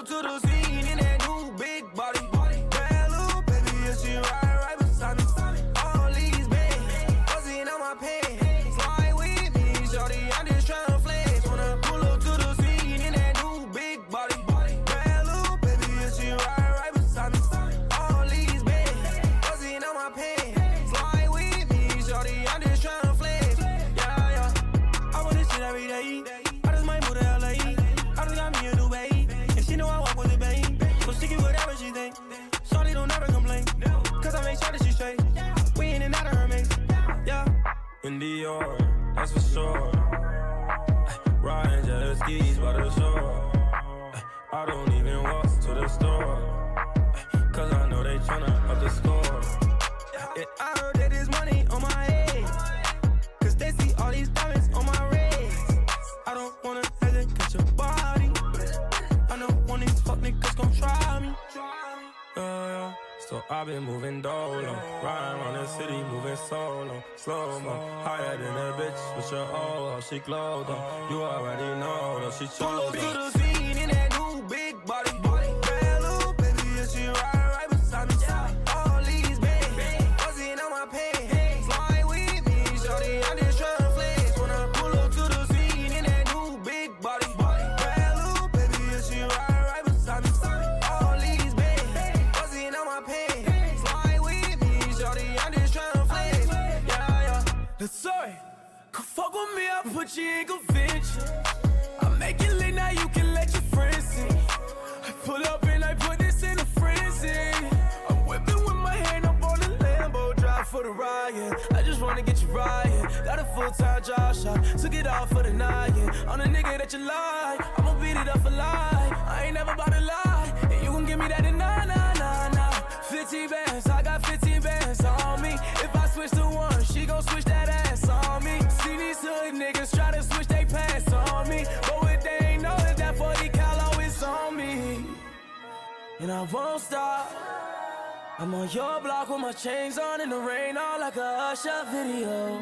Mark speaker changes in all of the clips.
Speaker 1: up to the scene in that new big body. Bad little baby, yeah, she ride right beside me. All these bands, buzzing on my pants. Slide with me, shorty, I'm just tryna flex. Wanna pull up to the scene in that new big body. Bad little baby, yeah, she ride right beside me. All these bands, buzzing on my pants. Slide with me, shorty, I'm just tryna flex. Yeah. I want this shit every day. I just might move to LA. I just got me a new babe. And she know I walk with a babe. So she get whatever she think. Shorty don't never complain. Cause I make sure that she straight. We in and out of her maze. Yeah. In Dior, that's for sure. Riding jet skis by the shore. I don't even walk to the store. Cause I know they tryna up the score. Yeah, I heard that there's money on my head. Cause they see all these diamonds on my wrist. I don't wanna hesitate, catch your body. I know one of these fuck niggas gon' try me. So I've been moving dolo, riding around the city, moving solo, slow-mo, higher than a bitch with your oh, she glowed on. You already know, though she chose. Pull up to the scene in that new big body. Bad little baby, yeah, she ride right beside me. All these bands, buzzing on my pants. Slide with me, shorty, I'm just tryna flex. Wanna pull up to the scene in that new big body. Bad little baby, yeah, she ride right beside me. All these bands, buzzing on my pants. Slide with me, shorty, I'm just tryna flex. Yeah. That's sorry. Come fuck with me, I put you in convention. I make it lit, now you can let your friends see. I pull up and I put this in a frenzy. I'm whipping with my hand up on the Lambo, drive for the riot. I just wanna get you riding. Got a full-time job shot, took it off for the night. Yeah. I'm the nigga that you like, I'ma beat it up for life. I ain't never about to lie, and you gon' give me that in nah. 50 bands, I got 50 bands on me. If I switch to one, she gon' switch that ass on me. See these hood niggas try to switch they pants on me, but what they ain't know is that 40 cal always on me. And I won't stop. I'm on your block with my chains on in the rain, all like a Usher video.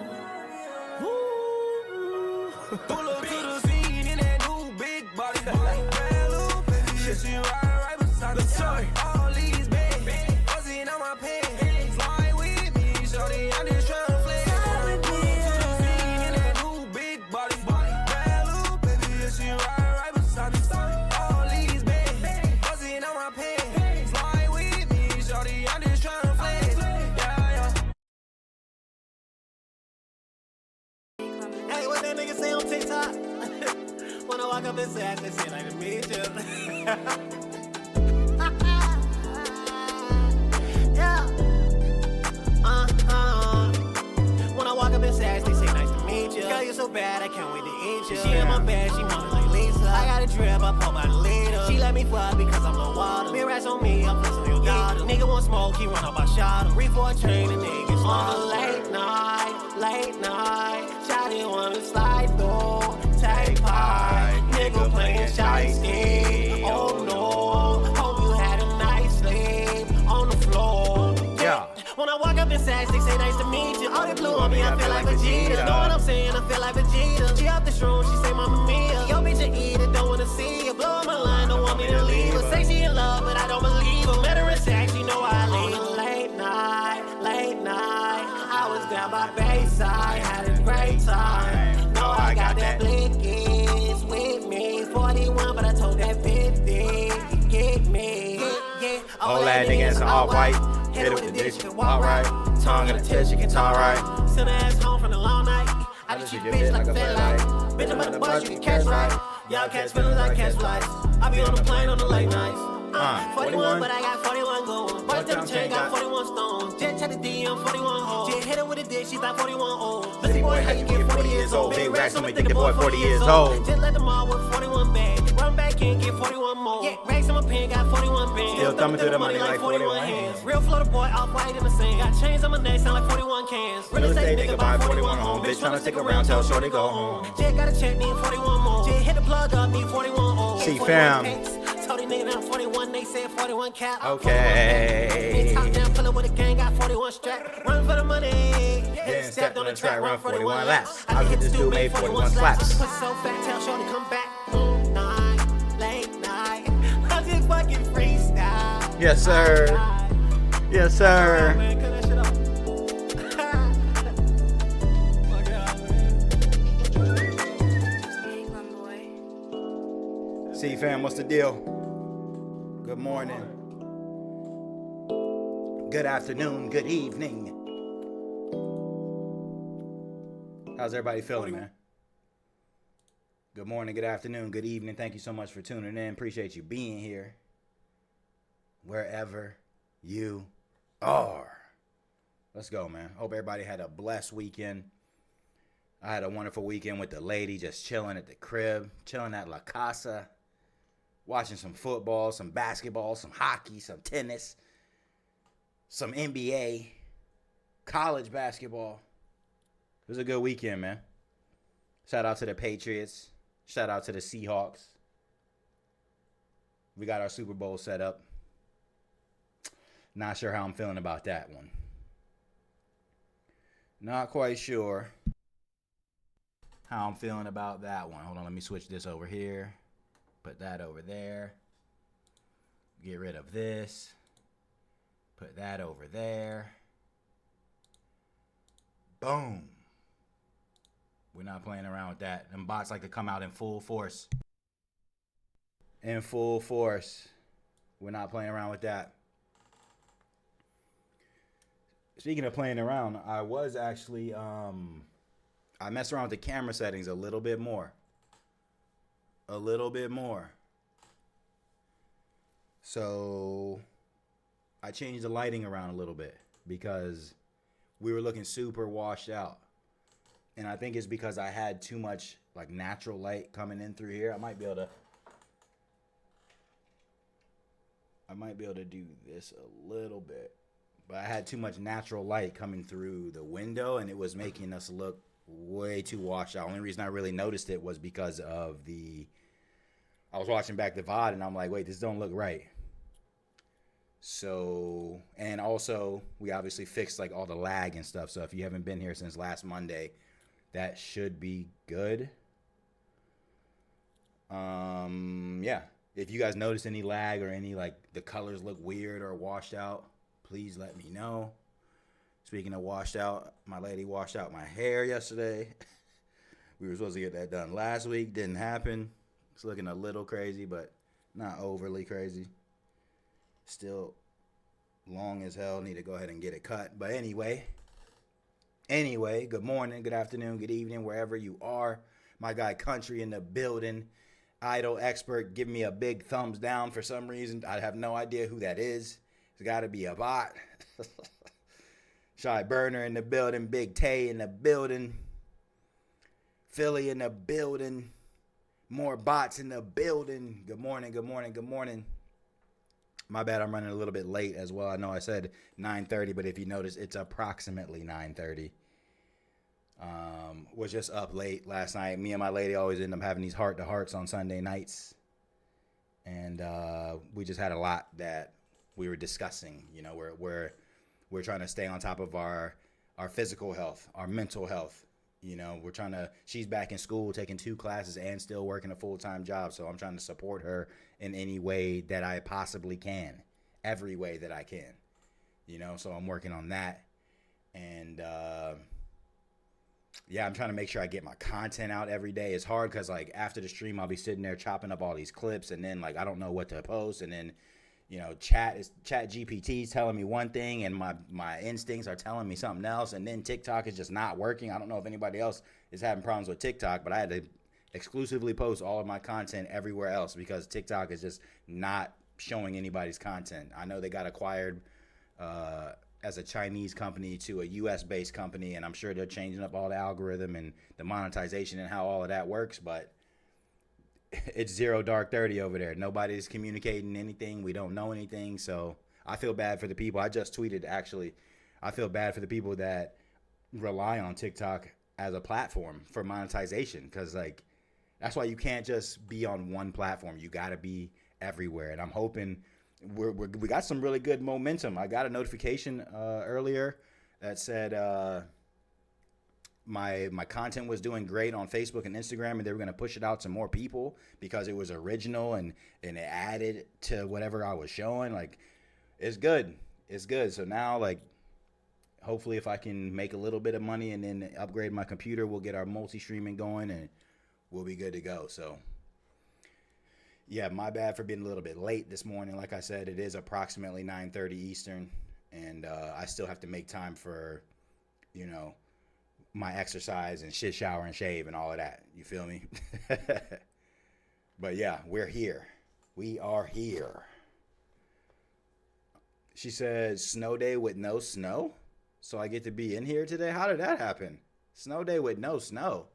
Speaker 1: Woo. Pull up to the scene in that new big body. Bad little baby, yeah, she ride right beside me. All these bands, buzzing on my pants. Slide with me, shorty, I'm just tryna flex. Pull up to the scene in that new big body. Bad little baby, yeah, she ride right beside me. All these bands, buzzing on my pants. Slide with me, shorty, I'm just tryna flex. Yeah.
Speaker 2: Hey, what that nigga say on TikTok? When I walk up and say, I can say like to meet you. Yeah. When I walk up and say, they say nice to meet you. Girl, you so bad, I can't wait to eat you. She in my bed, she moaning like Lisa. I got a drip, I pull by the leader. She let me fuck because I'm low water. Big rats on me, I'm flexing your daughter. Nigga want smoke, he run up my shot him. Reef for a train, and nigga get on late night. Shawty wanna slide through, take part. Nigga playing shiesty. Oh no, hope you had a nice sleep on the floor.
Speaker 3: Yeah.
Speaker 2: When I walk up in Saks, they say nice to meet you. All they blue on me, I feel like Vegeta. Know what I'm saying? I feel like Vegeta. She off the shroom, she say Mamma Mia. Yo, bitch, I eat it, don't wanna see her. Blow on my line, don't want me to leave her. Say she in love, but I don't believe her. Met her in Saks, you know I leave her. Late night. I was down by Bayside, had a great time. Know I got that blinkies with me. 41, but I told that 50. Get me. Yeah.
Speaker 3: All that niggas all white. Hit it with the dick, she can walk right. Tongue in the tip, she can talk right.
Speaker 2: Send her ass home from the long night. I just treat bitch like a fat light. Bitch, I'm at the bus, you can catch right. Y'all catch feelings, I catch flights. I be on the plane on the late nights. 41, but I got 41 going. Bust them chain, got 41 stones. Jet check the DM, 41 hoes. Jet hit her with a dick, she thought 41 old. Let's see, boy, how you get 40 years old? Big racks, so me think the boy 40 years old. Just let them all with 41 bags. Run back in, get 41 more. Yeah, racks in my pen, got 41 bands.
Speaker 3: Still thumbing through the money like 41
Speaker 2: hands. Real floater boy, off white in the sand. Got chains on my neck, sound like 41 cans. Real estate nigga buy 41 home. Bitch tryna stick around, tell shorty go home. Jet got a check, need 41 more. Jet hit the plug up, need 41 old.
Speaker 3: She found.
Speaker 2: Told these niggas I'm 41, they said 41 cap.
Speaker 3: Okay.
Speaker 2: Top down, pull up with a gang, got 41 strap. Run for the money. Then stepped on the track, run 41 laps. I hit this dude, made 41 slaps. Pussy so fat, tell shorty come back. Late night. I just
Speaker 3: Yes, sir. Yes, sir. See, fam, what's the deal? Good morning. Good afternoon. Good evening. How's everybody feeling, man? Good morning, good afternoon, good evening. Thank you so much for tuning in. Appreciate you being here. Wherever you are. Let's go, man. Hope everybody had a blessed weekend. I had a wonderful weekend with the lady, just chilling at the crib, chilling at La Casa, watching some football, some basketball, some hockey, some tennis, some NBA, college basketball. It was a good weekend, man. Shout out to the Patriots. Shout out to the Seahawks. We got our Super Bowl set up. Not sure how I'm feeling about that one. Not quite sure how I'm feeling about that one. Hold on, let me switch this over here. Put that over there. Get rid of this. Put that over there. Boom. We're not playing around with that. Them bots like to come out in full force. In full force. We're not playing around with that. Speaking of playing around, I was actually, I messed around with the camera settings a little bit more. A little bit more. So, I changed the lighting around a little bit because we were looking super washed out. And I think it's because I had too much like natural light coming in through here. I might be able to do this a little bit. But I had too much natural light coming through the window, and it was making us look way too washed out. Only reason I really noticed it was because of I was watching back the VOD, and I'm like, wait, this don't look right. So, and also, we obviously fixed like all the lag and stuff. So if you haven't been here since last Monday, that should be good. Yeah. If you guys notice any lag or any like the colors look weird or washed out, please let me know. Speaking of washed out, my lady washed out my hair yesterday. We were supposed to get that done last week. Didn't happen. It's looking a little crazy, but not overly crazy. Still long as hell. Need to go ahead and get it cut. But anyway, good morning, good afternoon, good evening, wherever you are. My guy Country in the building. Idol expert, give me a big thumbs down for some reason. I have no idea who that is. It's got to be a bot. Shy Burner in the building. Big Tay in the building. Philly in the building. More bots in the building. Good morning, good morning, good morning. My bad, I'm running a little bit late as well. I know I said 9:30, but if you notice, it's approximately 9:30. Was just up late last night. Me and my lady always end up having these heart-to-hearts on Sunday nights. And we just had a lot that we were discussing. You know, we're trying to stay on top of our physical health, our mental health. You know, she's back in school taking 2 classes and still working a full-time job. So I'm trying to support her in any way that I possibly can. Every way that I can. You know, so I'm working on that. And, yeah, I'm trying to make sure I get my content out every day. It's hard because, like, after the stream, I'll be sitting there chopping up all these clips. And then, like, I don't know what to post. And then, you know, chat GPT is telling me one thing and my instincts are telling me something else. And then TikTok is just not working. I don't know if anybody else is having problems with TikTok, but I had to exclusively post all of my content everywhere else because TikTok is just not showing anybody's content. I know they got acquired as a Chinese company to a US-based company, and I'm sure they're changing up all the algorithm and the monetization and how all of that works, but it's zero dark 30 over there. Nobody's communicating anything. We don't know anything, so I feel bad for the people. I just tweeted, actually. I feel bad for the people that rely on TikTok as a platform for monetization because, like, that's why you can't just be on one platform. You got to be everywhere, and I'm hoping we got some really good momentum. I got a notification earlier that said my content was doing great on Facebook and Instagram, and they were going to push it out to more people because it was original and it added to whatever I was showing. Like, it's good. It's good. So now, like, hopefully if I can make a little bit of money and then upgrade my computer, we'll get our multi-streaming going and we'll be good to go. So, yeah, my bad for being a little bit late this morning. Like I said, it is approximately 9:30 Eastern, and I still have to make time for, you know, my exercise and shit, shower, and shave and all of that. You feel me? But yeah, we're here. We are here. She said, snow day with no snow? So I get to be in here today? How did that happen? Snow day with no snow.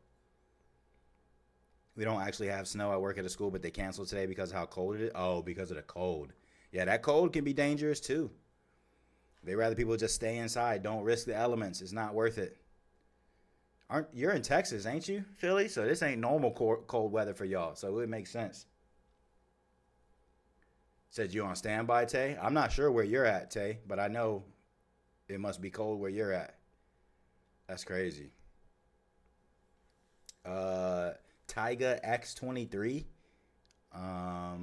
Speaker 3: We don't actually have snow. I work at a school, but they canceled today because of how cold it is. Oh, because of the cold. Yeah, that cold can be dangerous too. They rather people just stay inside. Don't risk the elements. It's not worth it. You're in Texas, ain't you, Philly? So this ain't normal cold weather for y'all. So it would make sense. Said you on standby, Tay? I'm not sure where you're at, Tay, but I know it must be cold where you're at. That's crazy. Tyga X23. I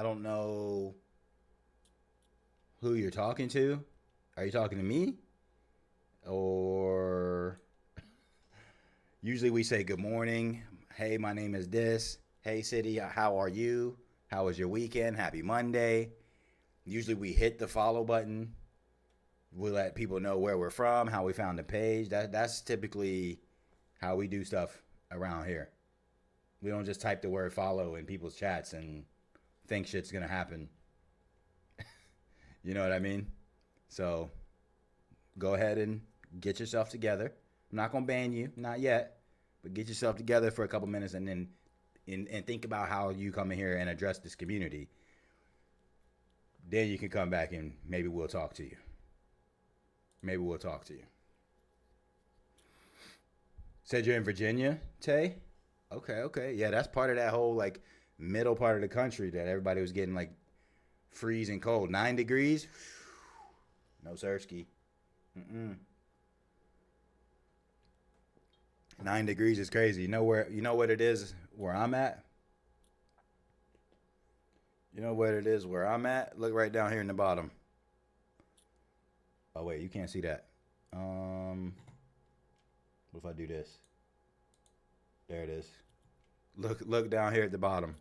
Speaker 3: don't know who you're talking to. Are you talking to me? Or usually we say good morning. Hey, my name is this. Hey, city, how are you? How was your weekend? Happy Monday. Usually we hit the follow button. We let people know where we're from, how we found the page. That's typically how we do stuff around here. We don't just type the word follow in people's chats and think shit's going to happen. You know what I mean? So go ahead and get yourself together. I'm not going to ban you, not yet, but get yourself together for a couple minutes and then and think about how you come in here and address this community. Then you can come back and maybe we'll talk to you. Maybe we'll talk to you. Said you're in Virginia, Tay? Okay. Yeah, that's part of that whole, like, middle part of the country that everybody was getting, like, freezing cold. 9 degrees? No sirski. 9 degrees is crazy. You know what it is where I'm at? You know what it is where I'm at? Look right down here in the bottom. Oh wait, you can't see that. What if I do this? There it is. Look down here at the bottom.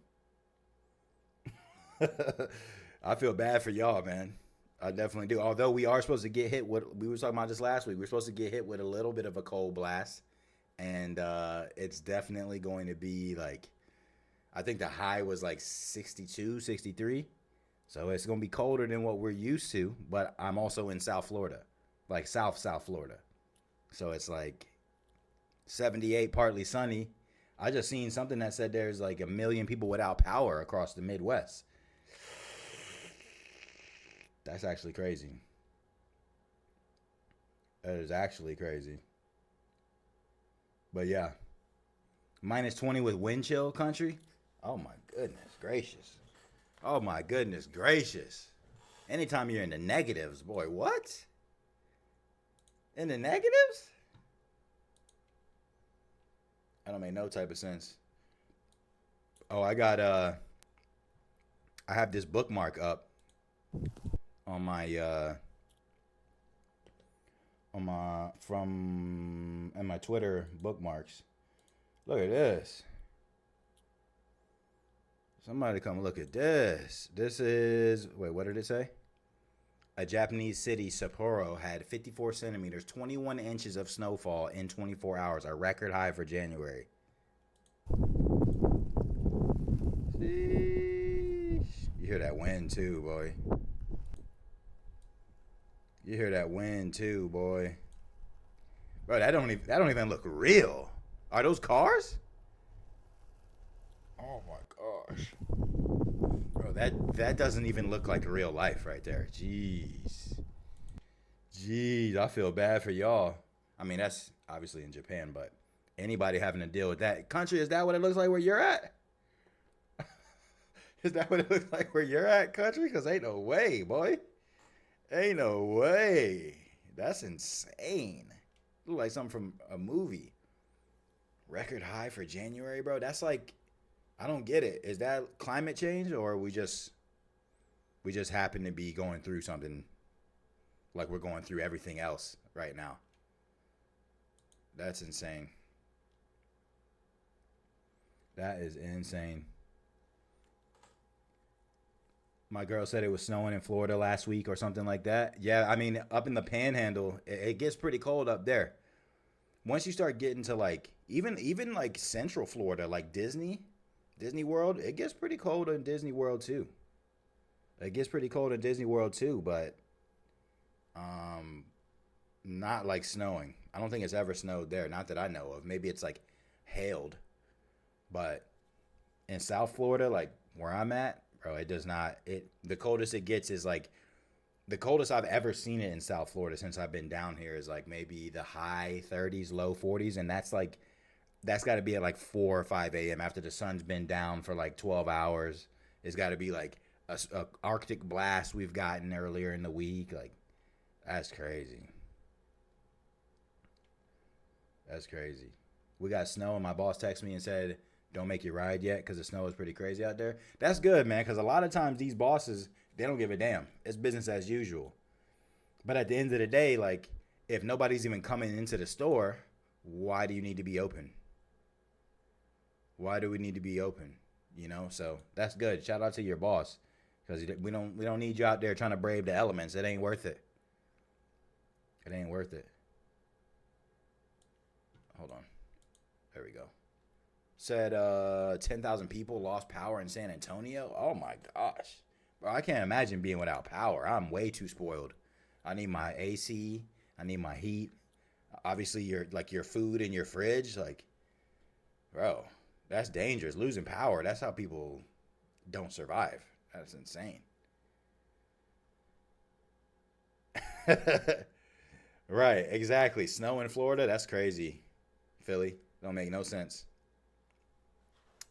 Speaker 3: I feel bad for y'all, man. I definitely do. Although we are supposed to get hit with, we were talking about this last week, we're supposed to get hit with a little bit of a cold blast. And it's definitely going to be like, I think the high was like 62, 63. So it's going to be colder than what we're used to. But I'm also in South Florida, like South Florida. So it's like 78, partly sunny. I just seen something that said there's like 1 million people without power across the Midwest. That's actually crazy. That is actually crazy. But yeah, minus 20 with wind chill country. Oh my goodness gracious. Oh my goodness gracious. Anytime you're in the negatives, boy, what? In the negatives? I don't make no type of sense. Oh, I have this bookmark up on my Twitter bookmarks. Look at this. Somebody come look at this. This is, wait, what did it say? A Japanese city, Sapporo, had 54 centimeters, 21 inches of snowfall in 24 hours, a record high for January. Sheesh. You hear that wind too, boy. You hear that wind too, boy. Bro, that don't even look real. Are those cars? Oh my gosh. Bro, that doesn't even look like real life right there. Jeez, I feel bad for y'all. I mean, that's obviously in Japan, but anybody having to deal with that country, is that what it looks like where you're at? Is that what it looks like where you're at, country? Because ain't no way, boy. Ain't no way. That's insane. Look like something from a movie. Record high for January, bro. That's like, I don't get it. Is that climate change or are we just We just happen to be going through something like we're going through everything else right now. That's insane. That is insane. My girl said it was snowing in Florida last week or something like that. Yeah, I mean, up in the Panhandle, it gets pretty cold up there. Once you start getting to like even like Central Florida, like Disney World, it gets pretty cold in Disney World too. It gets pretty cold in Disney World too, but not like snowing. I don't think it's ever snowed there, not that I know of. Maybe it's like hailed. But in South Florida, like where I'm at, bro, it does not. The coldest it gets is like the coldest I've ever seen it in South Florida since I've been down here is like maybe the high 30s, low 40s, and that's got to be at like 4 or 5 a.m. after the sun's been down for like 12 hours. It's got to be like a Arctic blast we've gotten earlier in the week. Like that's crazy. That's crazy. We got snow, and my boss texted me and said, don't make your ride yet because the snow is pretty crazy out there. That's good, man, because a lot of times these bosses, they don't give a damn. It's business as usual. But at the end of the day, like, if nobody's even coming into the store, why do you need to be open? Why do we need to be open? You know, so that's good. Shout out to your boss, because we don't need you out there trying to brave the elements. It ain't worth it. It ain't worth it. Hold on. There we go. Said 10,000 people lost power in San Antonio. Oh my gosh. Bro, I can't imagine being without power. I'm way too spoiled. I need my AC. I need my heat. Obviously, your food in your fridge. Like, bro, that's dangerous. Losing power. That's how people don't survive. That's insane. Right, exactly. Snow in Florida. That's crazy. Philly. Don't make no sense.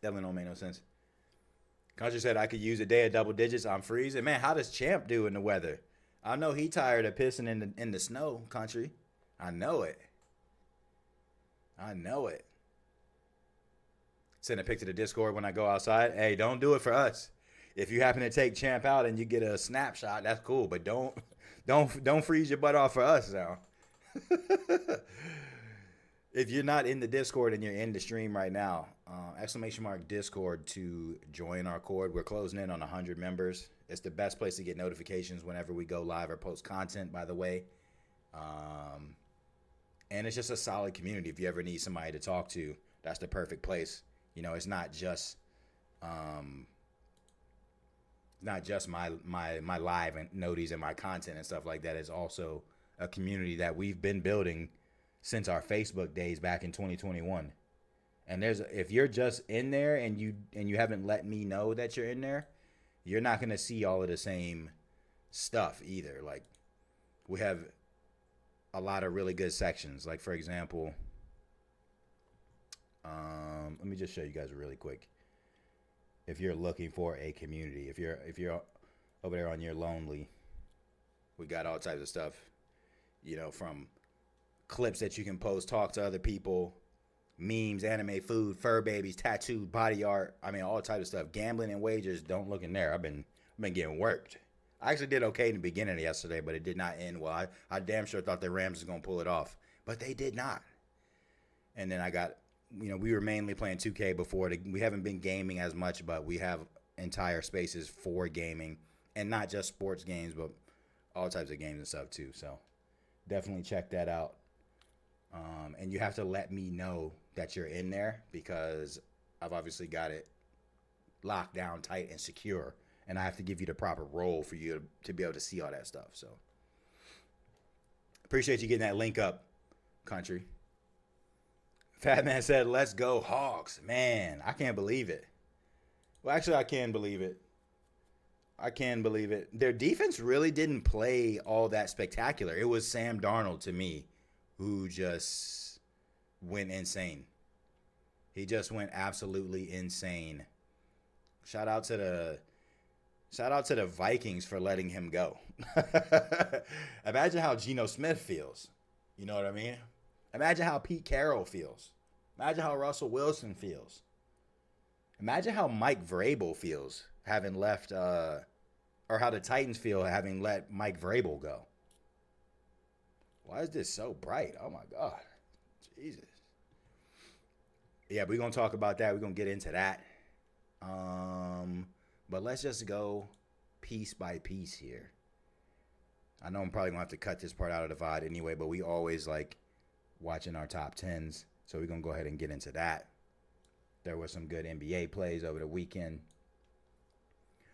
Speaker 3: Definitely don't make no sense. Country said I could use a day of double digits. I'm freezing. Man, how does Champ do in the weather? I know he tired of pissing in the snow, Country. I know it. I know it. Send a pic to the Discord when I go outside. Hey, don't do it for us. If you happen to take Champ out and you get a snapshot, that's cool. But don't freeze your butt off for us now. If you're not in the Discord and you're in the stream right now, !Discord to join our cord. We're closing in on 100 members. It's the best place to get notifications whenever we go live or post content, by the way. And it's just a solid community. If you ever need somebody to talk to, that's the perfect place. You know, it's not just my live and noties and my content and stuff like that. It's also a community that we've been building since our Facebook days back in 2021. And if you're just in there and you haven't let me know that you're in there, you're not going to see all of the same stuff either. Like, we have a lot of really good sections. Like, for example, let me just show you guys really quick. If you're looking for a community, if you're over there on your lonely, we got all types of stuff, you know, from clips that you can post, talk to other people, memes, anime, food, fur babies, tattoos, body art. I mean, all types of stuff. Gambling and wagers, don't look in there. I've been getting worked. I actually did okay in the beginning of yesterday, but it did not end well. I damn sure thought the Rams was going to pull it off, but they did not. And then I got, you know, we were mainly playing 2K before. We haven't been gaming as much, but we have entire spaces for gaming, and not just sports games, but all types of games and stuff too. So definitely check that out. And you have to let me know that you're in there, because I've obviously got it locked down tight and secure, and I have to give you the proper role for you to be able to see all that stuff. So appreciate you getting that link up, Country. Fat Man said, let's go Hawks. Man, I can't believe it. Well, actually, I can believe it. I can believe it. Their defense really didn't play all that spectacular. It was Sam Darnold, to me, who just went insane. He just went absolutely insane. Shout out to the Vikings for letting him go. Imagine how Geno Smith feels. You know what I mean? Imagine how Pete Carroll feels. Imagine how Russell Wilson feels. Imagine how Mike Vrabel feels having left, or or how the Titans feel having let Mike Vrabel go. Why is this so bright? Oh, my God. Jesus. Yeah, we're going to talk about that. We're going to get into that. But let's just go piece by piece here. I know I'm probably going to have to cut this part out of the VOD anyway, but we always like watching our top 10s. So we're going to go ahead and get into that. There were some good NBA plays over the weekend.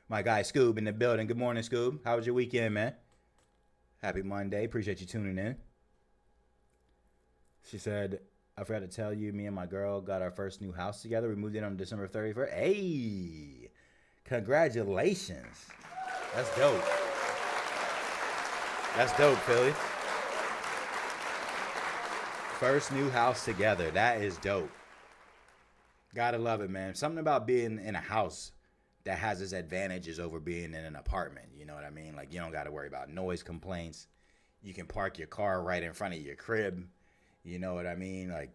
Speaker 3: My guy Scoob in the building. Good morning, Scoob. How was your weekend, man? Happy Monday. Appreciate you tuning in. She said, I forgot to tell you, me and my girl got our first new house together. We moved in on December 31st. Hey, congratulations. That's dope. That's dope, Philly. First new house together. That is dope. Gotta love it, man. Something about being in a house that has its advantages over being in an apartment. You know what I mean? Like, you don't got to worry about noise complaints. You can park your car right in front of your crib. You know what I mean? Like,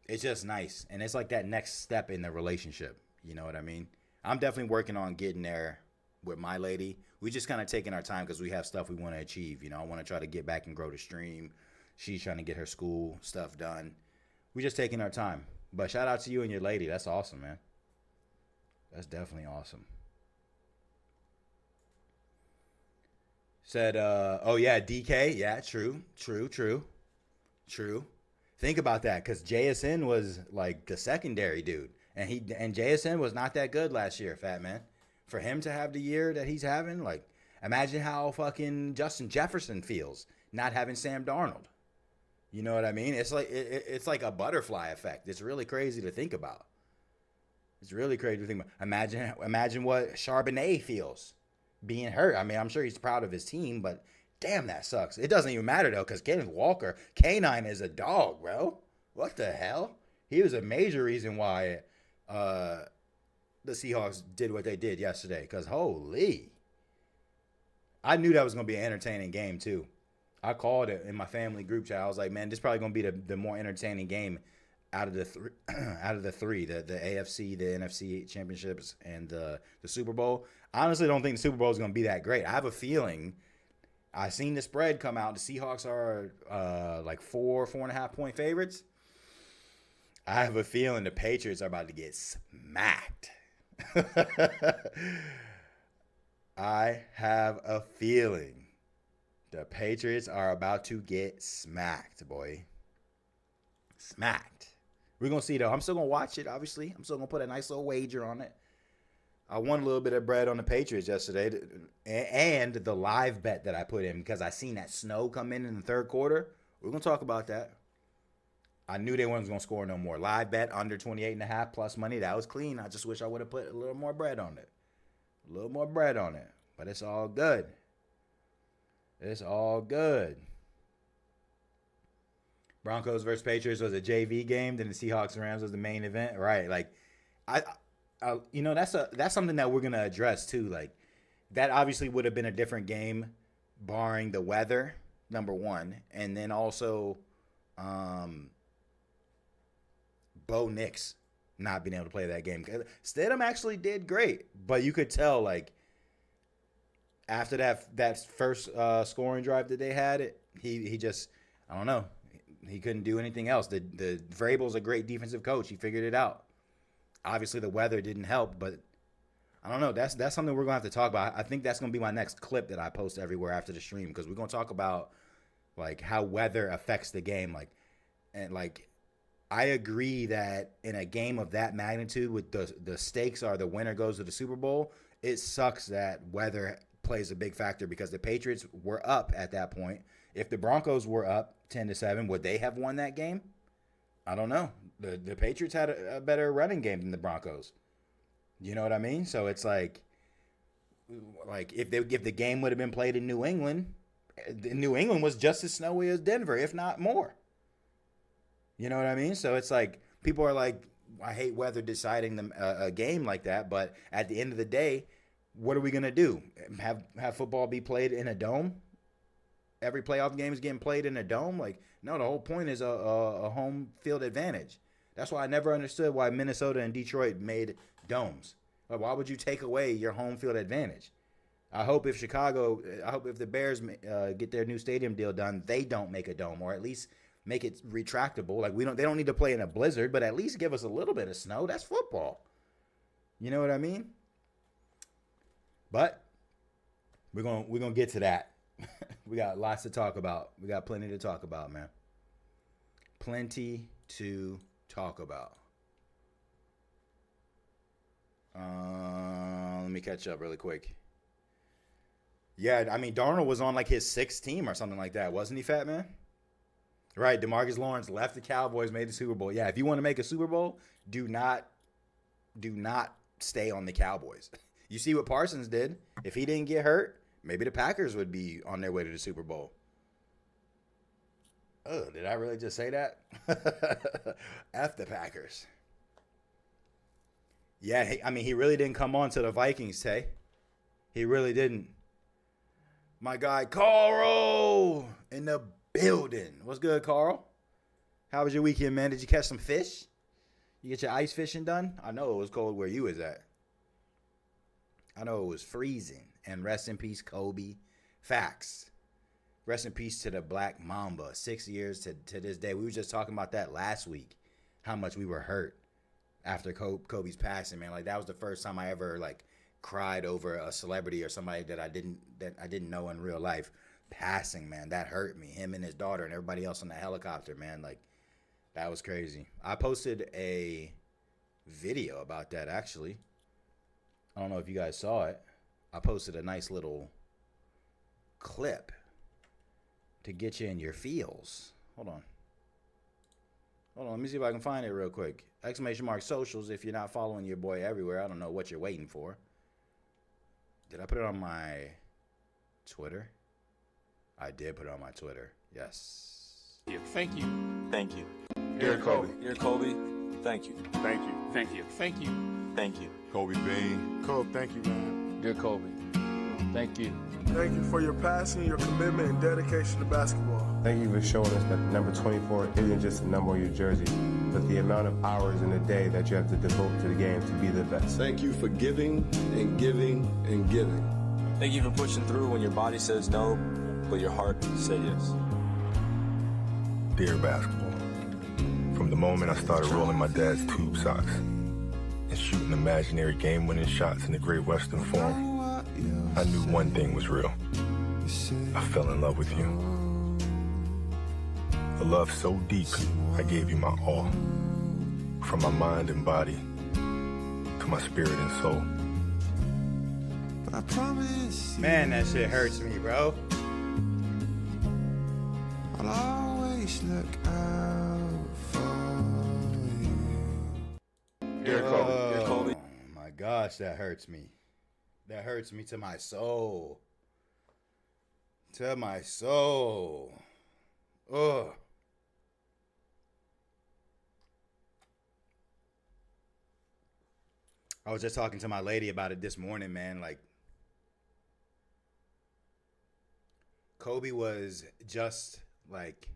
Speaker 3: it's just nice. And it's like that next step in the relationship. You know what I mean? I'm definitely working on getting there with my lady. We just kind of taking our time because we have stuff we want to achieve. You know, I want to try to get back and grow the stream. She's trying to get her school stuff done. We just taking our time. But shout out to you and your lady. That's awesome, man. That's definitely awesome. Said, oh yeah, DK. Yeah, true. Think about that, because JSN was like the secondary dude. And JSN was not that good last year, fat man. For him to have the year that he's having, like, imagine how fucking Justin Jefferson feels not having Sam Darnold. You know what I mean? It's like it's like a butterfly effect. It's really crazy to think about. Imagine what Charbonnet feels being hurt. I mean, I'm sure he's proud of his team, but damn, that sucks. It doesn't even matter, though, because Kenneth Walker, K9 is a dog, bro. What the hell? He was a major reason why the Seahawks did what they did yesterday, because holy. I knew that was going to be an entertaining game, too. I called it in my family group chat. I was like, man, this is probably going to be the more entertaining game out of the three, the AFC, the NFC championships, and the Super Bowl. I honestly don't think the Super Bowl is going to be that great. I have a feeling. I seen the spread come out. The Seahawks are like 4.5 point favorites. I have a feeling the Patriots are about to get smacked. I have a feeling the Patriots are about to get smacked, boy. Smacked. We're going to see, though. I'm still going to watch it, obviously. I'm still going to put a nice little wager on it. I won a little bit of bread on the Patriots yesterday. And the live bet that I put in, because I seen that snow come in the third quarter. We're going to talk about that. I knew they weren't going to score no more. Live bet under 28.5 plus money. That was clean. I just wish I would have put a little more bread on it. But it's all good. It's all good. Broncos versus Patriots was a JV game. Then the Seahawks and Rams was the main event. Right. Like, I you know, that's something that we're going to address too. Like, that obviously would have been a different game barring the weather, number one. And then also Bo Nix not being able to play that game. Stidham actually did great. But you could tell, like, after that first scoring drive that they had, he just, I don't know, he couldn't do anything else. The Vrabel's a great defensive coach. He figured it out. Obviously, the weather didn't help, but I don't know. That's something we're going to have to talk about. I think that's going to be my next clip that I post everywhere after the stream, because we're going to talk about, like, how weather affects the game. Like, I agree that in a game of that magnitude, with the stakes are the winner goes to the Super Bowl, it sucks that weather plays a big factor, because the Patriots were up at that point. If the Broncos were up 10-7, would they have won that game? I don't know. The Patriots had a better running game than the Broncos. You know what I mean? So it's like if the game would have been played in New England was just as snowy as Denver, if not more. You know what I mean? So it's like, people are like, I hate weather deciding a game like that, but at the end of the day, what are we going to do? Have football be played in a dome? Every playoff game is getting played in a dome? Like, no, the whole point is a home field advantage. That's why I never understood why Minnesota and Detroit made domes. Like, why would you take away your home field advantage? I hope if the Bears get their new stadium deal done, they don't make a dome, or at least make it retractable. Like they don't need to play in a blizzard, but at least give us a little bit of snow. That's football. You know what I mean? But we're gonna get to that. We got lots to talk about. We got plenty to talk about, man. Plenty to talk about. Let me catch up really quick. Yeah, I mean, Darnold was on like his 6th team or something like that, wasn't he, Fat Man? Right, DeMarcus Lawrence left the Cowboys, made the Super Bowl. Yeah, if you want to make a Super Bowl, do not stay on the Cowboys. You see what Parsons did? If he didn't get hurt, maybe the Packers would be on their way to the Super Bowl. Oh, did I really just say that? F the Packers. Yeah, I mean, he really didn't come on to the Vikings, Tay. He really didn't. My guy, Carl, in the building. What's good, Carl? How was your weekend, man? Did you catch some fish? You get your ice fishing done? I know it was cold where you was at. I know it was freezing. And rest in peace, Kobe. Facts. Rest in peace to the Black Mamba. 6 years to this day. We were just talking about that last week. How much we were hurt after Kobe's passing, man. Like, that was the first time I ever, like, cried over a celebrity or somebody that I didn't know in real life passing, man. That hurt me. Him and his daughter and everybody else on the helicopter, man. Like, that was crazy. I posted a video about that, actually. I don't know if you guys saw it. I posted a nice little clip to get you in your feels. Hold on, let me see if I can find it real quick. ! Socials if you're not following your boy everywhere. I don't know what you're waiting for. Did I put it on my Twitter? I did put it on my Twitter. Yes.
Speaker 4: Thank you.
Speaker 5: Thank you.
Speaker 6: Dear Kobe.
Speaker 5: Dear Kobe, thank you.
Speaker 6: Thank you.
Speaker 4: Thank you. Thank you.
Speaker 5: Thank you.
Speaker 6: Kobe Bean.
Speaker 7: Kobe, thank you, man.
Speaker 8: Dear Kobe, thank you.
Speaker 7: Thank you for your passion, your commitment, and dedication to basketball.
Speaker 9: Thank you for showing us that number 24 isn't just a number on your jersey, but the amount of hours in a day that you have to devote to the game to be the best.
Speaker 10: Thank you for giving and giving and giving.
Speaker 5: Thank you for pushing through when your body says no, but your heart says yes.
Speaker 11: Dear basketball, from the moment I started rolling my dad's tube socks and shooting imaginary game-winning shots in the Great Western Forum, I knew one thing was real. I fell in love with you. A love so deep, I gave you my all. From my mind and body to my spirit and soul.
Speaker 3: Man, that shit hurts me, bro.
Speaker 12: I'll always look out for you.
Speaker 6: Dear Kobe.
Speaker 5: Dear Kobe.
Speaker 3: Oh my gosh, that hurts me. That hurts me to my soul. To my soul. Ugh. I was just talking to my lady about it this morning, man. Like, Kobe was just, like,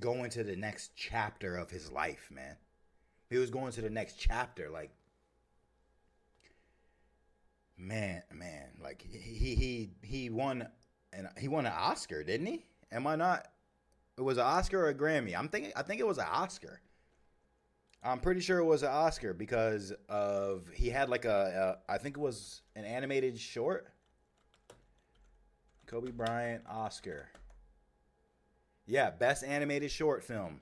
Speaker 3: going to the next chapter of his life, man. He was going to the next chapter, like, man, like he won an Oscar, didn't he? Am I not? It was an Oscar or a Grammy? I think it was an Oscar. I'm pretty sure it was an Oscar because he had like I think it was an animated short. Kobe Bryant Oscar. Yeah, best animated short film.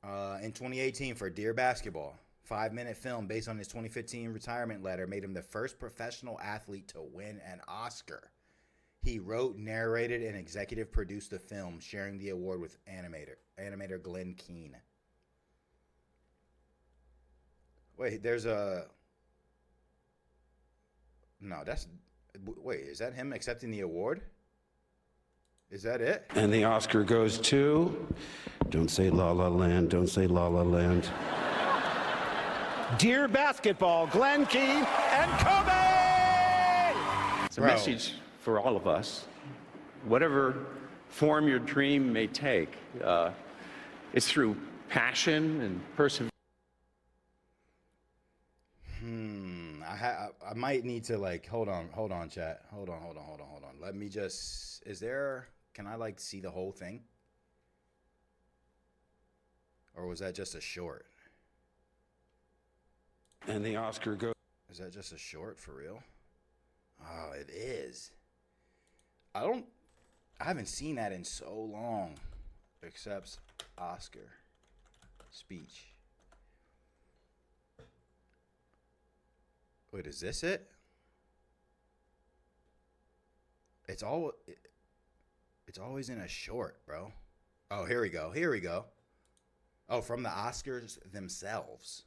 Speaker 3: In 2018 for Dear Basketball. 5-minute film based on his 2015 retirement letter made him the first professional athlete to win an Oscar. He wrote, narrated, and executive produced the film, sharing the award with animator Glenn Keane. Wait, there's a... No, that's... Wait, is that him accepting the award? Is that it?
Speaker 13: And the Oscar goes to... Don't say La La Land, don't say La La Land.
Speaker 14: Dear Basketball, Glenn Keane and Kobe!
Speaker 8: It's a message for all of us. Whatever form your dream may take, it's through passion and perseverance.
Speaker 3: I might need to like hold on, chat. Hold on. Let me just. Can I like see the whole thing? Or was that just a short?
Speaker 13: And the Oscar goes.
Speaker 3: Is that just a short for real? Oh, it is. I haven't seen that in so long. Accepts Oscar speech. Wait, is this it? It's always in a short, bro. Oh, here we go. Oh, from the Oscars themselves.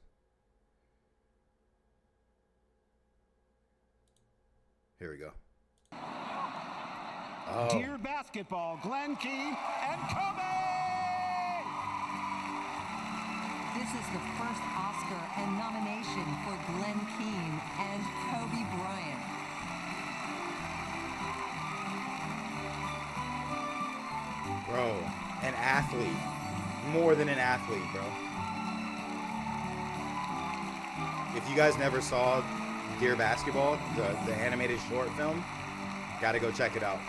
Speaker 3: Here we go. Oh.
Speaker 14: Dear basketball, Glenn Keane and Kobe!
Speaker 4: This is the first Oscar and nomination for Glenn Keane and Kobe Bryant.
Speaker 3: Bro, an athlete. More than an athlete, bro. If you guys never saw Dear Basketball, the animated short film, gotta go check it out.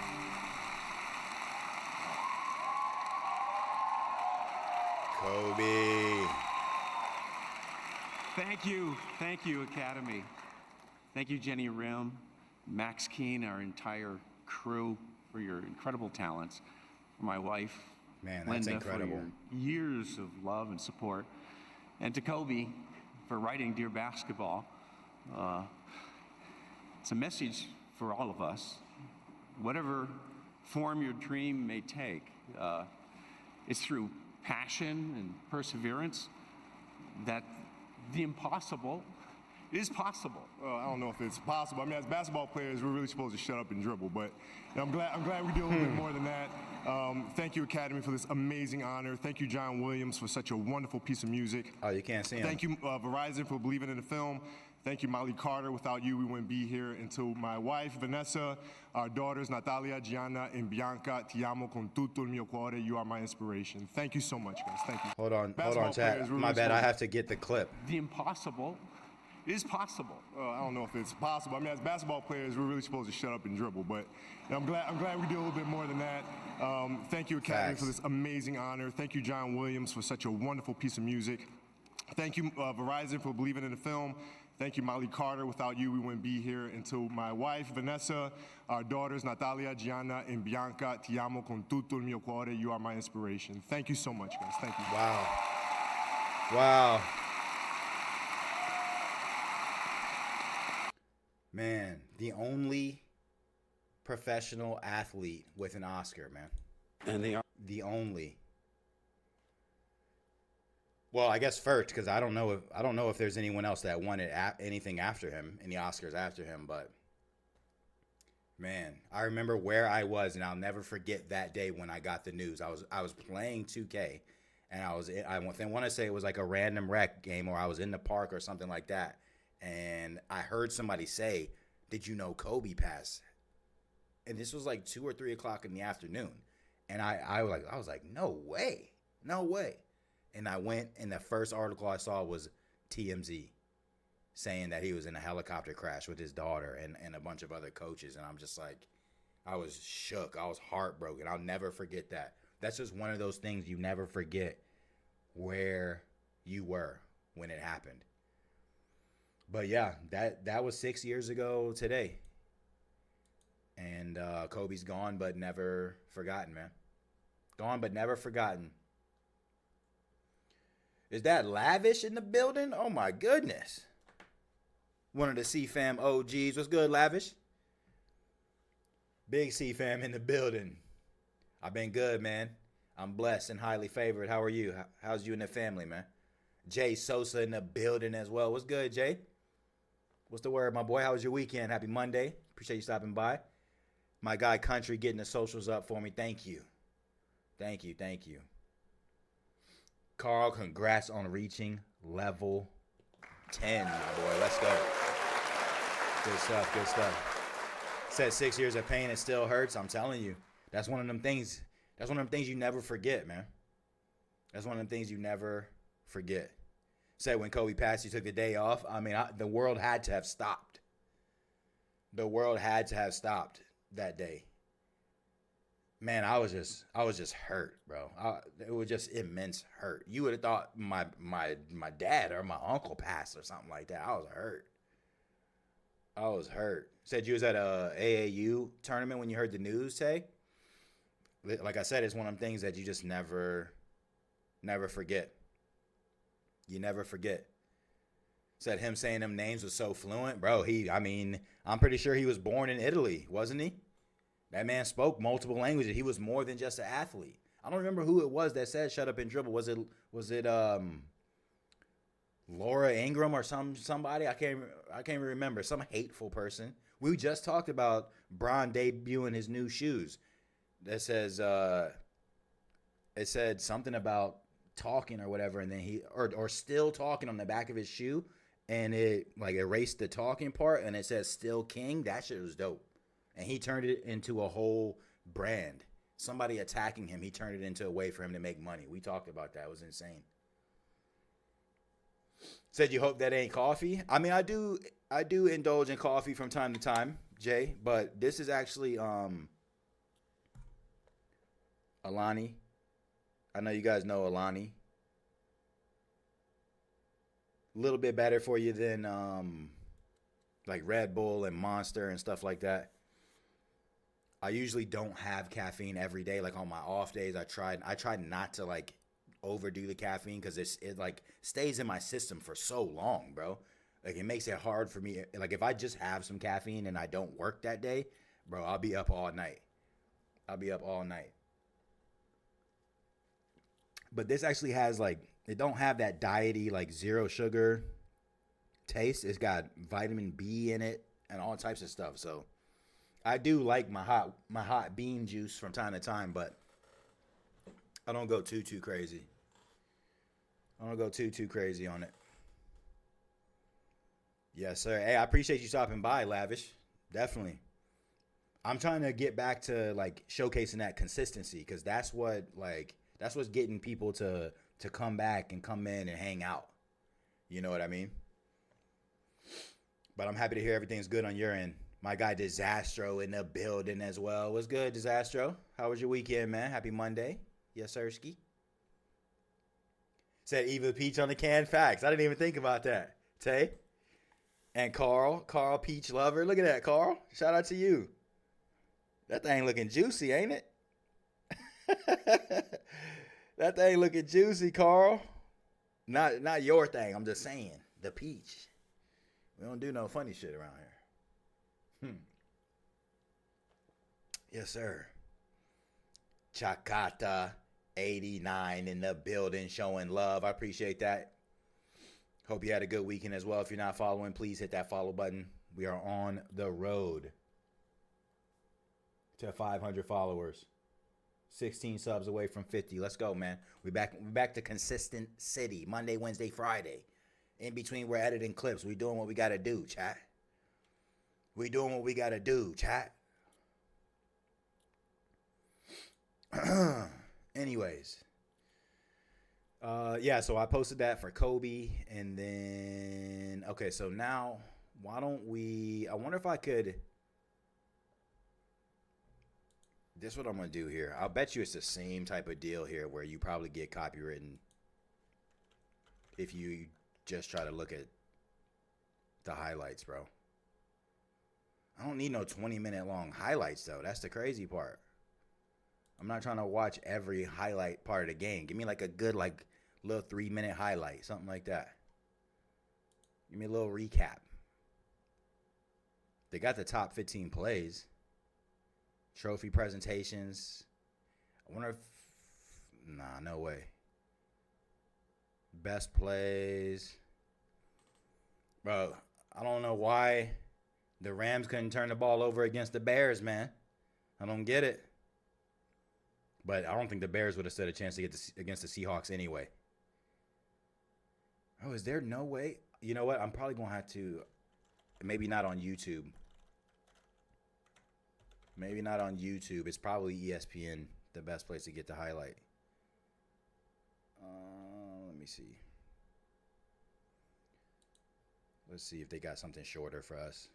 Speaker 3: Kobe.
Speaker 8: Thank you, Academy. Thank you, Jenny Rim, Max Keane, our entire crew, for your incredible talents. For my wife,
Speaker 3: man, that's
Speaker 8: Linda,
Speaker 3: incredible.
Speaker 8: for your years of love and support, and to Kobe for writing Dear Basketball. It's a message for all of us. Whatever form your dream may take, it's through passion and perseverance that the impossible is possible.
Speaker 9: Well, I don't know if it's possible. I mean, as basketball players, we're really supposed to shut up and dribble. But I'm glad we do a little bit more than that. Thank you, Academy, for this amazing honor. Thank you, John Williams, for such a wonderful piece of music.
Speaker 3: Oh, you can't see him.
Speaker 9: Thank you, Verizon, for believing in the film. Thank you, Molly Carter. Without you, we wouldn't be here. And to my wife, Vanessa, our daughters, Natalia, Gianna, and Bianca, ti amo con tutto il mio cuore. You are my inspiration. Thank you so much, guys. Thank you.
Speaker 3: Hold on, chat.
Speaker 9: Players,
Speaker 3: My bad, I have to get the clip.
Speaker 8: The impossible is possible.
Speaker 9: I don't know if it's possible. I mean, as basketball players, we're really supposed to shut up and dribble. But I'm glad we do a little bit more than that. Thank you, Academy, for this amazing honor. Thank you, John Williams, for such a wonderful piece of music. Thank you, Verizon, for believing in the film. Thank you, Molly Carter. Without you, we wouldn't be here. And to my wife, Vanessa, our daughters, Natalia, Gianna, and Bianca, ti amo con tutto il mio cuore. You are my inspiration. Thank you so much, guys. Thank you.
Speaker 3: Wow. Man, the only professional athlete with an Oscar, man.
Speaker 13: And
Speaker 3: the only. Well, I guess first, because I don't know if there's anyone else that won anything after him, any Oscars after him. But man, I remember where I was, and I'll never forget that day when I got the news. I was playing 2K, and I want to say it was like a random rec game, or I was in the park or something like that, and I heard somebody say, "Did you know Kobe passed?" And this was like 2 or 3 o'clock in the afternoon, and I was like, no way. And I went, and the first article I saw was TMZ saying that he was in a helicopter crash with his daughter and a bunch of other coaches. And I'm just like, I was shook. I was heartbroken. I'll never forget that. That's just one of those things you never forget where you were when it happened. But yeah, that was 6 years ago today. And Kobe's gone but never forgotten, man. Gone but never forgotten. Is that Lavish in the building? Oh my goodness. One of the C-Fam OGs. What's good, Lavish? Big C-Fam in the building. I've been good, man. I'm blessed and highly favored. How are you? How's you and the family, man? Jay Sosa in the building as well. What's good, Jay? What's the word, my boy? How was your weekend? Happy Monday. Appreciate you stopping by. My guy Country getting the socials up for me. Thank you. Thank you. Carl, congrats on reaching level 10, my boy. Let's go. Good stuff. Said 6 years of pain, it still hurts. I'm telling you. That's one of them things. That's one of them things you never forget, man. That's one of them things you never forget. Said when Kobe passed, he took the day off. I mean, the world had to have stopped. the world had to have stopped that day. Man, I was just hurt, bro. It was just immense hurt. You would have thought my dad or my uncle passed or something like that. I was hurt. Said you was at a AAU tournament when you heard the news, Tay. Like I said, it's one of them things that you just never forget. You never forget. Said him saying them names was so fluent, bro. I'm pretty sure he was born in Italy, wasn't he? That man spoke multiple languages. He was more than just an athlete. I don't remember who it was that said "shut up and dribble." Was it Laura Ingram or somebody? I can't even remember. Some hateful person. We just talked about Bron debuting his new shoes. That says it said something about talking or whatever, and then he or still talking on the back of his shoe, and it like erased the talking part, and it says "Still King." That shit was dope, and he turned it into a whole brand. Somebody attacking him, he turned it into a way for him to make money. We talked about that. It was insane. Said you hope that ain't coffee. I mean, I do indulge in coffee from time to time, Jay, but this is actually Alani. I know you guys know Alani. A little bit better for you than like Red Bull and Monster and stuff like that. I usually don't have caffeine every day. Like on my off days, I try not to like overdo the caffeine because it like stays in my system for so long, bro. Like it makes it hard for me. Like if I just have some caffeine and I don't work that day, bro, I'll be up all night. But this actually has like, it don't have that diety like zero sugar taste. It's got vitamin B in it and all types of stuff. So I do like my hot bean juice from time to time, but I don't go too crazy. I don't go too crazy on it. Yes, sir. Hey, I appreciate you stopping by, Lavish. Definitely. I'm trying to get back to like showcasing that consistency because that's what's getting people to come back and come in and hang out. You know what I mean? But I'm happy to hear everything's good on your end. My guy Disastro in the building as well. What's good, Disastro? How was your weekend, man? Happy Monday. Yes, sir, Ski. Said Eva Peach on the can. Facts. I didn't even think about that. Tay. And Carl Peach Lover. Look at that, Carl. Shout out to you. That thing looking juicy, ain't it? That thing looking juicy, Carl. Not your thing. I'm just saying. The peach. We don't do no funny shit around here. Yes, sir. Chakata 89 in the building showing love. I appreciate that. Hope you had a good weekend as well. If you're not following, please hit that follow button. We are on the road to 500 followers. 16 subs away from 50. Let's go, man. We back to consistent city. Monday, Wednesday, Friday. In between, we're editing clips. We doing what we got to do, chat. We doing what we got to do, chat. Anyways. Yeah, so I posted that for Kobe. And then, okay, so now, why don't we, I wonder if I could, this is what I'm going to do here. I'll bet you it's the same type of deal here where you probably get copywritten if you just try to look at the highlights, bro. I don't need no 20-minute long highlights, though. That's the crazy part. I'm not trying to watch every highlight part of the game. Give me like a good, like, little 3-minute highlight, something like that. Give me a little recap. They got the top 15 plays. Trophy presentations. I wonder if... Nah, no way. Best plays. Bro, I don't know why the Rams couldn't turn the ball over against the Bears, man. I don't get it. But I don't think the Bears would have stood a chance to get against the Seahawks anyway. Oh, is there no way? You know what? I'm probably going to have to... Maybe not on YouTube. Maybe not on YouTube. It's probably ESPN, the best place to get the highlight. Let me see. Let's see if they got something shorter for us.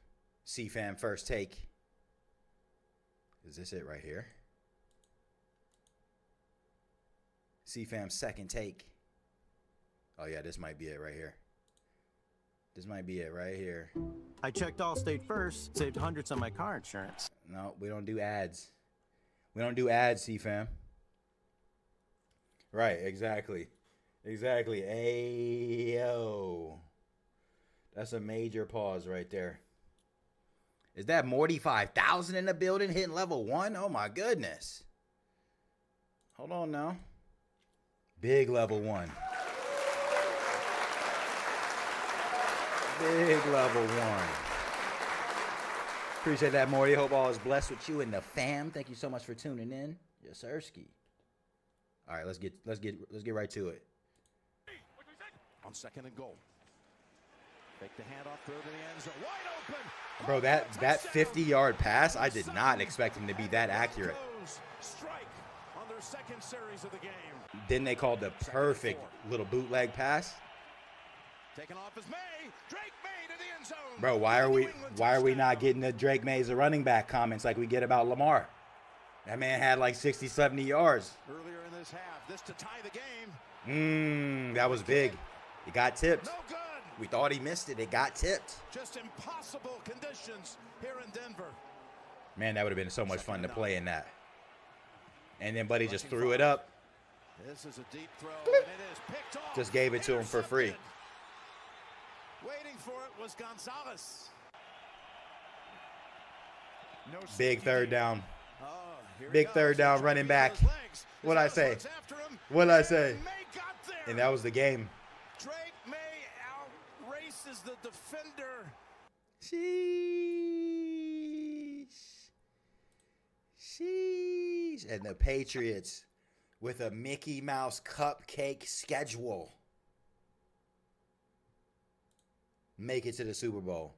Speaker 3: C-Fam first take. Is this it right here? C-Fam second take. Oh, yeah, this might be it right here. This might be it right here.
Speaker 15: I checked Allstate first, saved hundreds on my car insurance.
Speaker 3: No, we don't do ads. We don't do ads, C-Fam. Right, exactly. Exactly. Ayo. That's a major pause right there. Is that Morty 5000 in the building hitting level 1? Oh my goodness. Hold on now. Big level 1. Big level 1. Appreciate that, Morty. Hope all is blessed with you and the fam. Thank you so much for tuning in. Yes, sirski. All right, let's get right to it.
Speaker 14: On 2nd and goal. Take the handoff, throw to the end zone. Wide open.
Speaker 3: Bro, that 50-yard pass, I did not expect him to be that accurate.
Speaker 14: Strike on their 2nd series of the game.
Speaker 3: Then they called the perfect little bootleg pass.
Speaker 14: Taken off is May. Drake May to the end zone.
Speaker 3: Bro, why are we not getting the Drake May's a running back comments like we get about Lamar? That man had like 60, 70 yards.
Speaker 14: Earlier in this half, this to tie the game.
Speaker 3: That was big. It got tipped.
Speaker 14: No good.
Speaker 3: We thought he missed it. It got tipped.
Speaker 14: Just impossible conditions here in Denver.
Speaker 3: Man, that would have been so much fun to play in that. And then Buddy just threw it up.
Speaker 14: This is a deep throw, and it is picked off.
Speaker 3: Just gave it to him for free.
Speaker 14: Waiting for it was Gonzalez. No
Speaker 3: big third down.
Speaker 14: Oh,
Speaker 3: big third down running back. What'd I say? What'd I say? And that was the game.
Speaker 14: Drake May outraces the defender.
Speaker 3: Sheesh. And the Patriots with a Mickey Mouse cupcake schedule make it to the Super Bowl.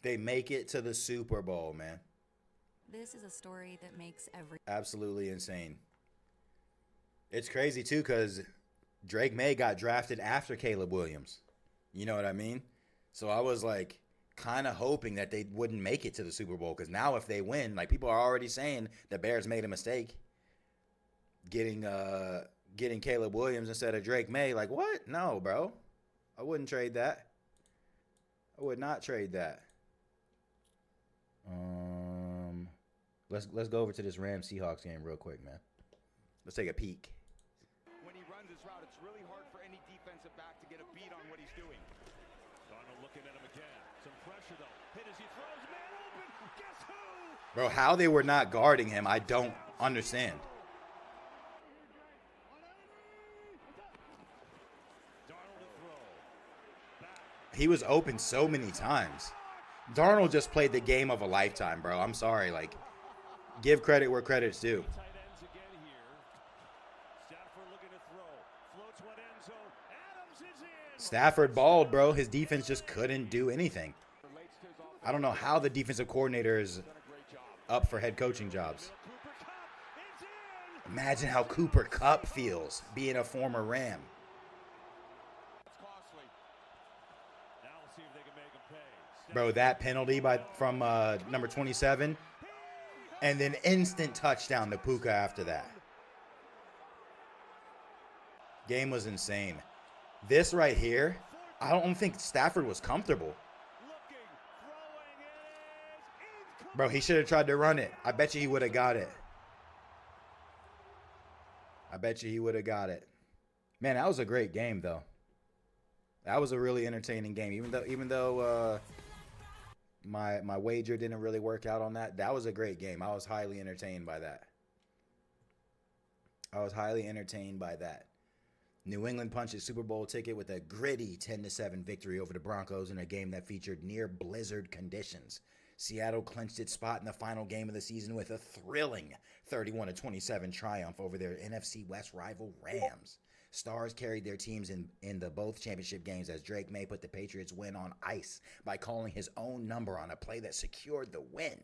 Speaker 3: They make it to the Super Bowl, man.
Speaker 16: This is a story that makes every...
Speaker 3: Absolutely insane. It's crazy, too, because Drake May got drafted after Caleb Williams. You know what I mean? So I was, like, kind of hoping that they wouldn't make it to the Super Bowl, because now if they win, like, people are already saying the Bears made a mistake getting Caleb Williams instead of Drake May. Like, what? No, bro. I wouldn't trade that. I would not trade that. Let's go over to this Rams Seahawks game real quick, man. Let's take a peek.
Speaker 17: When he runs his route, it's really hard for any defensive back to get a beat on what he's doing. Darnold looking at him again. Some pressure though. Hit as he throws, man open. Guess who?
Speaker 3: Bro, how they were not guarding him, I don't understand. He was open so many times. Darnold just played the game of a lifetime, bro. I'm sorry. Like, give credit where credit's due. Stafford balled, bro. His defense just couldn't do anything. I don't know how the defensive coordinator is up for head coaching jobs. Imagine how Cooper Kupp feels being a former Ram. Bro, that penalty from number 27, and then instant touchdown to Puka after that. Game was insane. This right here, I don't think Stafford was comfortable. Bro, he should have tried to run it. I bet you he would have got it. I bet you he would have got it. Man, that was a great game, though. That was a really entertaining game, even though my wager didn't really work out on that. That was a great game. I was highly entertained by that. New England punched its Super Bowl ticket with a gritty 10-7 victory over the Broncos in a game that featured near blizzard conditions. Seattle clinched its spot in the final game of the season with a thrilling 31-27 triumph over their NFC West rival Rams. Stars carried their teams in the both championship games as Drake May put the Patriots win on ice by calling his own number on a play that secured the win.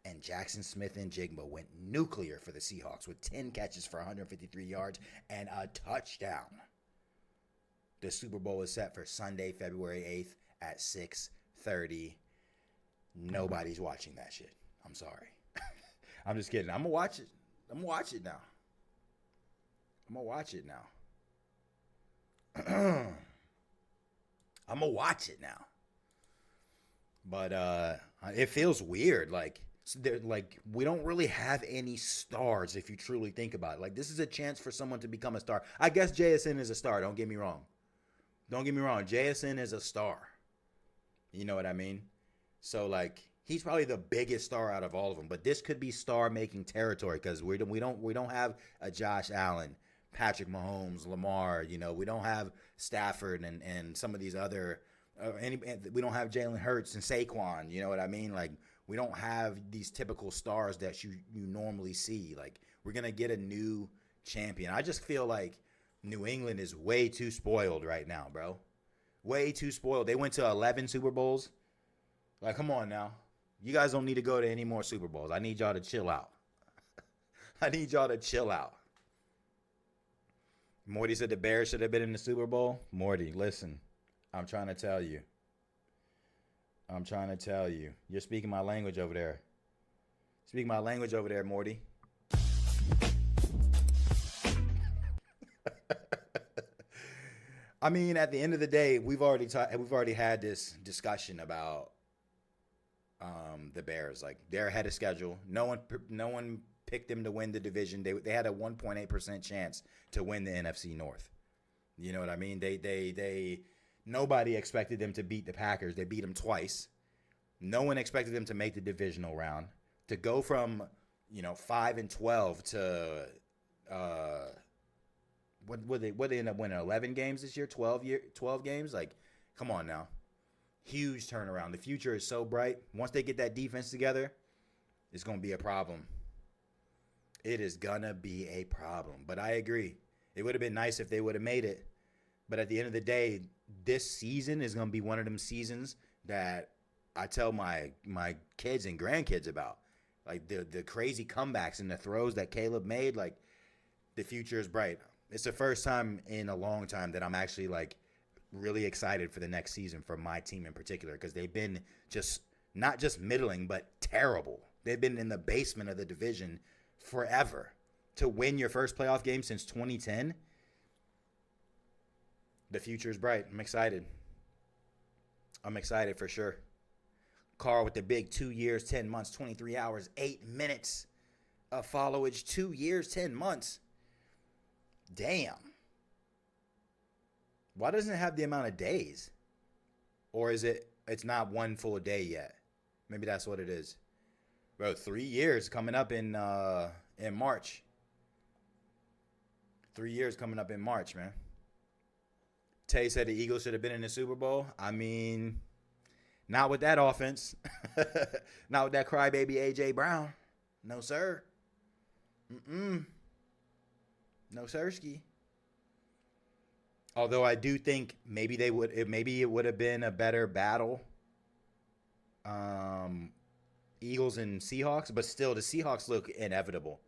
Speaker 3: And Jackson Smith and Jigba went nuclear for the Seahawks with 10 catches for 153 yards and a touchdown. The Super Bowl is set for Sunday, February 8th at 6:30 Nobody's watching that shit. I'm sorry. I'm just kidding. I'm gonna watch it. I'm gonna watch it now. I'm gonna watch it now. I'm gonna watch it now. But it feels weird. Like we don't really have any stars if you truly think about it. Like, this is a chance for someone to become a star. I guess JSN is a star. Don't get me wrong. JSN is a star. You know what I mean? So, like, he's probably the biggest star out of all of them. But this could be star-making territory because we don't have a Josh Allen, Patrick Mahomes, Lamar. You know, we don't have Stafford and some of these other. We don't have Jalen Hurts and Saquon. You know what I mean? Like, we don't have these typical stars that you normally see. Like, we're gonna get a new champion. I just feel like New England is way too spoiled right now, bro. Way too spoiled. They went to 11 Super Bowls. Like, come on now. You guys don't need to go to any more Super Bowls. I need y'all to chill out. Morty said the Bears should have been in the Super Bowl. Morty, listen. I'm trying to tell you. You're speaking my language over there. Morty. I mean, at the end of the day, we've already had this discussion about the Bears. Like, they're ahead of schedule. No one picked them to win the division. They had a 1.8% chance to win the NFC North. You know what I mean? Nobody expected them to beat the Packers. They beat them twice. No one expected them to make the divisional round. To go from, 5-12 to what they end up winning, 11 games this year, 12 games. Like, come on now, huge turnaround. The future is so bright. Once they get that defense together, it's gonna be a problem. It is gonna be a problem. But I agree, it would have been nice if they would have made it. But at the end of the day, this season is gonna be one of them seasons that I tell my kids and grandkids about. Like, the crazy comebacks and the throws that Caleb made. Like, the future is bright. It's the first time in a long time that I'm actually, like, really excited for the next season for my team in particular, because they've been just not just middling, but terrible. They've been in the basement of the division forever. To win your first playoff game since 2010, the future is bright. I'm excited for sure. Carl with the big 2 years, 10 months, 23 hours, 8 minutes of followage. 2 years, 10 months. Damn. Why doesn't it have the amount of days? Or is it's not one full day yet? Maybe that's what it is. Bro, 3 years coming up in March. 3 years coming up in March, man. Tay said the Eagles should have been in the Super Bowl. I mean, not with that offense. Not with that crybaby A.J. Brown. No, sir. No, sirski. Although I do think maybe it would have been a better battle. Eagles and Seahawks, but still the Seahawks look inevitable.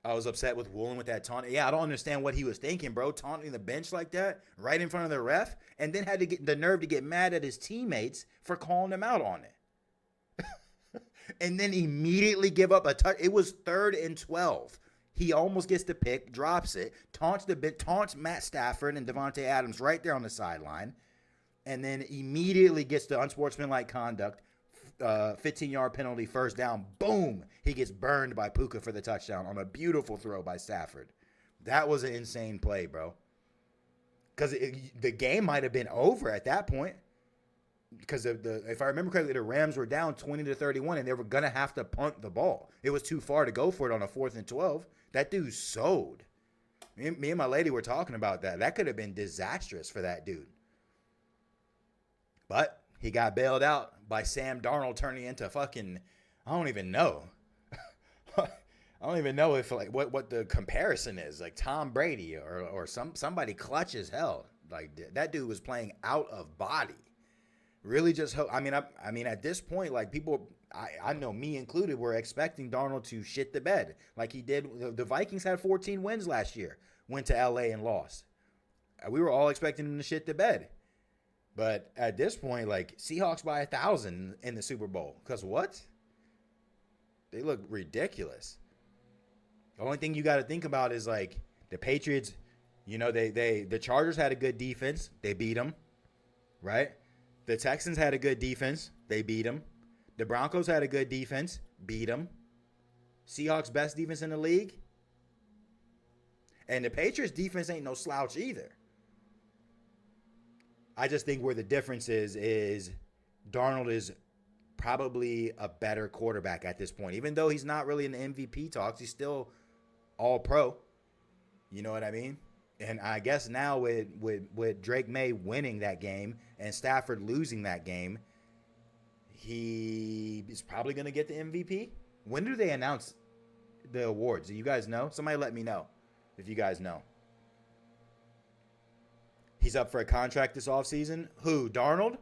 Speaker 3: I was upset with Woolen with that taunt. Yeah, I don't understand what he was thinking, bro. Taunting the bench like that right in front of the ref, and then had to get the nerve to get mad at his teammates for calling him out on it. And then immediately give up a touch. It was 3rd and 12. He almost gets the pick, drops it, taunts Matt Stafford and Davante Adams right there on the sideline, and then immediately gets the unsportsmanlike conduct, 15-yard penalty, first down. Boom! He gets burned by Puka for the touchdown on a beautiful throw by Stafford. That was an insane play, bro. Because the game might have been over at that point. Because if I remember correctly, the Rams were down 20-31, and they were gonna have to punt the ball. It was too far to go for it on a 4th and 12. That dude sewed. Me and my lady were talking about that. That could have been disastrous for that dude. But he got bailed out by Sam Darnold turning into fucking, I don't even know. I don't even know if, like, what the comparison is. Like Tom Brady or somebody clutch as hell. Like, that dude was playing out of body. Really just hope. I mean, at this point, like, people, I know me included, were expecting Darnold to shit the bed like he did. The Vikings had 14 wins last year, went to LA and lost. We were all expecting him to shit the bed. But at this point, like, Seahawks by 1,000 in the Super Bowl. Because what? They look ridiculous. The only thing you got to think about is, like, the Patriots, you know, the Chargers had a good defense. They beat them, right? The Texans had a good defense. They beat them. The Broncos had a good defense. Beat them. Seahawks best defense in the league. And the Patriots defense ain't no slouch either. I just think where the difference is Darnold is probably a better quarterback at this point. Even though he's not really in the MVP talks, he's still all pro. You know what I mean? And I guess now with Drake May winning that game and Stafford losing that game, he is probably going to get the MVP. When do they announce the awards? Do you guys know? Somebody let me know if you guys know. He's up for a contract this offseason. Who? Darnold?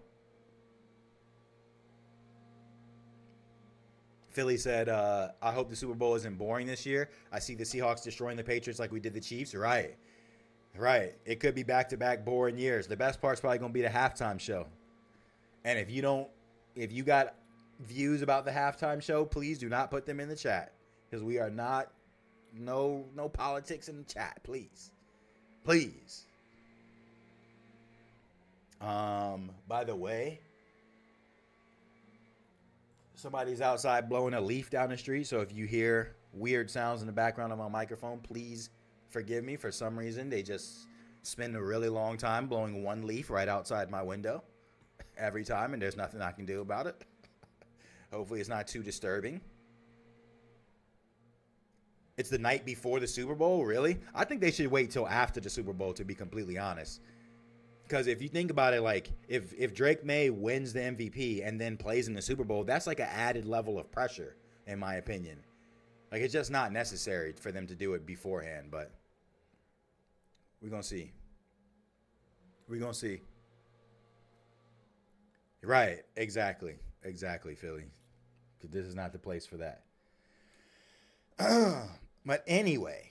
Speaker 3: Philly said, I hope the Super Bowl isn't boring this year. I see the Seahawks destroying the Patriots like we did the Chiefs. Right. It could be back-to-back boring years. The best part's probably going to be the halftime show. And if you got views about the halftime show, please do not put them in the chat. Because we are not, no politics in the chat, please. Please. By the way, somebody's outside blowing a leaf down the street. So if you hear weird sounds in the background of my microphone, please forgive me. For some reason, they just spend a really long time blowing one leaf right outside my window every time, and there's nothing I can do about it. Hopefully it's not too disturbing. It's the night before the Super Bowl, really? I think they should wait till after the Super Bowl, to be completely honest. Because if you think about it, like, if Drake May wins the MVP and then plays in the Super Bowl, that's like an added level of pressure, in my opinion. Like, it's just not necessary for them to do it beforehand, but we're going to see. We're going to see. Right, exactly, Philly. Because this is not the place for that. But anyway,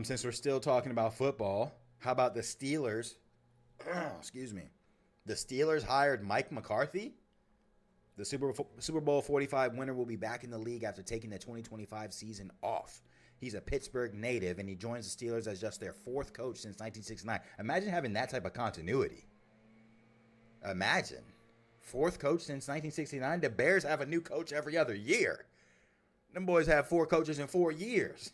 Speaker 3: since we're still talking about football, how about the Steelers? Excuse me. The Steelers hired Mike McCarthy. The Super Bowl 45 winner will be back in the league after taking the 2025 season off. He's a Pittsburgh native, and he joins the Steelers as just their fourth coach since 1969. Imagine having that type of continuity. Imagine. Fourth coach since 1969. The Bears have a new coach every other year. Them boys have 4 coaches in 4 years.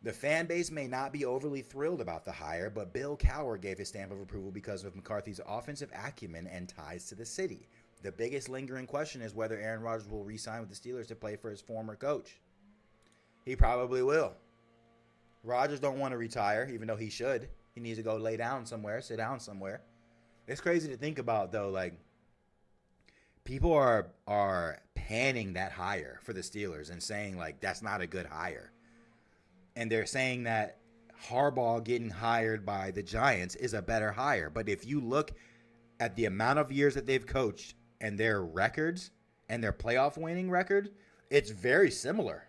Speaker 3: The fan base may not be overly thrilled about the hire, but Bill Cowher gave his stamp of approval because of McCarthy's offensive acumen and ties to the city. The biggest lingering question is whether Aaron Rodgers will re-sign with the Steelers to play for his former coach. He probably will. Rodgers don't want to retire, even though he should. He needs to go lay down somewhere, sit down somewhere. It's crazy to think about, though, like, people are panning that hire for the Steelers and saying, like, that's not a good hire. And they're saying that Harbaugh getting hired by the Giants is a better hire. But if you look at the amount of years that they've coached and their records and their playoff winning record, it's very similar.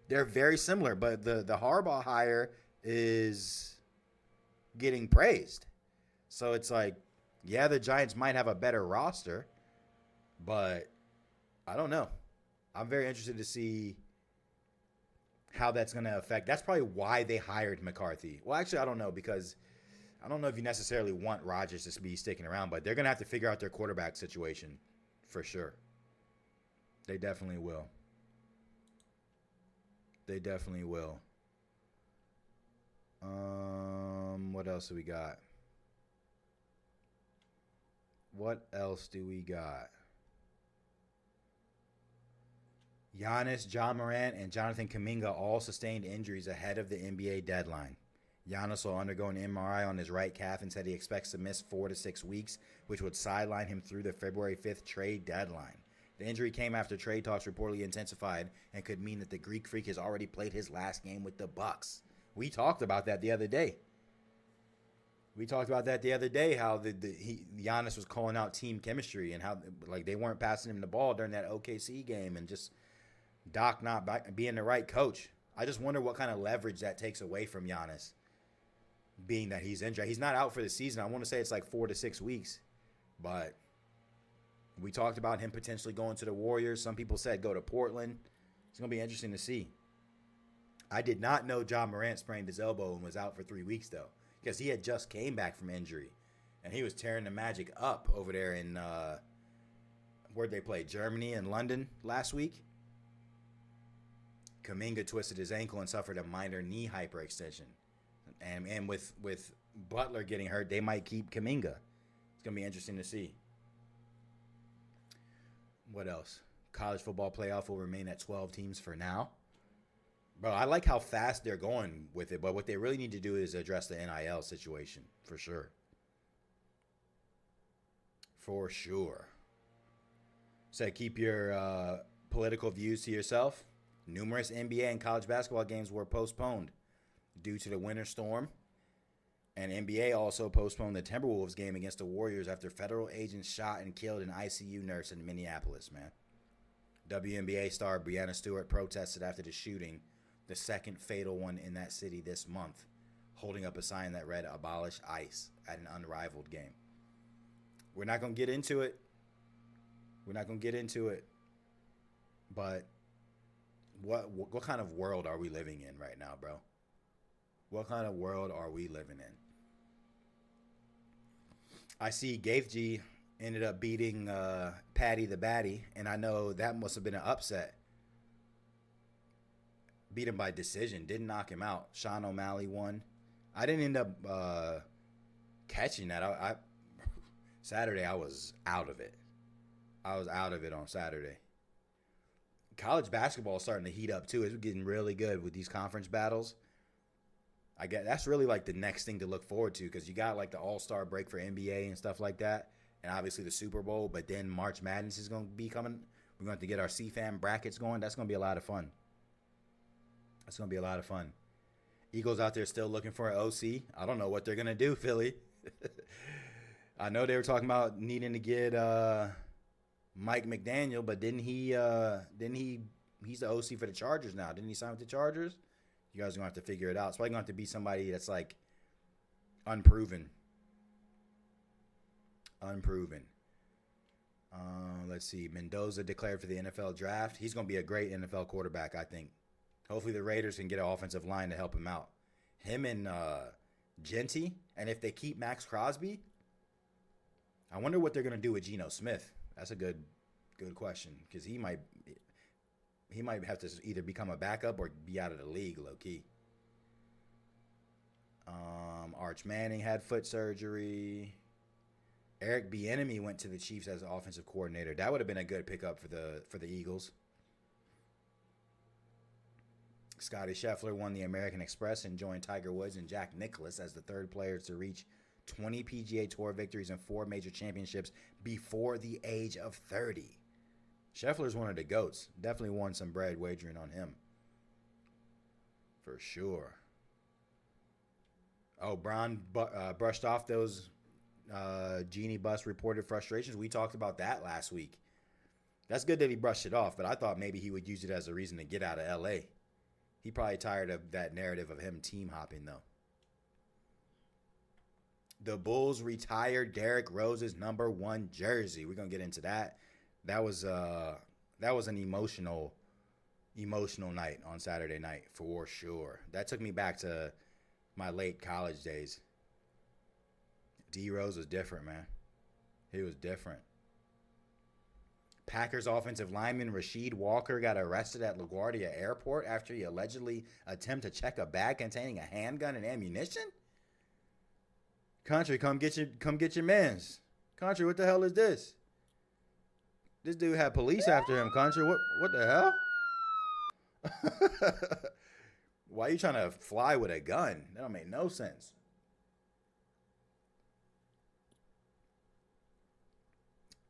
Speaker 3: They're very similar. But the Harbaugh hire is getting praised. So it's like, yeah, the Giants might have a better roster, but I don't know. I'm very interested to see how that's going to affect. That's probably why they hired McCarthy. Well, actually, I don't know, because I don't know if you necessarily want Rodgers to be sticking around, but they're going to have to figure out their quarterback situation for sure. They definitely will. They definitely will. What else do we got? What else do we got? Giannis, John Morant, and Jonathan Kuminga all sustained injuries ahead of the NBA deadline. Giannis will undergo an MRI on his right calf and said he expects to miss 4 to 6 weeks, which would sideline him through the February 5th trade deadline. The injury came after trade talks reportedly intensified and could mean that the Greek Freak has already played his last game with the Bucks. We talked about that the other day. How Giannis was calling out team chemistry and how, like, they weren't passing him the ball during that OKC game, and just Doc not being the right coach. I just wonder what kind of leverage that takes away from Giannis. being that he's injured. He's not out for the season. I want to say it's like 4 to 6 weeks. But we talked about him potentially going to the Warriors. Some people said go to Portland. It's going to be interesting to see. I did not know John Morant sprained his elbow and was out for 3 weeks, though, because he had just came back from injury. And he was tearing the Magic up over there in, where'd they play? Germany and London last week. Kuminga twisted his ankle and suffered a minor knee hyperextension. And with Butler getting hurt, they might keep Kuminga. It's going to be interesting to see. What else? College football playoff will remain at 12 teams for now. Bro, I like how fast they're going with it, but what they really need to do is address the NIL situation, for sure. For sure. So keep your political views to yourself. Numerous NBA and college basketball games were postponed due to the winter storm. And NBA also postponed the Timberwolves game against the Warriors after federal agents shot and killed an ICU nurse in Minneapolis, man. WNBA star Breanna Stewart protested after the shooting, the second fatal one in that city this month, holding up a sign that read "Abolish ICE" at an unrivaled game. We're not going to get into it. But what kind of world are we living in right now, bro? What kind of world are we living in? I see Gaith G ended up beating Patty the Batty, and I know that must have been an upset. Beat him by decision. Didn't knock him out. Sean O'Malley won. I didn't end up catching that. Saturday, I was out of it. I was out of it on Saturday. College basketball is starting to heat up, too. It's getting really good with these conference battles. I get that's really like the next thing to look forward to, because you got like the All-Star break for NBA and stuff like that, and obviously the Super Bowl, but then March Madness is going to be coming. We're going to have to get our CFAM brackets going. That's going to be a lot of fun. Eagles out there still looking for an OC. I don't know what they're going to do, Philly. I know they were talking about needing to get Mike McDaniel, but didn't he he's the OC for the Chargers now. Didn't he sign with the Chargers? You guys are going to have to figure it out. It's probably going to have to be somebody that's like unproven. Let's see. Mendoza declared for the NFL draft. He's going to be a great NFL quarterback, I think. Hopefully the Raiders can get an offensive line to help him out. Him and Genty, and if they keep Max Crosby, I wonder what they're going to do with Geno Smith. That's a good question, because he might have to either become a backup or be out of the league, low-key. Arch Manning had foot surgery. Eric Bieniemy went to the Chiefs as offensive coordinator. That would have been a good pickup for the Eagles. Scotty Scheffler won the American Express and joined Tiger Woods and Jack Nicklaus as the third players to reach 20 PGA Tour victories and 4 major championships before the age of 30. Scheffler's one of the GOATs. Definitely won some bread wagering on him. For sure. Oh, Braun brushed off those Genie Bus reported frustrations. We talked about that last week. That's good that he brushed it off, but I thought maybe he would use it as a reason to get out of L.A. He probably tired of that narrative of him team hopping, though. The Bulls retired Derrick Rose's #1 jersey. We're gonna get into that. That was an emotional night on Saturday night for sure. That took me back to my late college days. DRose was different, man. He was different. Packers offensive lineman Rasheed Walker got arrested at LaGuardia Airport after he allegedly attempted to check a bag containing a handgun and ammunition. Country, come get your mans. Country, what the hell is this? This dude had police after him, Country. What the hell? Why are you trying to fly with a gun? That don't make no sense.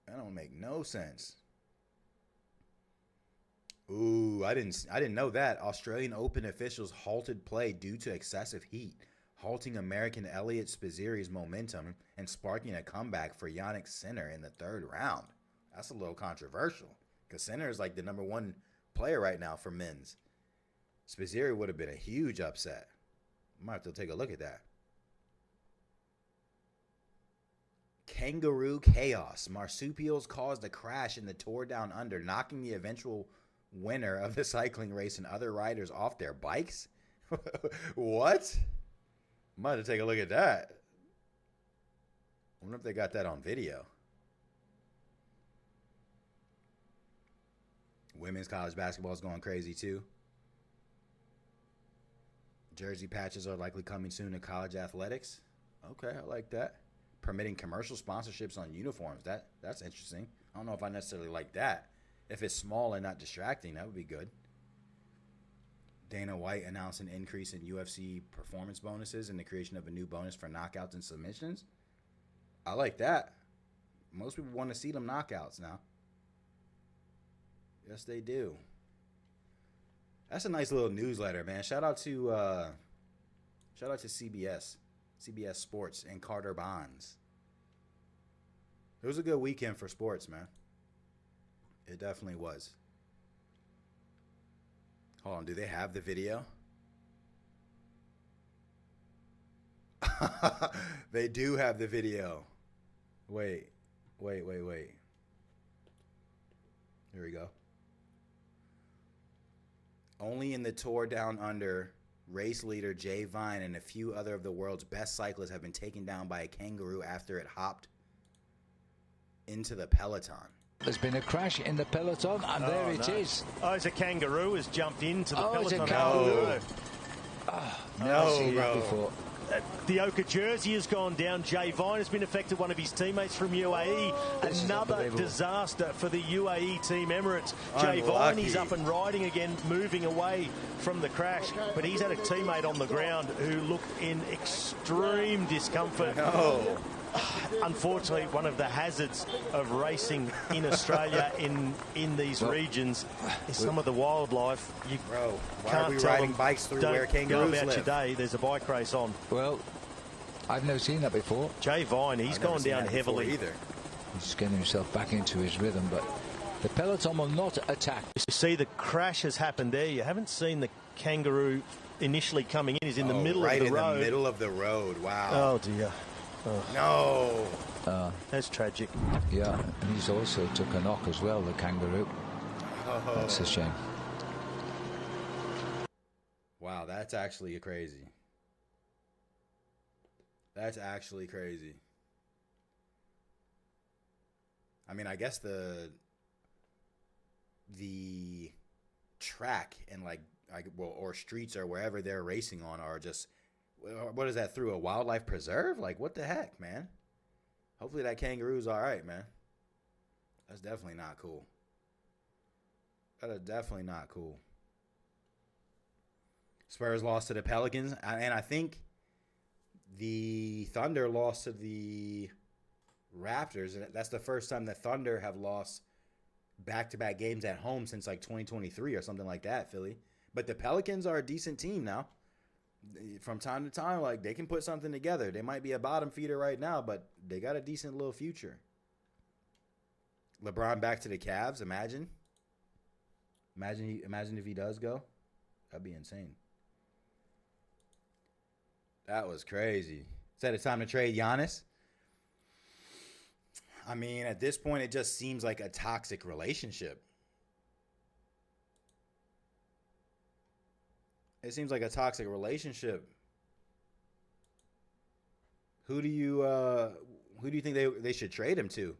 Speaker 3: That don't make no sense. Ooh, I didn't know that. Australian Open officials halted play due to excessive heat, halting American Elliot Spizzeri's momentum and sparking a comeback for Yannick Sinner in the 3rd round. That's a little controversial, because Sinner is like the #1 player right now for men's. Spizzeri would have been a huge upset. I might have to take a look at that. Kangaroo chaos. Marsupials caused a crash in the Tour Down Under, knocking the eventual winner of the cycling race and other riders off their bikes. What? I'm about to take a look at that. I wonder if they got that on video. Women's college basketball is going crazy too. Jersey patches are likely coming soon to college athletics. Okay, I like that. Permitting commercial sponsorships on uniforms. That's interesting. I don't know if I necessarily like that. If it's small and not distracting, that would be good. Dana White announced an increase in UFC performance bonuses and the creation of a new bonus for knockouts and submissions. I like that. Most people want to see them knockouts now. Yes, they do. That's a nice little newsletter, man. Shout out to CBS Sports and Carter Bonds. It was a good weekend for sports, man. It definitely was. Hold on, do they have the video? They do have the video. Wait. Here we go. Only in the Tour Down Under, race leader Jay Vine and a few other of the world's best cyclists have been taken down by a kangaroo after it hopped into the peloton.
Speaker 18: There's been a crash in the peloton, and there it is.
Speaker 19: Oh, it's a kangaroo has jumped into the peloton.
Speaker 18: It's a kangaroo.
Speaker 3: No, bro.
Speaker 19: The Oka jersey has gone down. Jay Vine has been affected, one of his teammates from UAE. Another disaster for the UAE team Emirates. Jay Vine, he's up and riding again, moving away from the crash. But he's had a teammate on the ground who looked in extreme discomfort.
Speaker 3: No.
Speaker 19: Unfortunately, one of the hazards of racing in Australia in these regions is some of the wildlife. You
Speaker 3: Bro, why
Speaker 19: can't
Speaker 3: are we
Speaker 19: tell
Speaker 3: riding
Speaker 19: them,
Speaker 3: bikes through
Speaker 19: don't
Speaker 3: where kangaroos
Speaker 19: go about
Speaker 3: live?
Speaker 19: your day. There's a bike race on.
Speaker 18: Well, I've never seen that before.
Speaker 19: Jay Vine, he's gone down heavily.
Speaker 3: Either.
Speaker 18: He's getting himself back into his rhythm, but the peloton will not attack.
Speaker 19: You see the crash has happened there. You haven't seen the kangaroo initially coming in. He's in the middle of the road.
Speaker 3: Right in the middle of the road. Wow.
Speaker 19: Oh, dear.
Speaker 3: No.
Speaker 19: That's tragic.
Speaker 18: Yeah, and he's also took a knock as well, the kangaroo. That's a shame.
Speaker 3: Wow, that's actually crazy. That's actually crazy. I mean, I guess the track and or streets or wherever they're racing on are just, what is that, through a wildlife preserve? Like, what the heck, man? Hopefully that kangaroo's all right, man. That's definitely not cool. That is definitely not cool. Spurs lost to the Pelicans, and I think the Thunder lost to the Raptors. And that's the first time the Thunder have lost back-to-back games at home since like 2023 or something like that, Philly. But the Pelicans are a decent team now. From time to time, like, they can put something together. They might be a bottom feeder right now, but they got a decent little future. LeBron back to the Cavs. Imagine if he does go. That'd be insane. That was crazy. Said it's time to trade Giannis. I mean, at this point, it just seems like a toxic relationship. It seems like a toxic relationship. Who do you think they should trade him to?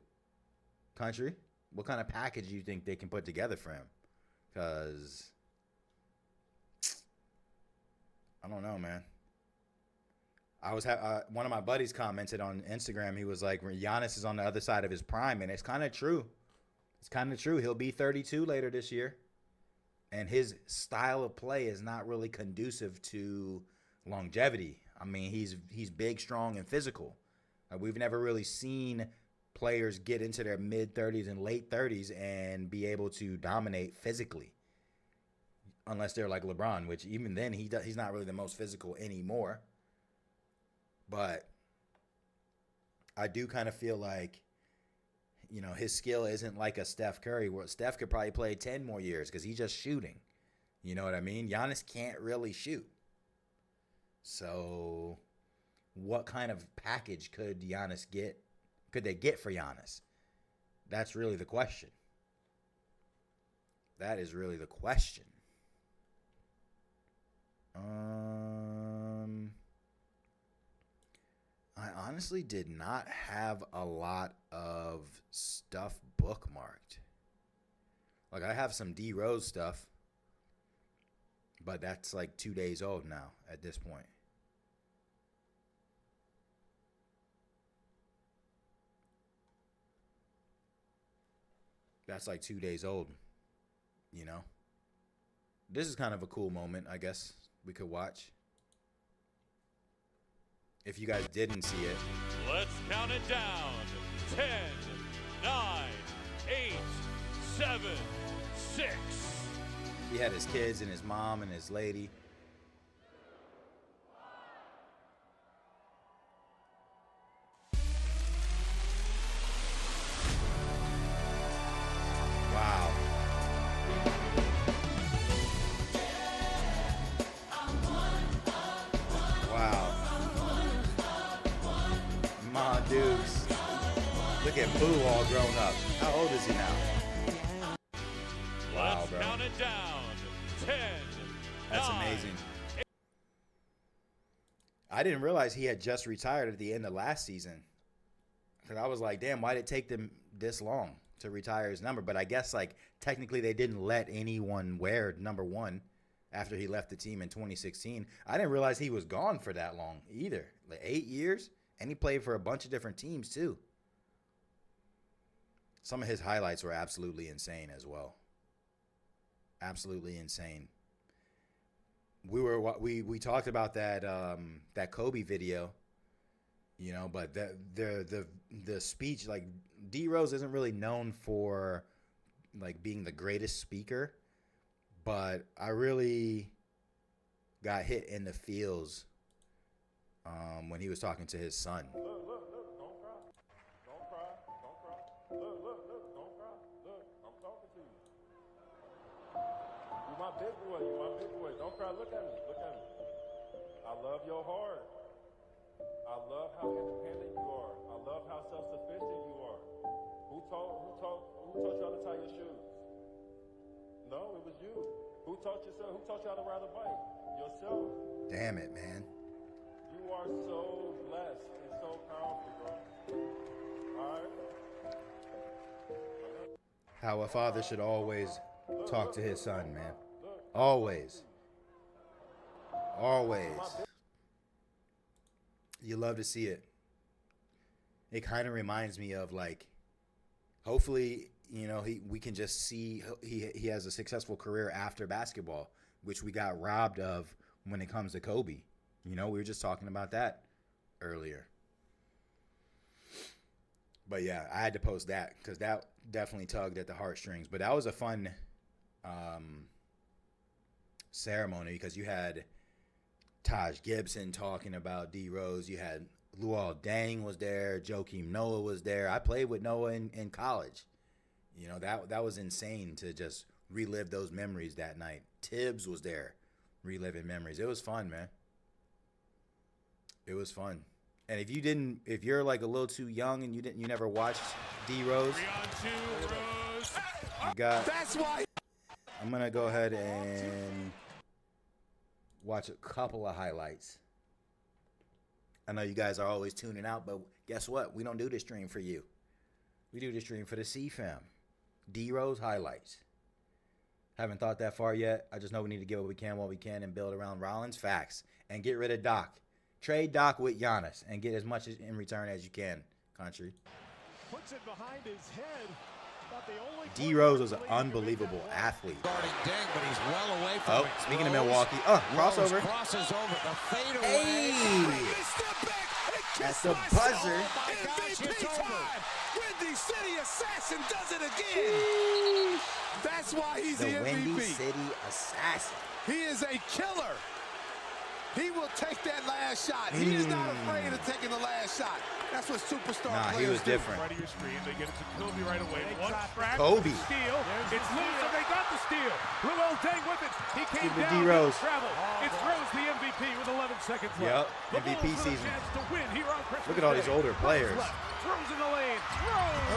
Speaker 3: Country? What kind of package do you think they can put together for him? Because I don't know, man. I was one of my buddies commented on Instagram. He was like, Giannis is on the other side of his prime, and it's kind of true. It's kind of true. He'll be 32 later this year. And his style of play is not really conducive to longevity. I mean, he's big, strong, and physical. We've never really seen players get into their mid-30s and late 30s and be able to dominate physically. Unless they're like LeBron, which even then he's not really the most physical anymore. But I do kind of feel like, you know, his skill isn't like a Steph Curry, where Steph could probably play 10 more years because he's just shooting. You know what I mean? Giannis can't really shoot. So what kind of package could Giannis get could they get for Giannis? That's really the question. That is really the question. I honestly did not have a lot of stuff bookmarked. Like, I have some DRose stuff, but that's like 2 days old now at this point. That's like 2 days old, you know? This is kind of a cool moment, I guess, we could watch. If you guys didn't see it.
Speaker 17: Let's count it down. 10, 9, 8, 7, 6.
Speaker 3: He had his kids and his mom and his lady. Wow. Wow. Ma Dukes. Look at Boo all grown up. How old is he now? Wow,
Speaker 17: Let's
Speaker 3: bro.
Speaker 17: count it down. 10.
Speaker 3: That's
Speaker 17: 9,
Speaker 3: amazing. I didn't realize he had just retired at the end of last season. Because I was like, damn, why did it take them this long to retire his number? But I guess, like, technically they didn't let anyone wear number 1 after he left the team in 2016. I didn't realize he was gone for that long either. Like 8 years. And he played for a bunch of different teams too. Some of his highlights were absolutely insane as well. Absolutely insane. We talked about that that Kobe video, you know, but the speech, like, DRose isn't really known for like being the greatest speaker, but I really got hit in the feels when he was talking to his son.
Speaker 1: Look, don't cry. Don't cry. Don't cry. Look, don't cry. Look, I'm talking to you. You my big boy. You my big boy. Don't cry. Look at me. Look at me. I love your heart. I love how independent you are. I love how self-sufficient you are. Who taught y'all to tie your shoes? No, it was you. Who taught you how to ride a bike? Yourself.
Speaker 3: Damn it, man.
Speaker 1: You are so blessed and so powerful, bro. All right?
Speaker 3: How a father should always talk to his son, man. Always. Always. You love to see it. It kind of reminds me of, like, hopefully, you know, we can just see he has a successful career after basketball, which we got robbed of when it comes to Kobe. You know, we were just talking about that earlier. But yeah, I had to post that because that definitely tugged at the heartstrings. But that was a fun ceremony because you had Taj Gibson talking about DRose. You had Luol Deng was there. Joakim Noah was there. I played with Noah in college. You know, that was insane to just relive those memories that night. Tibbs was there reliving memories. It was fun, man. It was fun. And if you're like a little too young and you never watched DRose,
Speaker 17: That's why.
Speaker 3: I'm gonna go ahead and watch a couple of highlights. I know you guys are always tuning out, but guess what? We don't do this stream for you. We do this stream for the C fam. DRose highlights. Haven't thought that far yet. I just know we need to get what we can while we can and build around Rollins. Facts. And get rid of Doc. Trade Doc with Giannis and get as much in return as you can, country.
Speaker 17: Puts it behind his head.
Speaker 3: DRose was an unbelievable athlete.
Speaker 14: Guarding Deng, but he's well away from it.
Speaker 3: Speaking of Milwaukee. Crossover.
Speaker 14: Crosses over the fadeaway.
Speaker 3: Hey! That's the buzzer.
Speaker 17: MVP time. Windy City Assassin does it again. That's why he's the MVP.
Speaker 3: Windy City Assassin.
Speaker 17: He is a killer. He will take that last shot. He is not afraid of taking the last shot. That's what superstar players
Speaker 3: he was
Speaker 17: do.
Speaker 3: different.
Speaker 17: Right of your screen, they get it to Kobe right away. One track,
Speaker 3: Kobe.
Speaker 17: steal. It's loose, and they got the steal. Luol Deng with it. He came
Speaker 3: Give it
Speaker 17: down.
Speaker 3: DRose.
Speaker 17: Travel. It's Rose, the MVP, with 11 seconds left.
Speaker 3: Yep, MVP season.
Speaker 17: To win here on Christmas
Speaker 3: Look at all these
Speaker 17: Day.
Speaker 3: older players.
Speaker 17: throws in the lane. Rose.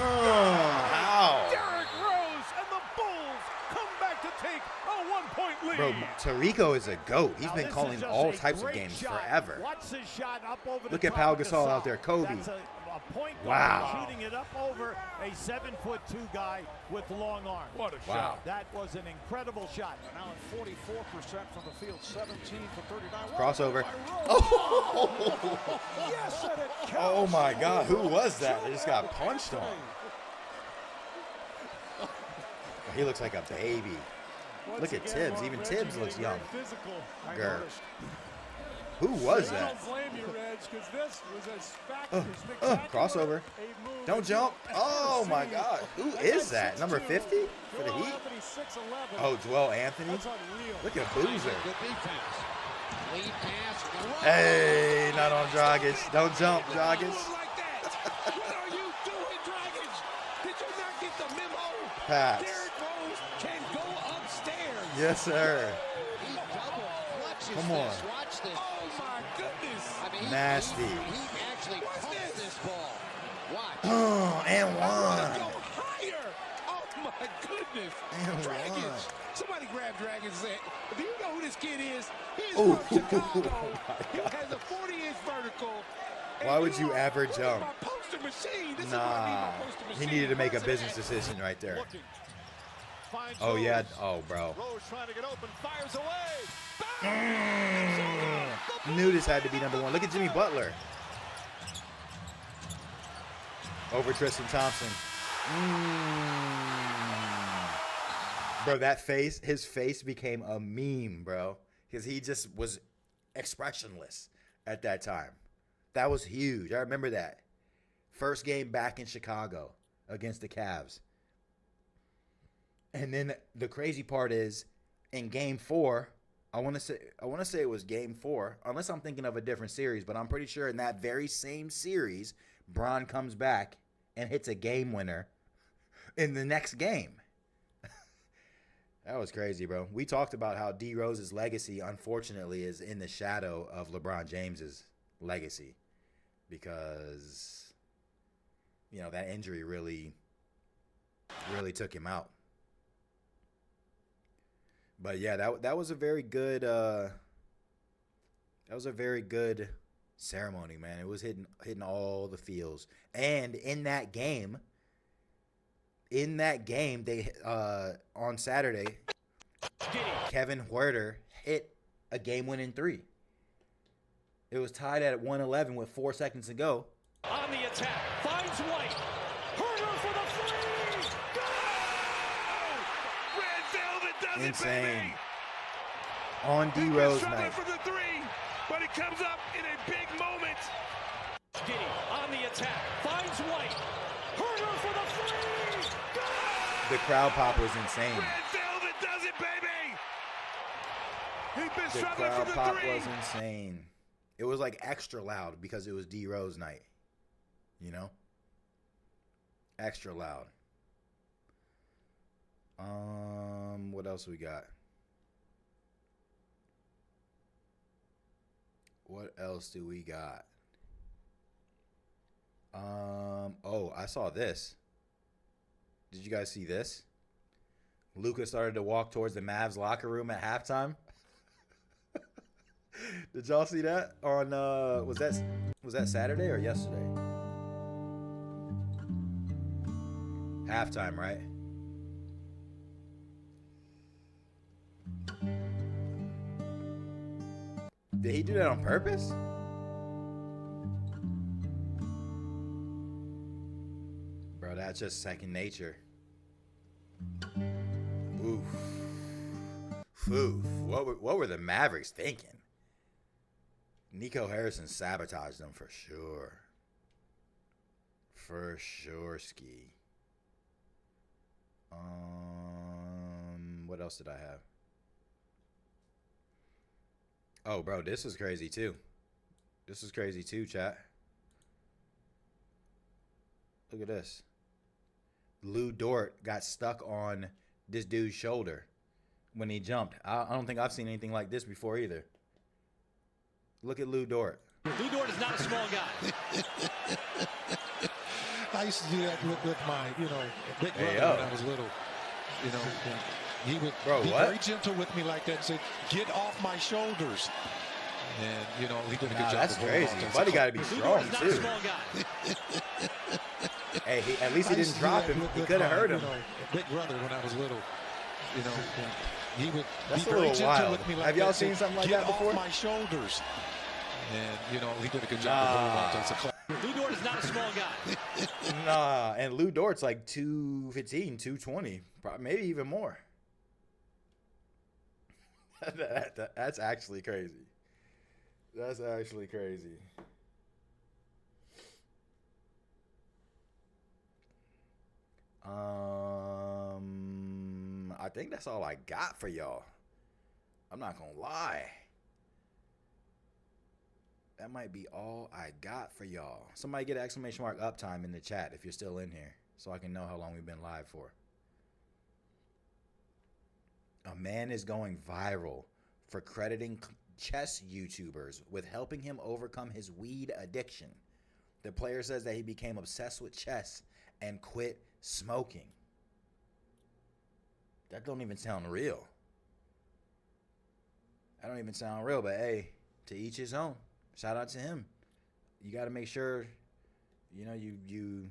Speaker 3: How?
Speaker 17: Derrick Rose and the Bulls come back to take a 1-point lead.
Speaker 3: Bro, Tarico is a GOAT. He's
Speaker 17: Now,
Speaker 3: been
Speaker 17: this
Speaker 3: calling
Speaker 17: is just
Speaker 3: all
Speaker 17: a
Speaker 3: types of
Speaker 17: great
Speaker 3: games
Speaker 17: shot.
Speaker 3: forever.
Speaker 17: Watch this shot up over
Speaker 3: Look
Speaker 17: the
Speaker 3: at
Speaker 17: top
Speaker 3: Pau
Speaker 17: of
Speaker 3: Gasol
Speaker 17: Gasol.
Speaker 3: out there, Kobe.
Speaker 17: That's a point guard
Speaker 3: Wow.
Speaker 17: shooting it up over a 7'2" guy with long arms.
Speaker 3: What a shot.
Speaker 17: That was an incredible shot.
Speaker 14: Now at 44% from the field, 17 for 39.
Speaker 3: Crossover.
Speaker 14: Oh! Yes, and it counts.
Speaker 3: Oh my God, who was that? They just got punched on. He looks like a baby. Look at Tibbs. Even Tibbs looks young. Grr. Who was that?
Speaker 17: I don't blame you, Reg, because this was a spectacular
Speaker 3: Crossover. Don't jump. Oh my God. Who is that? Number 50 for the Heat? Oh, Joel Anthony. Look at Boozer. Hey, not on Dragic. Don't jump, Dragic.
Speaker 14: What are you doing, Dragic? Did you not get the memo?
Speaker 3: Pass.
Speaker 14: Derrick Rose can go upstairs.
Speaker 3: Yes, sir.
Speaker 14: He double clutches
Speaker 3: Come on.
Speaker 14: this. Watch this. Oh my goodness. I mean,
Speaker 3: Nasty.
Speaker 14: He actually pumped this ball. Watch.
Speaker 3: Oh, and
Speaker 14: Go
Speaker 3: one.
Speaker 14: higher. Oh my goodness.
Speaker 3: And
Speaker 14: Dragic.
Speaker 3: one.
Speaker 14: Somebody grab Dragic and say, do you know who this kid is? He's
Speaker 3: Oh,
Speaker 14: from Chicago.
Speaker 3: oh my
Speaker 14: He
Speaker 3: God.
Speaker 14: has a 40-inch vertical.
Speaker 3: Why would you ever jump?
Speaker 14: My poster machine. This is what I mean,
Speaker 3: Nah.
Speaker 14: my poster
Speaker 3: He
Speaker 14: machine.
Speaker 3: needed to make a business decision right there. Oh, yeah. Oh, bro.
Speaker 17: Rose trying to get open, fires away.
Speaker 3: Knew this had to be number one. Look at Jimmy Butler. Over Tristan Thompson. Bro, that face, his face became a meme, bro. Because he just was expressionless at that time. That was huge. I remember that. First game back in Chicago against the Cavs. And then the crazy part is, in game 4, I want to say it was game 4, unless I'm thinking of a different series, but I'm pretty sure in that very same series, Bron comes back and hits a game winner in the next game. That was crazy, bro. We talked about how DRose's legacy, unfortunately, is in the shadow of LeBron James's legacy because, you know, that injury really took him out. But yeah, that was a very good ceremony, man. It was hitting all the feels. And in that game, they on Saturday, Kevin Huerter hit a game-winning 3. It was tied at 111 with 4 seconds to go.
Speaker 17: On the attack, finds White. Huerter for the three. Go! Red Velvet does
Speaker 3: Insane.
Speaker 17: it, baby.
Speaker 3: On DRose night.
Speaker 17: For the three, but it comes up in a big moment. Giddy on the attack, finds White. Huerter for the three. Go!
Speaker 3: The crowd pop was insane.
Speaker 17: Red Velvet does it, baby. He's been
Speaker 3: The
Speaker 17: struggling
Speaker 3: crowd
Speaker 17: for the
Speaker 3: pop
Speaker 17: three.
Speaker 3: was insane. It was like extra loud because it was DRose night. You know? Extra loud. What else we got? What else do we got? Oh, I saw this. Did you guys see this? Luka started to walk towards the Mavs locker room at halftime. Did y'all see that on was that Saturday or yesterday? Halftime, right? Did he do that on purpose? Bro, that's just second nature. Oof. Oof. What were the Mavericks thinking? Nico Harrison sabotaged them for sure. For sure, ski. What else did I have? Oh, bro, this is crazy too. This is crazy too, chat. Look at this. Dort got stuck on this dude's shoulder when he jumped. I don't think I've seen anything like this before either. Look at Dort.
Speaker 17: Dort is not a small guy.
Speaker 20: I used to do that with my, big brother when I was little. He would be very gentle with me like that and say, "Get off my shoulders." And, he did a good job.
Speaker 3: That's crazy. Buddy got to be strong, too. Hey, at least he didn't drop him. He could have hurt him.
Speaker 20: Big brother when I was little. He would
Speaker 3: That's
Speaker 20: be
Speaker 3: a
Speaker 20: very
Speaker 3: little
Speaker 20: gentle
Speaker 3: wild.
Speaker 20: with me like
Speaker 3: Have y'all
Speaker 20: that,
Speaker 3: seen
Speaker 20: say,
Speaker 3: something like
Speaker 20: "Get
Speaker 3: that before?
Speaker 20: off my shoulders." And, he did a good job.
Speaker 17: Lou Dort is not a small guy.
Speaker 3: Nah, and Lou Dort's like 215, 220, maybe even more. That's actually crazy. That's actually crazy. I think that's all I got for y'all. I'm not gonna lie. That might be all I got for y'all. Somebody get an exclamation mark uptime in the chat if you're still in here, so I can know how long we've been live for. A man is going viral for crediting chess YouTubers with helping him overcome his weed addiction. The player says that he became obsessed with chess and quit smoking. That don't even sound real. That don't even sound real, but hey, to each his own. Shout out to him. You got to make sure, you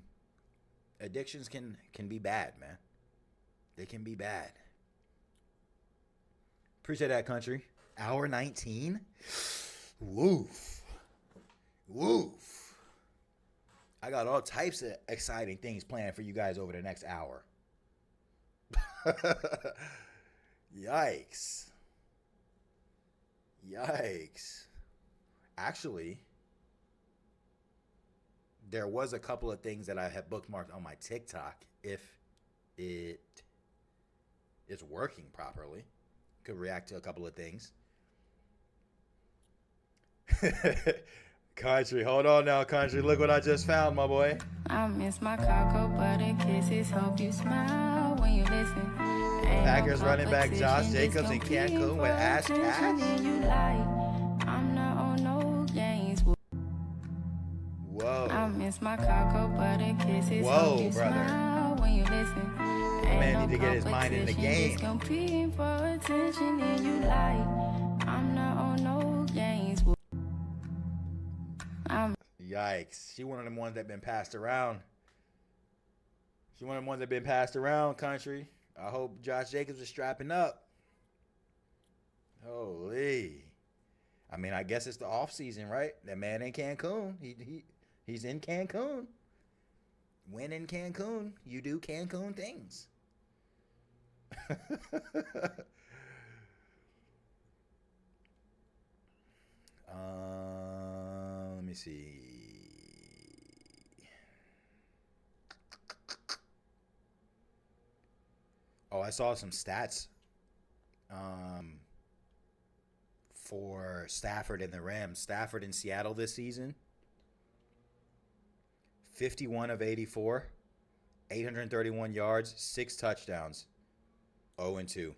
Speaker 3: addictions can be bad, man. They can be bad. Appreciate that, country. Hour 19. Woof. Woof. I got all types of exciting things planned for you guys over the next hour. Yikes. Yikes. Actually, there was a couple of things that I had bookmarked on my TikTok. If it is working properly, could react to a couple of things. Country, hold on now, country. Look what I just found, my boy.
Speaker 21: I miss my cocoa butter kisses. Hope you smile when you listen.
Speaker 3: Packers running back Josh Jacobs in Cancun with AshKaash. Whoa.
Speaker 21: I miss my cocoa butter kisses.
Speaker 3: Whoa, brother.
Speaker 21: When you listen.
Speaker 3: Man need to get his mind in the game.
Speaker 21: Just competing for attention and you like. I'm not on no games.
Speaker 3: Yikes. She one of them ones that been passed around. She one of them ones that been passed around, country. I hope Josh Jacobs is strapping up. Holy. I mean, I guess it's the off season, right? That man in Cancun. He's in Cancun. When in Cancun, you do Cancun things. Let me see. Oh, I saw some stats for Stafford and the Rams. Stafford in Seattle this season, 51 of 84, 831 yards, 6 touchdowns, 0-2.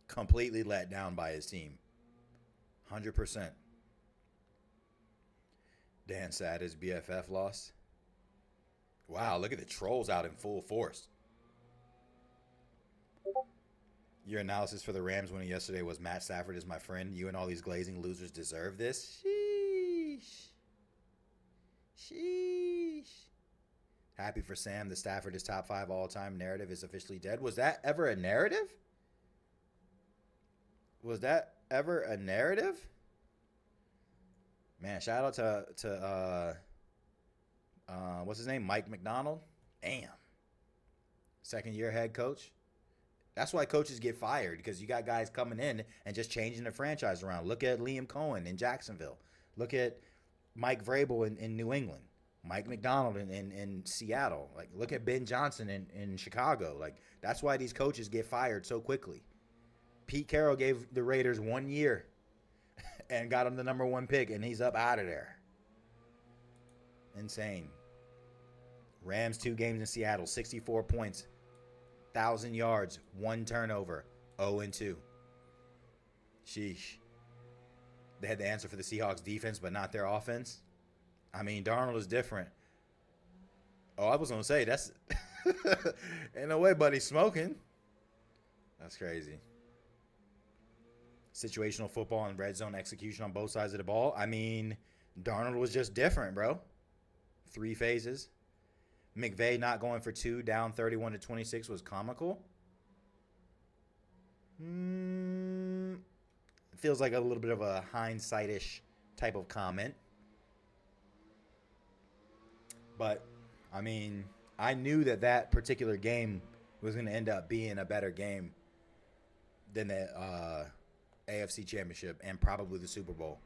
Speaker 3: Completely let down by his team. 100%. Dan sad his BFF lost. Wow, look at the trolls out in full force. Your analysis for the Rams winning yesterday was Matt Stafford is my friend. You and all these glazing losers deserve this. Sheesh. Sheesh. Happy for Sam. The Stafford is top 5 all-time narrative is officially dead. Was that ever a narrative? Was that ever a narrative? Man, shout out to what's his name? Mike McDonald. Damn. Second year head coach. That's why coaches get fired, because you got guys coming in and just changing the franchise around. Look at Liam Cohen in Jacksonville. Look at Mike Vrabel in New England. Mike McDonald in Seattle. Like, look at Ben Johnson in Chicago. Like, that's why these coaches get fired so quickly. Pete Carroll gave the Raiders 1 year and got him the number 1 pick, and he's up out of there. Insane. Rams 2 games in Seattle, 64 points, 1,000 yards, 1 turnover, 0-2. Sheesh. They had the answer for the Seahawks defense, but not their offense. I mean, Darnold is different. Oh, I was gonna say that's ain't no way, buddy, smoking. That's crazy. Situational football and red zone execution on both sides of the ball. I mean, Darnold was just different, bro. 3 phases. McVay not going for 2, down 31-26 was comical. Feels like a little bit of a hindsight-ish type of comment. But, I mean, I knew that particular game was going to end up being a better game than the AFC Championship and probably the Super Bowl.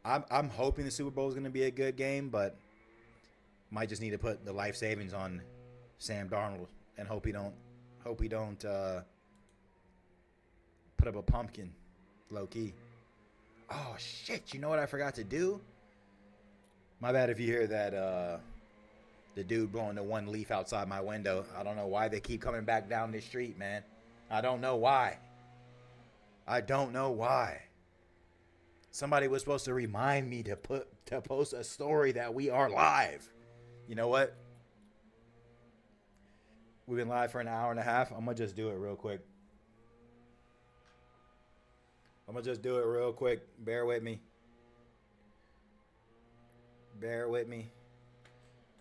Speaker 3: I'm hoping the Super Bowl is going to be a good game, but might just need to put the life savings on Sam Darnold and hope he don't put up a pumpkin, low key. Oh shit! You know what I forgot to do? My bad if you hear that. The dude blowing the one leaf outside my window. I don't know why they keep coming back down this street, man. I don't know why. Somebody was supposed to remind me to post a story that we are live. You know what? We've been live for an hour and a half. I'm going to just do it real quick. Bear with me.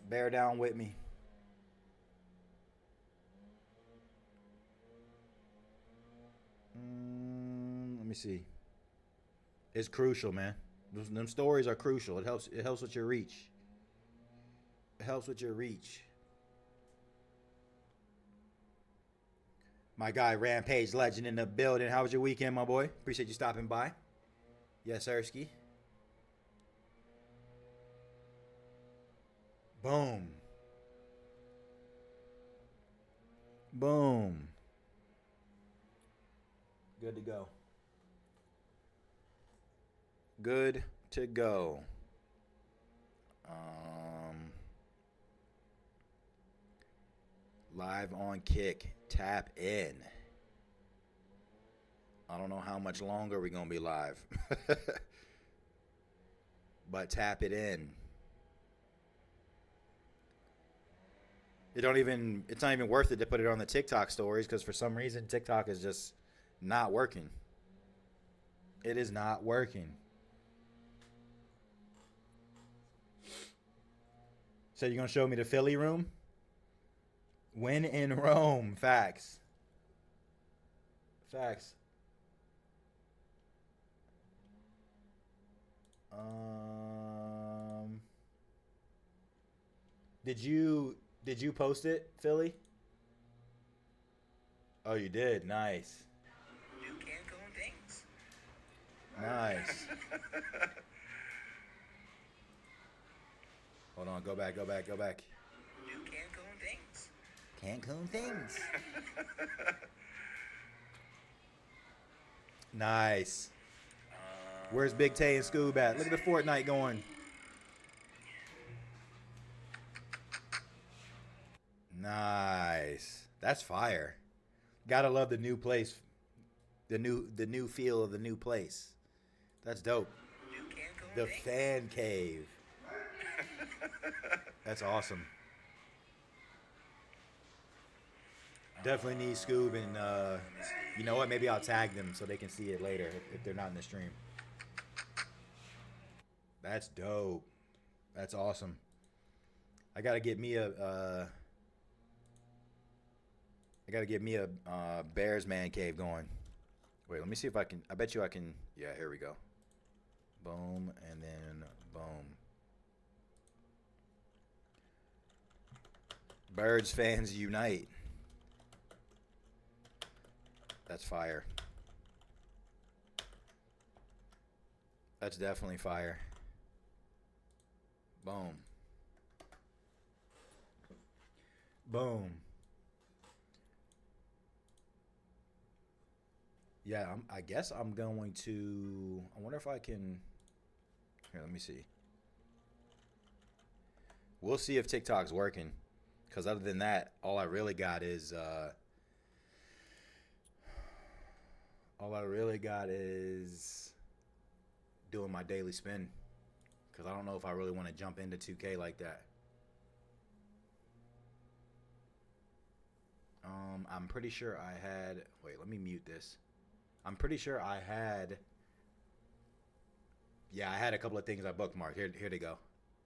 Speaker 3: Bear down with me. Let me see. It's crucial, man. Them stories are crucial. It helps with your reach. My guy, Rampage Legend in the building. How was your weekend, my boy? Appreciate you stopping by. Yes, Ersky. Boom. Good to go. Live on Kick. Tap in. I don't know how much longer we're going to be live. But tap it in. It's not even worth it to put it on the TikTok stories because for some reason TikTok is just not working. It is not working. So you're going to show me the Philly room? When in Rome. Facts. Did you post it, Philly? Oh, you did. Nice.
Speaker 2: New Cancun things.
Speaker 3: Nice. Hold on. Go back.
Speaker 2: New Cancun things.
Speaker 3: Cancun things. Nice. Where's Big Tay and Scoob at? Look at the Fortnite going. Nice. That's fire. Gotta love the new place. The new feel of the new place. That's dope. The fan cave. That's awesome. Definitely need Scoob and you know what? Maybe I'll tag them so they can see it later if they're not in the stream. That's dope. That's awesome. I gotta get me a Bears man cave going. Wait, let me see if I can. I bet you I can. Yeah, here we go. Boom, and then boom. Birds fans unite. That's fire. That's definitely fire. Boom. Boom. Yeah, I guess I'm going to. I wonder if I can. Here, let me see. We'll see if TikTok's working. Because other than that, all I really got is. Doing my daily spin. Because I don't know if I really want to jump into 2K like that. I'm pretty sure I had. Wait, let me mute this. I'm pretty sure I had. Yeah, I had a couple of things I bookmarked. Here they go.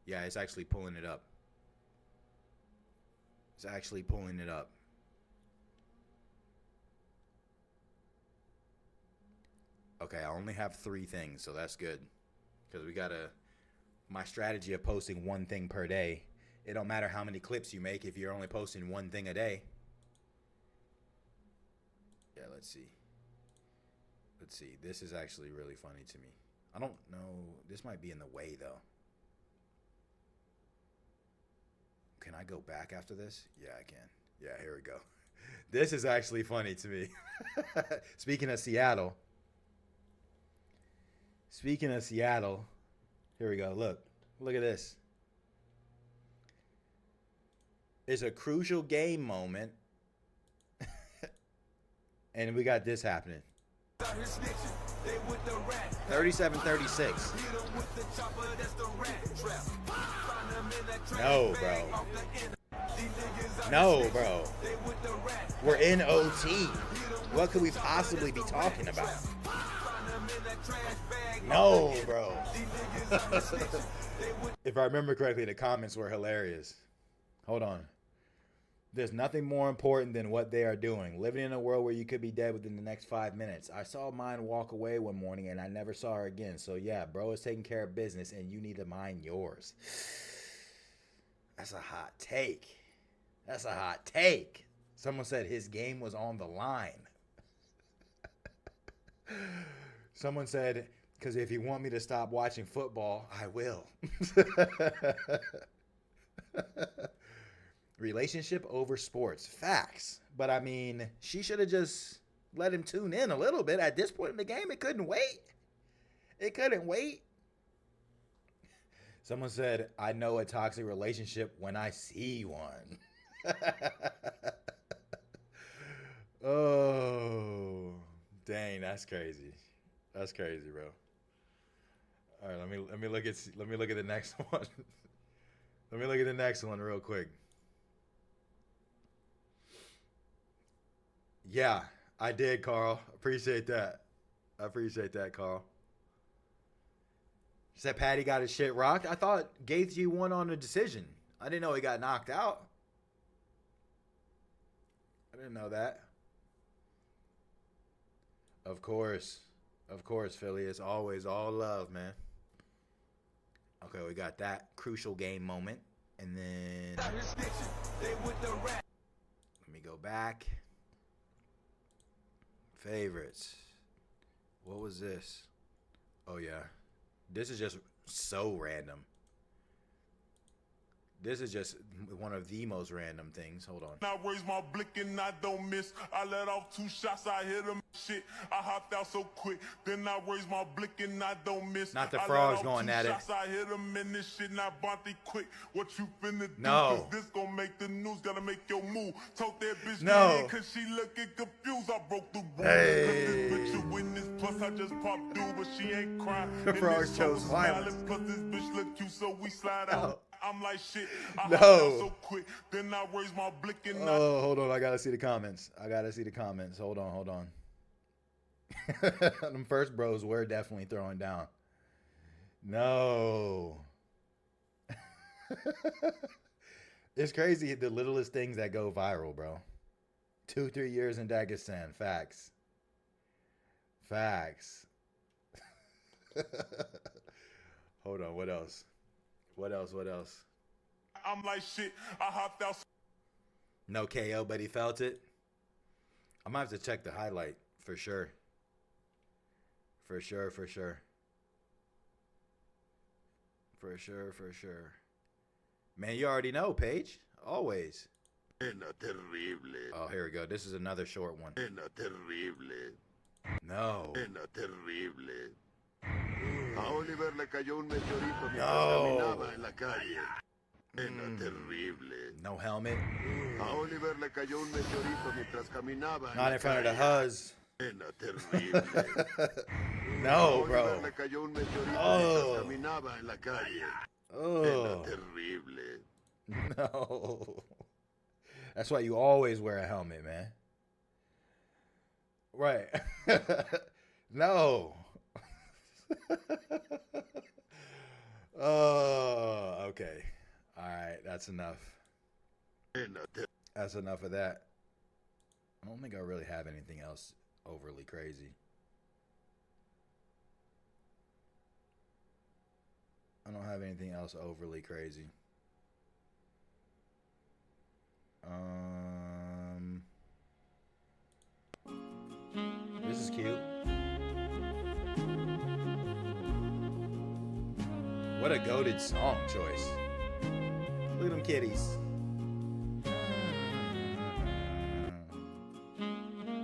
Speaker 3: Yeah, it's actually pulling it up. It's actually pulling it up. Okay, I only have 3 things, so that's good. Because we gotta. My strategy of posting 1 thing per day. It don't matter how many clips you make if you're only posting 1 thing a day. Yeah, let's see. Let's see. This is actually really funny to me. I don't know. This might be in the way, though. Can I go back after this? Yeah, I can. Yeah, here we go. This is actually funny to me. Speaking of Seattle. Here we go. Look at this. It's a crucial game moment. And we got this happening. 37-36. No, bro. We're in OT. What could we possibly be talking about? No, bro. If I remember correctly, the comments were hilarious. Hold on. There's nothing more important than what they are doing. Living in a world where you could be dead within the next 5 minutes. I saw mine walk away one morning and I never saw her again. So yeah, bro is taking care of business and you need to mind yours. That's a hot take. Someone said his game was on the line. Someone said, because if you want me to stop watching football, I will. Relationship over sports. Facts. But, I mean, she should have just let him tune in a little bit. At this point in the game, it couldn't wait. Someone said, I know a toxic relationship when I see one. Oh, dang, that's crazy. That's crazy, bro. All right, let me look at the next one. Let me look at the next one real quick. Yeah, I did, Carl. Appreciate that. Carl. She said Patty got his shit rocked. I thought Gaethje won on a decision. I didn't know he got knocked out. I didn't know that. Of course, Philly. It's always all love, man. Okay, we got that crucial game moment. And then let me go back. Favorites. What was this? Oh, yeah. This is just so random. This is just one of the most random things. Hold on.
Speaker 6: I raise my blick and I don't miss. I let off 2 shots, I hit him. Shit, I hopped out so quick. Then I raise my blick and I don't miss.
Speaker 3: Not the frogs going at it.
Speaker 6: Shots, I hit him in this shit, not Bonte quick. What you finna do?
Speaker 3: No.
Speaker 6: Cause this gon' make the news, gotta make your move. Told that bitch
Speaker 3: no.
Speaker 6: Cause she looking confused. I broke the rule.
Speaker 3: Hey.
Speaker 6: Cause this bitch a witness. Plus I just popped through, but she ain't crying.
Speaker 3: The frogs chose violence.
Speaker 6: Plus this bitch look cute, so we slide out. I'm like shit. I
Speaker 3: no.
Speaker 6: So quick. Then I raise my blick and
Speaker 3: hold on. I gotta see the comments. Hold on. Them first bros were definitely throwing down. No. It's crazy the littlest things that go viral, bro. 2-3 years in Dagestan. Facts. Hold on. What else?
Speaker 6: I'm like shit. I hopped out.
Speaker 3: No KO, but he felt it. I might have to check the highlight for sure. For sure. Man, you already know, Paige. Always. Oh, here we go. This is another short one. No.
Speaker 10: A Oliver le cayó un meteorito mientras caminaba en la calle. Era terrible.
Speaker 3: No helmet.
Speaker 10: A Oliver le cayó un meteorito mientras caminaba en
Speaker 3: Not in front of the Huz.
Speaker 10: Era terrible.
Speaker 3: No, bro.
Speaker 10: A Oliver le cayó un meteorito mientras caminaba en la calle. Era terrible.
Speaker 3: No. That's why you always wear a helmet, man. Right. No. Oh, okay. All right, that's enough. That's enough of that. I don't think I really have anything else overly crazy. I don't have anything else overly crazy. This is cute. What a goated song choice. Look at them kitties.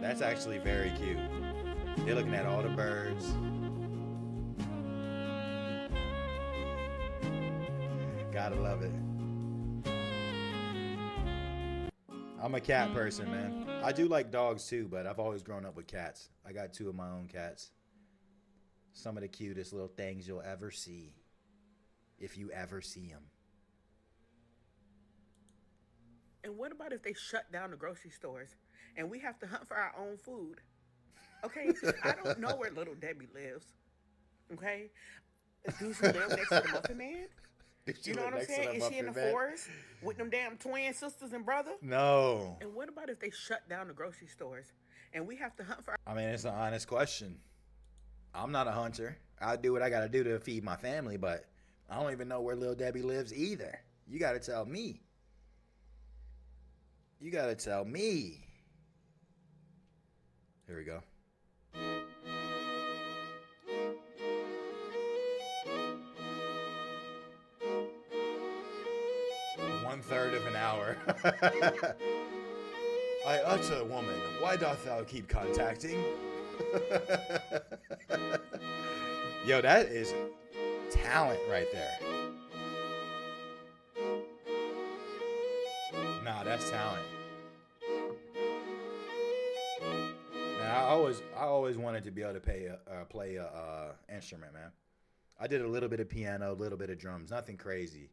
Speaker 3: That's actually very cute. They're looking at all the birds. Gotta love it. I'm a cat person, man. I do like dogs too, but I've always grown up with cats. I got 2 of my own cats. Some of the cutest little things you'll ever see. If you ever see them.
Speaker 7: And what about if they shut down the grocery stores and we have to hunt for our own food? Okay, I don't know where Little Debbie lives. Okay, do she live next to the Muffin Man? You know what I'm saying? Is she in the forest with them damn twin sisters and brother?
Speaker 3: No.
Speaker 7: And what about if they shut down the grocery stores and we have to hunt for?
Speaker 3: I mean, it's an honest question. I'm not a hunter. I do what I gotta do to feed my family, but I don't even know where Lil Debbie lives either. You gotta tell me. You gotta tell me. Here we go. 1/3 of an hour. I utter, woman, why doth thou keep contacting? Yo, that is talent right there. Nah, that's talent. Man, I always wanted to be able to play a instrument, man. I did a little bit of piano, a little bit of drums, nothing crazy.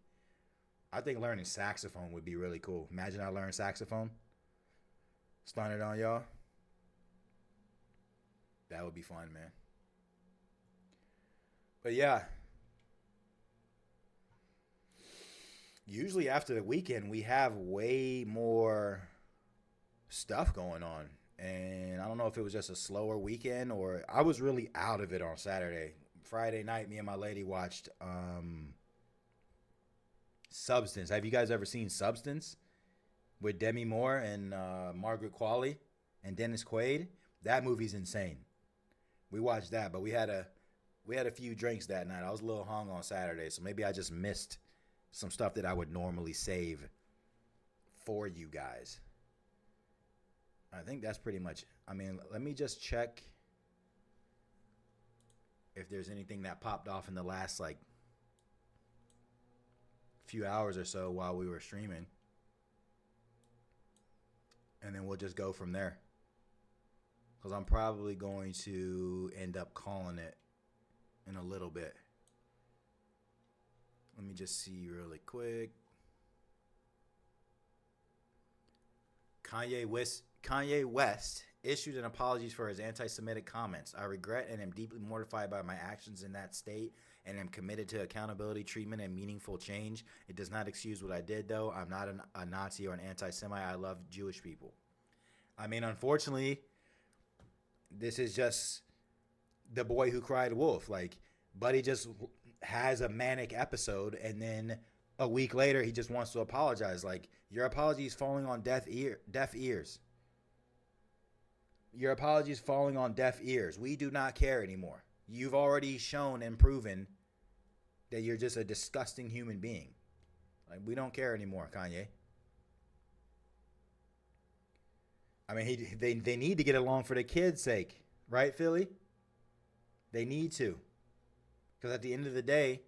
Speaker 3: I think learning saxophone would be really cool. Imagine I learned saxophone. Stun it on y'all. That would be fun, man. But yeah. Usually after the weekend, we have way more stuff going on. And I don't know if it was just a slower weekend or I was really out of it on Saturday. Friday night, me and my lady watched Substance. Have you guys ever seen Substance with Demi Moore and Margaret Qualley and Dennis Quaid? That movie's insane. We watched that, but we had a few drinks that night. I was a little hung on Saturday, so maybe I just missed some stuff that I would normally save for you guys. I think that's pretty much. I mean, let me just check if there's anything that popped off in the last like few hours or so while we were streaming, and then we'll just go from there, because I'm probably going to end up calling it in a little bit. Let me just see really quick. Kanye West issued an apology for his anti-Semitic comments. I regret and am deeply mortified by my actions in that state and am committed to accountability, treatment, and meaningful change. It does not excuse what I did, though. I'm not a Nazi or an anti-Semite. I love Jewish people. I mean, unfortunately, this is just the boy who cried wolf. Like, Buddy just has a manic episode, and then a week later, he just wants to apologize. Like, your apology is falling on deaf ears. Your apology is falling on deaf ears. We do not care anymore. You've already shown and proven that you're just a disgusting human being. Like, we don't care anymore, Kanye. I mean, they need to get along for the kids' sake, right, Philly? They need to. Because at the end of the day,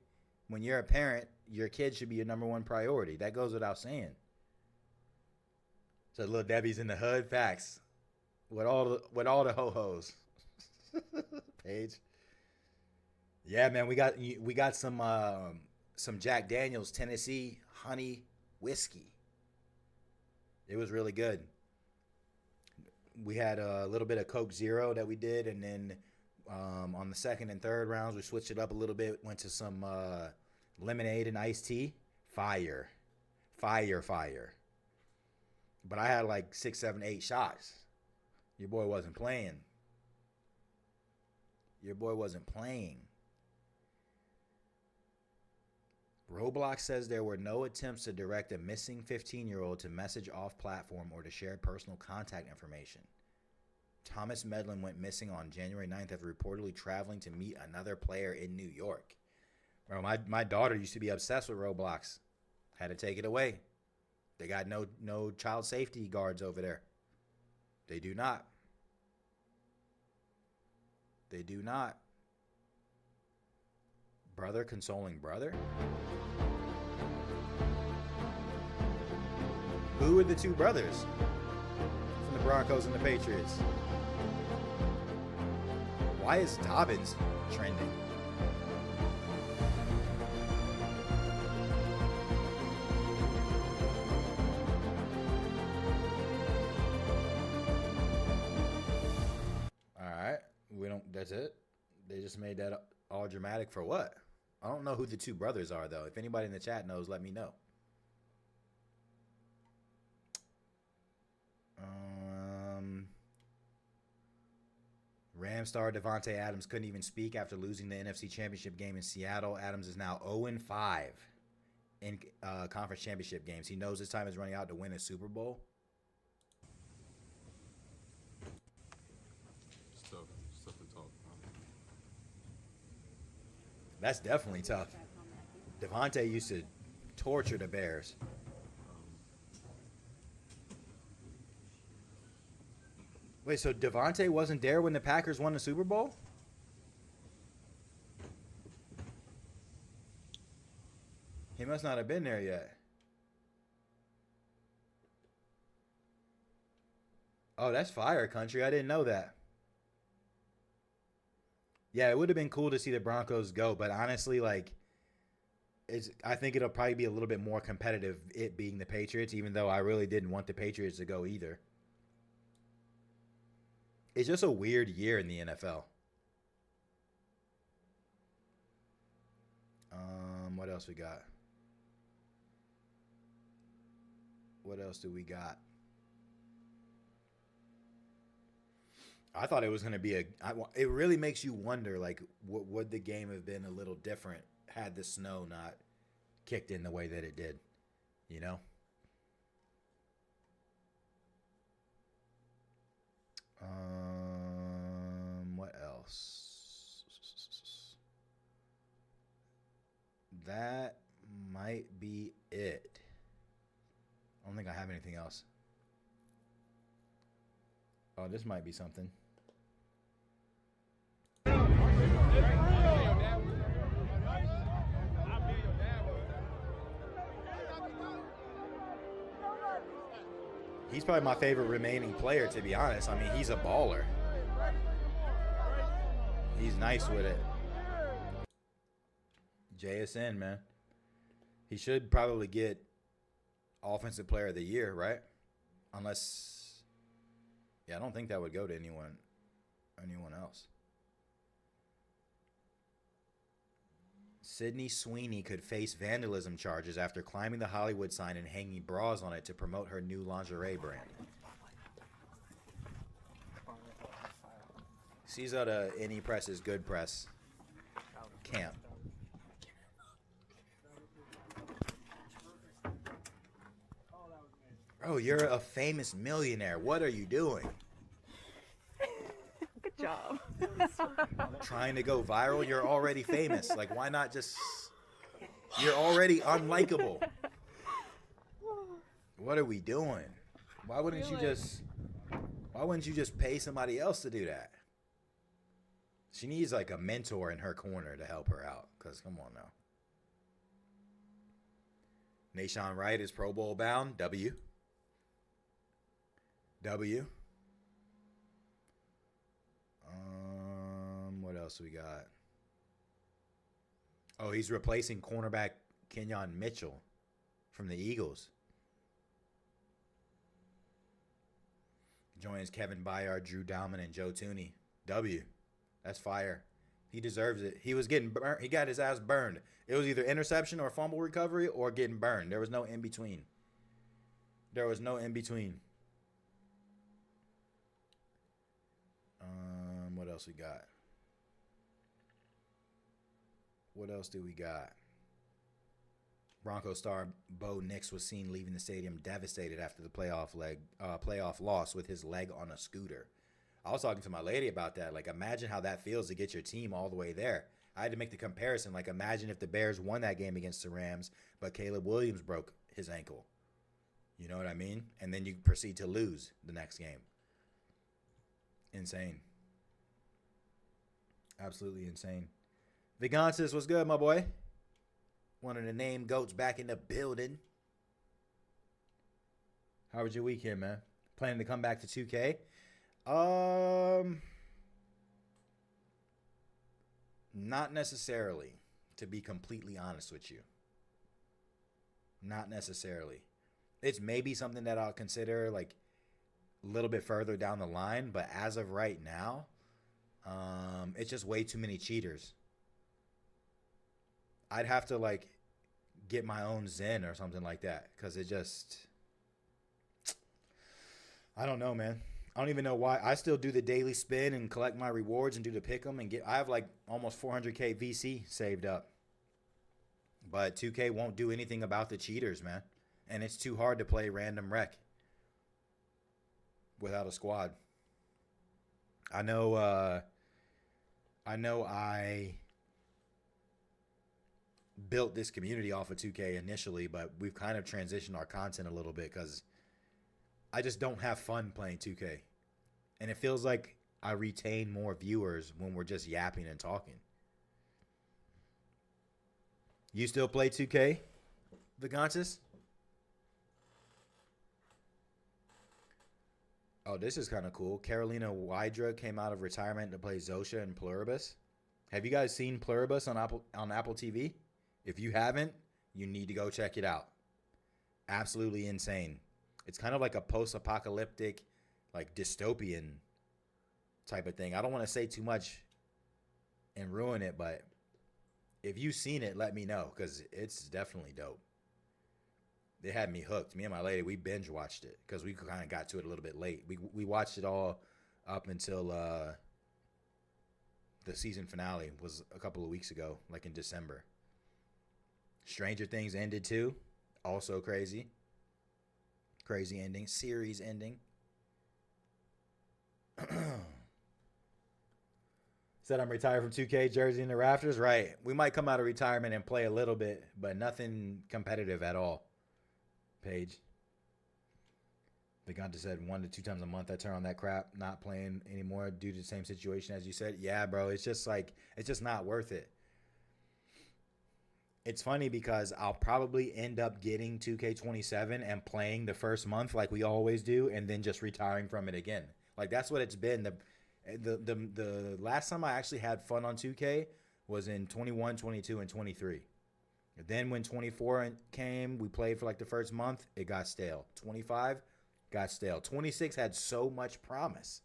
Speaker 3: when you're a parent, your kid should be your number one priority. That goes without saying. So little Debbie's in the hood, facts. With all the ho-hos. Paige. Yeah, man, we got some Jack Daniel's Tennessee honey whiskey. It was really good. We had a little bit of Coke Zero that we did, and then on the second and third rounds, we switched it up a little bit. Went to some lemonade and iced tea. Fire. But I had like 6, 7, 8 shots. Your boy wasn't playing. Roblox says there were no attempts to direct a missing 15-year-old to message off platform or to share personal contact information. Thomas Medlin went missing on January 9th after reportedly traveling to meet another player in New York. Bro, my daughter used to be obsessed with Roblox. Had to take it away. They got no child safety guards over there. They do not. Brother consoling brother? Who are the two brothers from the Broncos and the Patriots? Why is Dobbins trending? All right, that's it. They just made that all dramatic for what? I don't know who the two brothers are though. If anybody in the chat knows, let me know. Ram star Davante Adams couldn't even speak after losing the NFC Championship game in Seattle. Adams is now 0-5 in conference championship games. He knows his time is running out to win a Super Bowl.
Speaker 11: Stuff to talk.
Speaker 3: That's definitely tough. Davante used to torture the Bears. Wait, so Davante wasn't there when the Packers won the Super Bowl? He must not have been there yet. Oh, that's fire country. I didn't know that. Yeah, it would have been cool to see the Broncos go, but honestly, like, I think it'll probably be a little bit more competitive, it being the Patriots, even though I really didn't want the Patriots to go either. It's just a weird year in the NFL. What else we got? What else do we got? I thought it was going to be it really makes you wonder, like, would the game have been a little different had the snow not kicked in the way that it did, you know? What else? That might be it. I don't think I have anything else. Oh, this might be something. He's probably my favorite remaining player, to be honest. I mean, he's a baller. He's nice with it. JSN, man. He should probably get Offensive Player of the Year, right? Unless, yeah, I don't think that would go to anyone else. Sydney Sweeney could face vandalism charges after climbing the Hollywood sign and hanging bras on it to promote her new lingerie brand. She's at a Any Press is Good Press camp. Bro, you're a famous millionaire. What are you doing?
Speaker 22: Good job.
Speaker 3: Trying to go viral? You're already famous. Like, why not just... You're already unlikable. What are we doing? Why wouldn't you just pay somebody else to do that? She needs like a mentor in her corner to help her out. Because come on now. Nashawn Wright is Pro Bowl bound. W. What else we got? Oh, he's replacing cornerback Kenyon Mitchell from the Eagles. Joins Kevin Byard, Drew Dalman, and Joe Tooney. W. That's fire. He deserves it. He was getting burnt. He got his ass burned. It was either interception or fumble recovery or getting burned. There was no in between. There was no in between. What else we got? What else do we got? Broncos star Bo Nix was seen leaving the stadium devastated after the playoff loss with his leg on a scooter. I was talking to my lady about that. Like, imagine how that feels to get your team all the way there. I had to make the comparison. Like, imagine if the Bears won that game against the Rams, but Caleb Williams broke his ankle. You know what I mean? And then you proceed to lose the next game. Insane. Absolutely insane. Vigansis, what's good, my boy? One of the name goats back in the building. How was your weekend, man? Planning to come back to 2K? Not necessarily, to be completely honest with you. Not necessarily. It's maybe something that I'll consider like a little bit further down the line, but as of right now, it's just way too many cheaters. I'd have to like get my own Zen or something like that, because it just, I don't know, man. I don't even know why. I still do the daily spin and collect my rewards and do the pick 'em and get. I have like almost 400K VC saved up, but 2K won't do anything about the cheaters, man. And it's too hard to play random rec without a squad. I know I built this community off of 2K initially, but we've kind of transitioned our content a little bit because I just don't have fun playing 2K. And it feels like I retain more viewers when we're just yapping and talking. You still play 2K, Vigansis? Oh, this is kind of cool. Carolina Wydra came out of retirement to play Zosha and Pluribus. Have you guys seen Pluribus on Apple TV? If you haven't, you need to go check it out. Absolutely insane. It's kind of like a post-apocalyptic, like dystopian type of thing. I don't want to say too much and ruin it, but if you've seen it, let me know, because it's definitely dope. They had me hooked. Me and my lady, we binge watched it because we kind of got to it a little bit late. We watched it all up until the season finale was a couple of weeks ago, like in December. Stranger Things ended too. Also crazy. Crazy ending. Series ending. Said I'm retired from 2K, jersey in the rafters. Right. We might come out of retirement and play a little bit, but nothing competitive at all. Page. Viganta said 1 to 2 times a month I turn on that crap. Not playing anymore due to the same situation as you said. Yeah, bro. It's just like, it's just not worth it. It's funny because I'll probably end up getting 2K27 and playing the first month like we always do, and then just retiring from it again. Like, that's what it's been. The last time I actually had fun on 2K was in 21, 22, and 23. Then when 24 came, we played for like the first month. It got stale. 25 got stale. 26 had so much promise.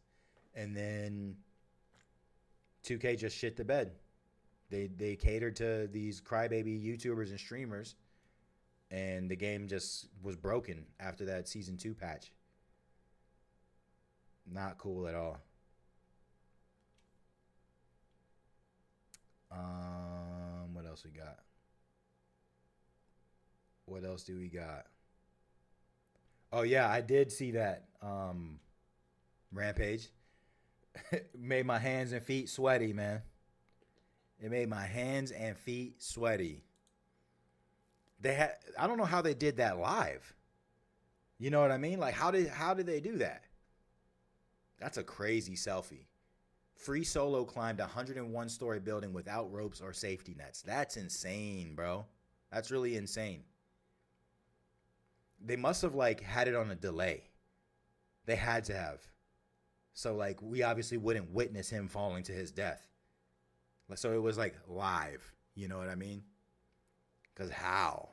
Speaker 3: And then 2K just shit the bed. They catered to these crybaby YouTubers and streamers, and the game just was broken after that Season 2 patch. Not cool at all. What else we got? What else do we got? Oh, yeah, I did see that Rampage. Made my hands and feet sweaty, man. It made my hands and feet sweaty. I don't know how they did that live. You know what I mean? Like, how did they do that? That's a crazy selfie. Free Solo climbed a 101-story building without ropes or safety nets. That's insane, bro. That's really insane. They must have, like, had it on a delay. They had to have. So, like, we obviously wouldn't witness him falling to his death. So it was, like, live. You know what I mean? Because how?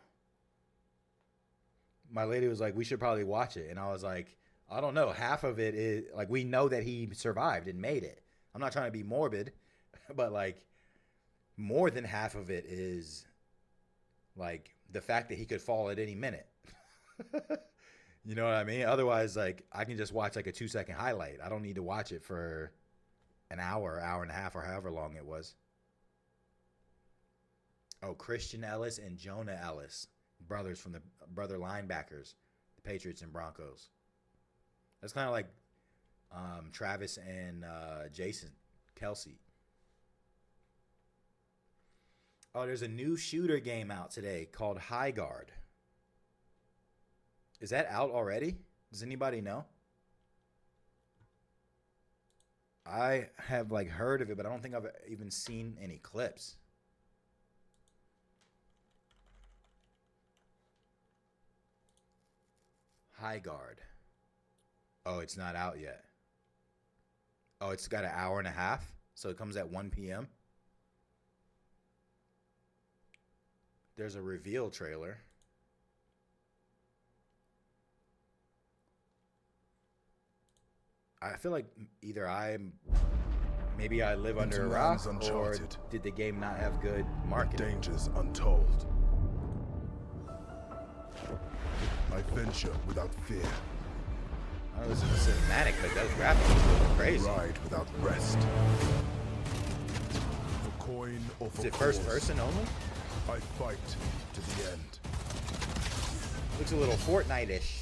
Speaker 3: My lady was like, we should probably watch it. And I was like, I don't know. Half of it is like we know that he survived and made it. I'm not trying to be morbid, but like more than half of it is like the fact that he could fall at any minute. You know what I mean? Otherwise, like I can just watch like a 2-second highlight. I don't need to watch it for an hour, hour and a half, or however long it was. Oh, Christian Ellis and Jonah Ellis, brothers from the brother linebackers, the Patriots and Broncos. That's kind of like Travis and Jason Kelsey. Oh, there's a new shooter game out today called Highguard. Is that out already? Does anybody know? I have like heard of it, but I don't think I've even seen any clips. Highguard. Oh, it's not out yet. Oh, it's got an hour and a half, so it comes at 1 p.m. There's a reveal trailer. I feel like either maybe I live under a rock, or did the game not have good marketing?
Speaker 6: Dangers untold. I venture without fear.
Speaker 3: Oh, this is a cinematic, but those graphics are crazy.
Speaker 6: Ride without rest. For coin or for
Speaker 3: Is it first person only?
Speaker 6: I fight to the end.
Speaker 3: Looks a little Fortnite-ish.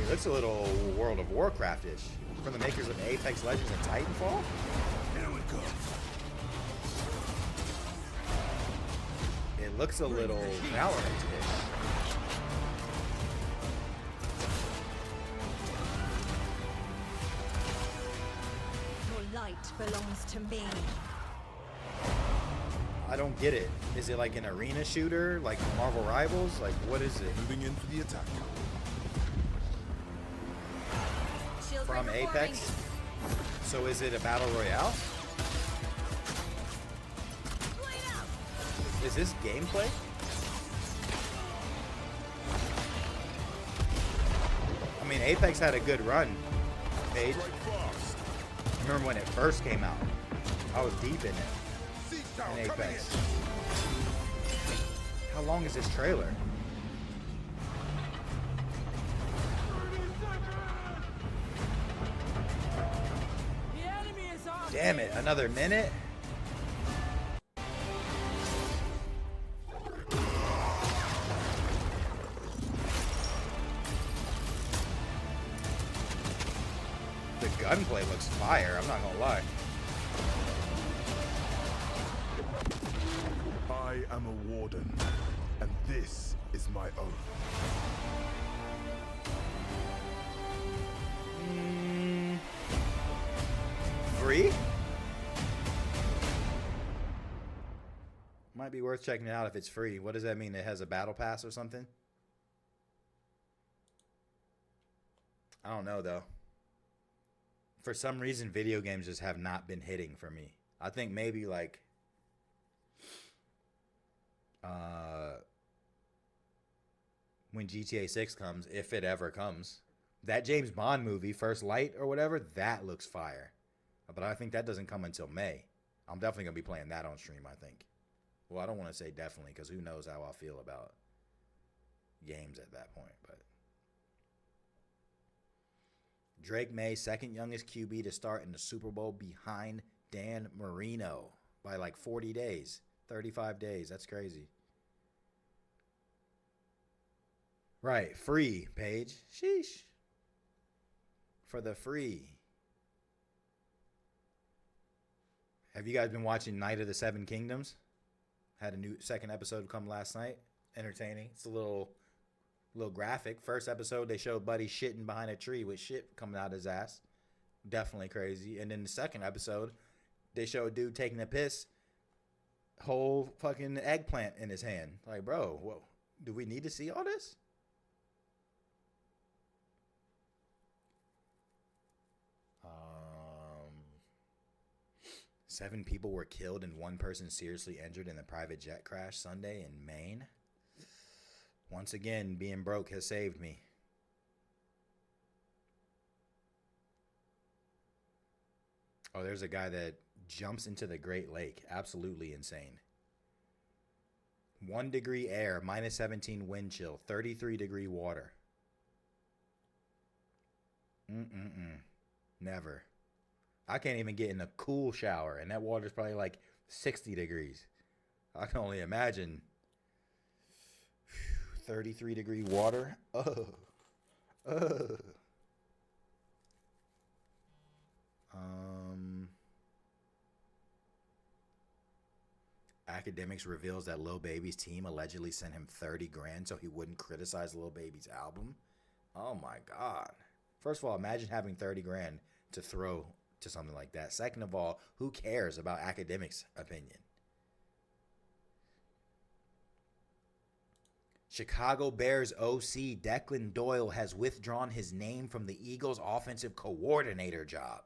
Speaker 3: It looks a little World of Warcraft-ish. From the makers of Apex Legends and Titanfall?
Speaker 6: Here we go.
Speaker 3: It looks a little Valorant-ish.
Speaker 12: Your light belongs to me.
Speaker 3: I don't get it. Is it like an arena shooter, like Marvel Rivals? Like, what is it?
Speaker 6: Moving in for the attack.
Speaker 3: From Apex? So is it a battle royale? Is this gameplay? I mean, Apex had a good run, Paige. Remember when it first came out? I was deep in it. In Apex. How long is this trailer? Damn it, another minute? The gunplay looks fire, I'm not gonna lie.
Speaker 6: I am a warden, and this is my oath.
Speaker 3: Free? Might be worth checking it out if it's free. What does that mean? It has a battle pass or something? I don't know though. For some reason, video games just have not been hitting for me. I think maybe like when GTA 6 comes, if it ever comes, that James Bond movie, First Light or whatever, that looks fire. But I think that doesn't come until May. I'm definitely going to be playing that on stream, I think. Well, I don't want to say definitely because who knows how I'll feel about games at that point. But Drake May, second youngest QB to start in the Super Bowl behind Dan Marino by like 40 days, 35 days. That's crazy. Right, free, Paige. Sheesh. For the free. Have you guys been watching Night of the Seven Kingdoms? Had a new second episode come last night. Entertaining. It's a little graphic. First episode, they showed Buddy shitting behind a tree with shit coming out his ass. Definitely crazy. And then the second episode, they show a dude taking a piss, whole fucking eggplant in his hand. Like, bro, whoa, do we need to see all this? 7 people were killed and 1 person seriously injured in the private jet crash Sunday in Maine. Once again, being broke has saved me. Oh, there's a guy that jumps into the Great Lake. Absolutely insane. 1 degree air, minus 17 wind chill, 33-degree water. Never. I can't even get in a cool shower, and that water's probably like 60 degrees. I can only imagine 33-degree water. Academics reveals that Lil Baby's team allegedly sent him 30 grand so he wouldn't criticize Lil Baby's album. Oh my God. First of all, imagine having 30 grand to throw to something like that. Second of all, who cares about academics' opinion? Chicago Bears OC Declan Doyle has withdrawn his name from the Eagles' offensive coordinator job.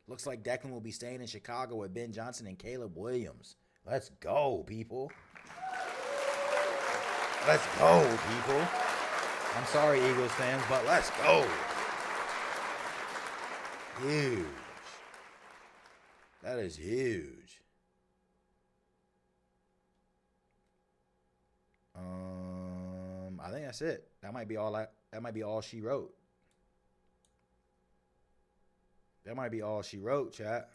Speaker 3: Looks like Declan will be staying in Chicago with Ben Johnson and Caleb Williams. Let's go, people. Let's go, people. I'm sorry, Eagles fans, but let's go. Huge. That is huge. I think that's it. That might be all she wrote. That might be all she wrote, chat.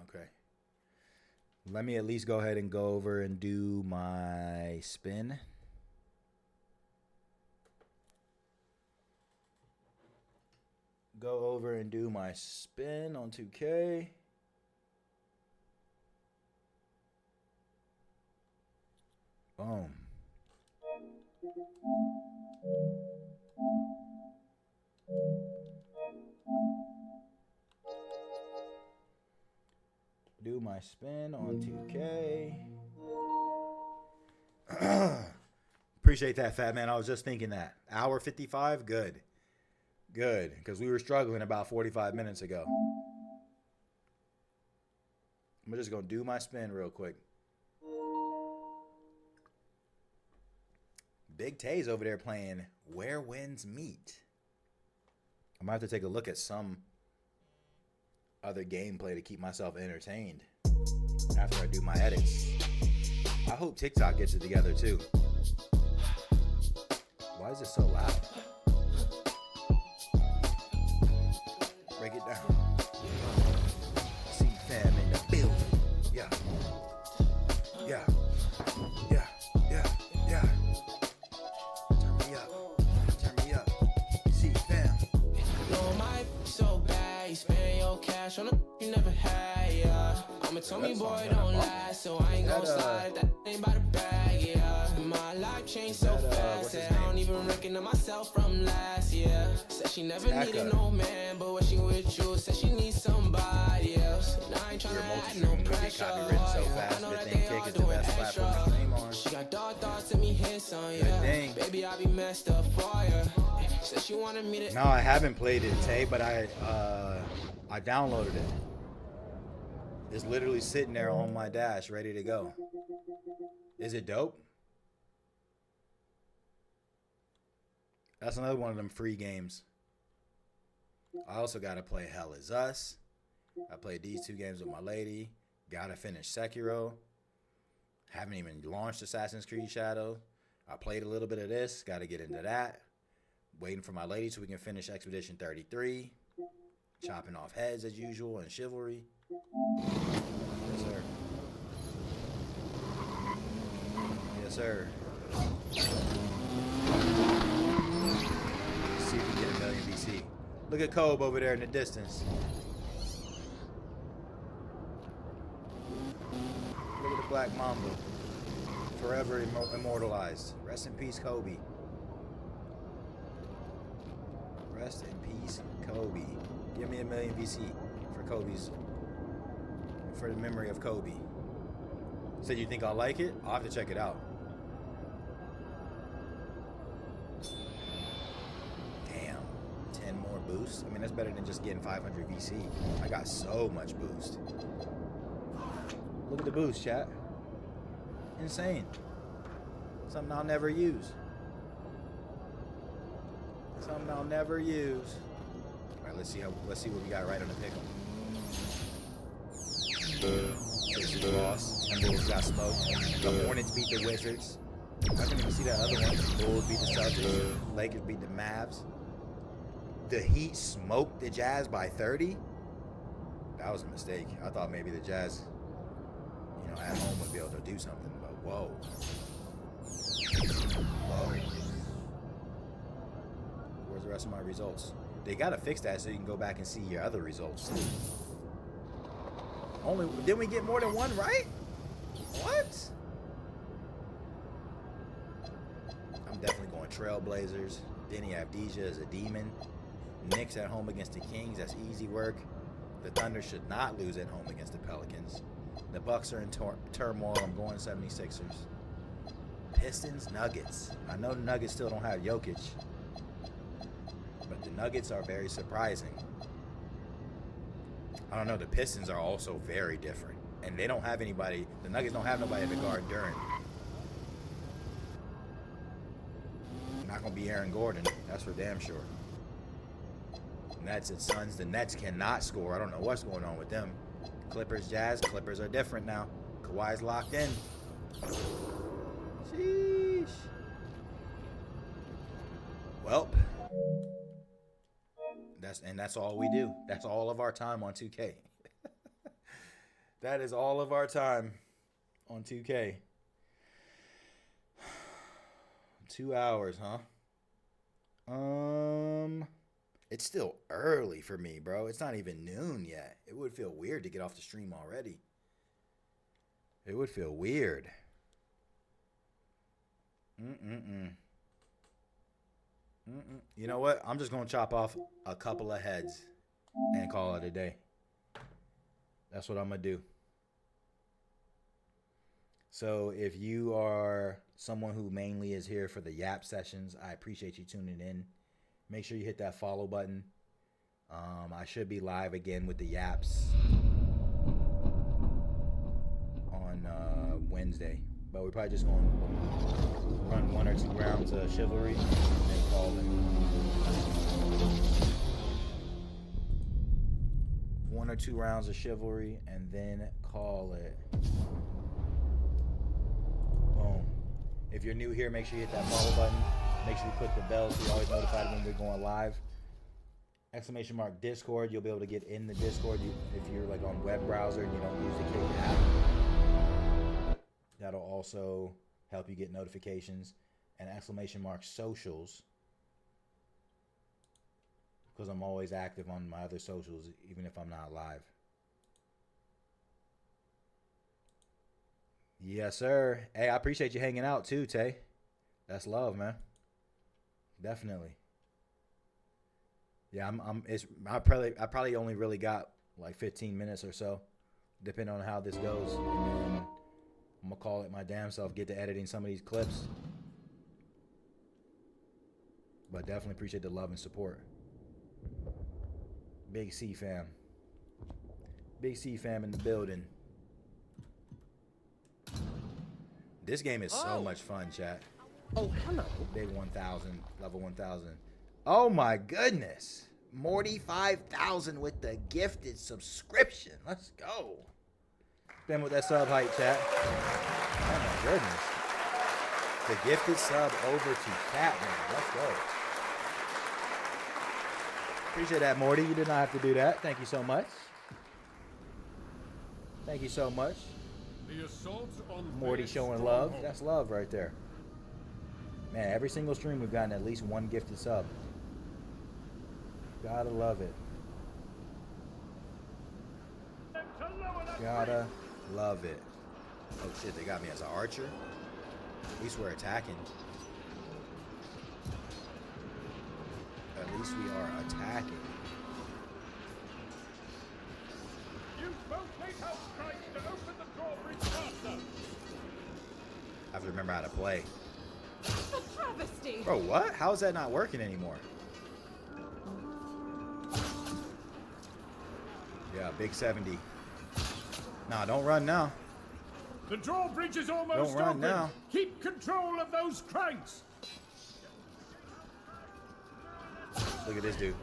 Speaker 3: Okay. Let me at least go ahead and go over and do my spin. Go over and do my spin on 2K. Boom. Do my spin on 2K. Appreciate that, fat man. I was just thinking that. Hour 55? Good. Good, because we were struggling about 45 minutes ago. I'm just going to do my spin real quick. Big Tay's over there playing Where Winds Meet. I might have to take a look at some other gameplay to keep myself entertained after I do my edits. I hope TikTok gets it together too. Why is it so loud? Break it down. See fam in the building. Yeah. Yeah. Yeah. Yeah. Yeah. Turn me up. Turn me up. See fam.
Speaker 5: No, my so bad. You spend your cash on a you never had, yeah. I'm a Tommy boy, don't last, so I ain't gon' slide. That ain't by the bag, yeah. My life changed so fast that I don't even recognize myself from last year. Said she never needed no man, but when she with you, said she needs somebody else. And I ain't tryna add no pressure. I know that they all do it extra. She got dark thoughts and me hits on you. Baby, I be messed up for you. Said she wanted me to.
Speaker 3: No, I haven't played it, Tay, but I downloaded it. It's literally sitting there on my dash, ready to go. Is it dope? That's another one of them free games. I also got to play Hell Is Us. I played these 2 games with my lady. Got to finish Sekiro. Haven't even launched Assassin's Creed Shadow. I played a little bit of this. Got to get into that. Waiting for my lady so we can finish Expedition 33. Chopping off heads as usual and Chivalry. Yes, sir. Yes, sir. Let's see if we can get a million VC. Look at Kobe over there in the distance. Look at the Black Mamba. Forever immortalized. Rest in peace, Kobe. Rest in peace, Kobe. Give me a million VC for Kobe's, for the memory of Kobe. Said you think I'll like it? I'll have to check it out. Damn. boost. I mean, that's better than just getting 500 VC. I got so much boost. Look at the boost, chat. Insane. Something I'll never use. Something I'll never use. All right, let's see what we got right on the pick 'em. Lost. Timberwolves got smoked. The Hornets beat the Wizards. I didn't even see that other one. Bulls beat the Celtics. Lakers beat the Mavs. The Heat smoked the Jazz by 30. That was a mistake. I thought maybe the Jazz, you know, at home would be able to do something, but whoa. Whoa. Where's the rest of my results? They gotta fix that so you can go back and see your other results too. Didn't we get more than one right? What? I'm definitely going Trailblazers. Denny Avdija is a demon. Knicks at home against the Kings. That's easy work. The Thunder should not lose at home against the Pelicans. The Bucks are in turmoil. I'm going 76ers. Pistons, Nuggets. I know the Nuggets still don't have Jokic, but the Nuggets are very surprising. I don't know. The Pistons are also very different, and they don't have anybody. The Nuggets don't have nobody to guard Durant. Not gonna be Aaron Gordon. That's for damn sure. Nets and Suns. The Nets cannot score. I don't know what's going on with them. Clippers, Jazz. Clippers are different now. Kawhi's locked in. Sheesh. Welp. That's all we do. That's all of our time on 2K. That is all of our time on 2K. 2 hours, huh? It's still early for me, bro. It's not even noon yet. It would feel weird to get off the stream already. It would feel weird. You know what? I'm just going to chop off a couple of heads and call it a day. That's what I'm going to do. So if you are someone who mainly is here for the Yap sessions, I appreciate you tuning in. Make sure you hit that follow button. I should be live again with the Yaps on Wednesday. But we're probably just going to run 1 or 2 rounds of Chivalry and then call it. 1 or 2 rounds of Chivalry and then call it. Boom. If you're new here, make sure you hit that follow button. Make sure you click the bell so you're always notified when we're going live. !Discord. You'll be able to get in the Discord if you're like on web browser and you don't use the Kick app. That'll also help you get notifications. And !socials. Because I'm always active on my other socials, even if I'm not live. Yes, sir. Hey, I appreciate you hanging out too, Tay. That's love, man. Definitely. Yeah, I probably only really got like 15 minutes or so, depending on how this goes. And then I'm gonna call it my damn self, get to editing some of these clips. But definitely appreciate the love and support. Big C fam. Big C fam in the building. This game is so much fun, chat.
Speaker 7: Oh, hello.
Speaker 3: Big 1000, level 1000. Oh my goodness. Morty 5000 with the gifted subscription. Let's go. Been with that sub hype, chat. Oh my goodness. The gifted sub over to chat, man. Let's go. Appreciate that, Morty. You did not have to do that. Thank you so much. Thank you so much.
Speaker 11: The assault on
Speaker 3: Morty showing love. That's love right there. Man, every single stream we've gotten at least one gifted sub. Gotta love it. Gotta love it. Oh shit, they got me as an archer? At least we're attacking. At least we are attacking. I have to remember how to play.
Speaker 12: A travesty.
Speaker 3: Bro, what? How is that not working anymore? Yeah, big 70. Nah, don't run now.
Speaker 11: The drawbridge is almost
Speaker 3: Don't run
Speaker 11: open.
Speaker 3: now.
Speaker 11: Keep control of those cranks.
Speaker 3: Look at this dude.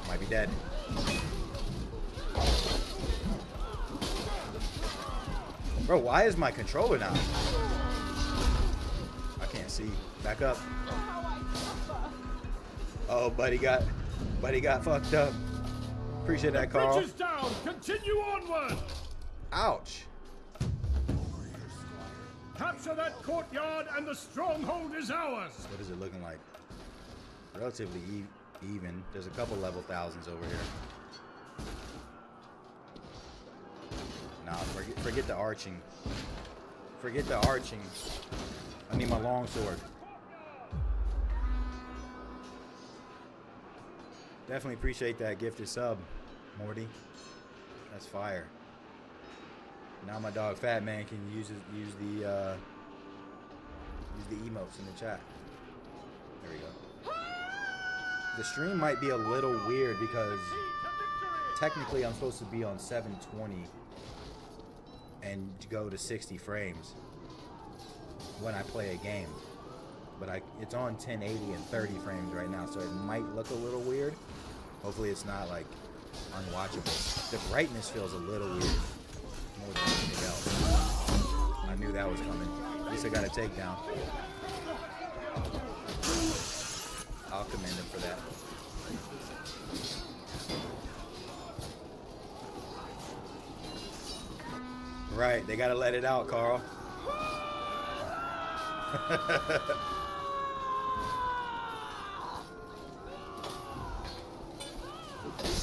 Speaker 3: Might be dead. Bro, why is my controller now? I can't see. Back up. Oh, buddy got fucked up. Appreciate that, Carl.
Speaker 11: Bridge is down. Continue onward.
Speaker 3: Ouch.
Speaker 11: Capture that courtyard and the stronghold is ours.
Speaker 3: What is it looking like? Relatively even. There's a couple level thousands over here. Nah, forget the arching. Forget the arching. I need my long sword. Definitely appreciate that gifted sub, Morty. That's fire. Now my dog Fat Man can use the emotes in the chat. There we go. The stream might be a little weird because technically I'm supposed to be on 720 and go to 60 frames when I play a game, but it's on 1080 and 30 frames right now, so it might look a little weird. Hopefully it's not like unwatchable. The brightness feels a little weird more than anything else. I knew that was coming. At least I got a takedown. I'll commend him for that. Right, they gotta let it out, Carl.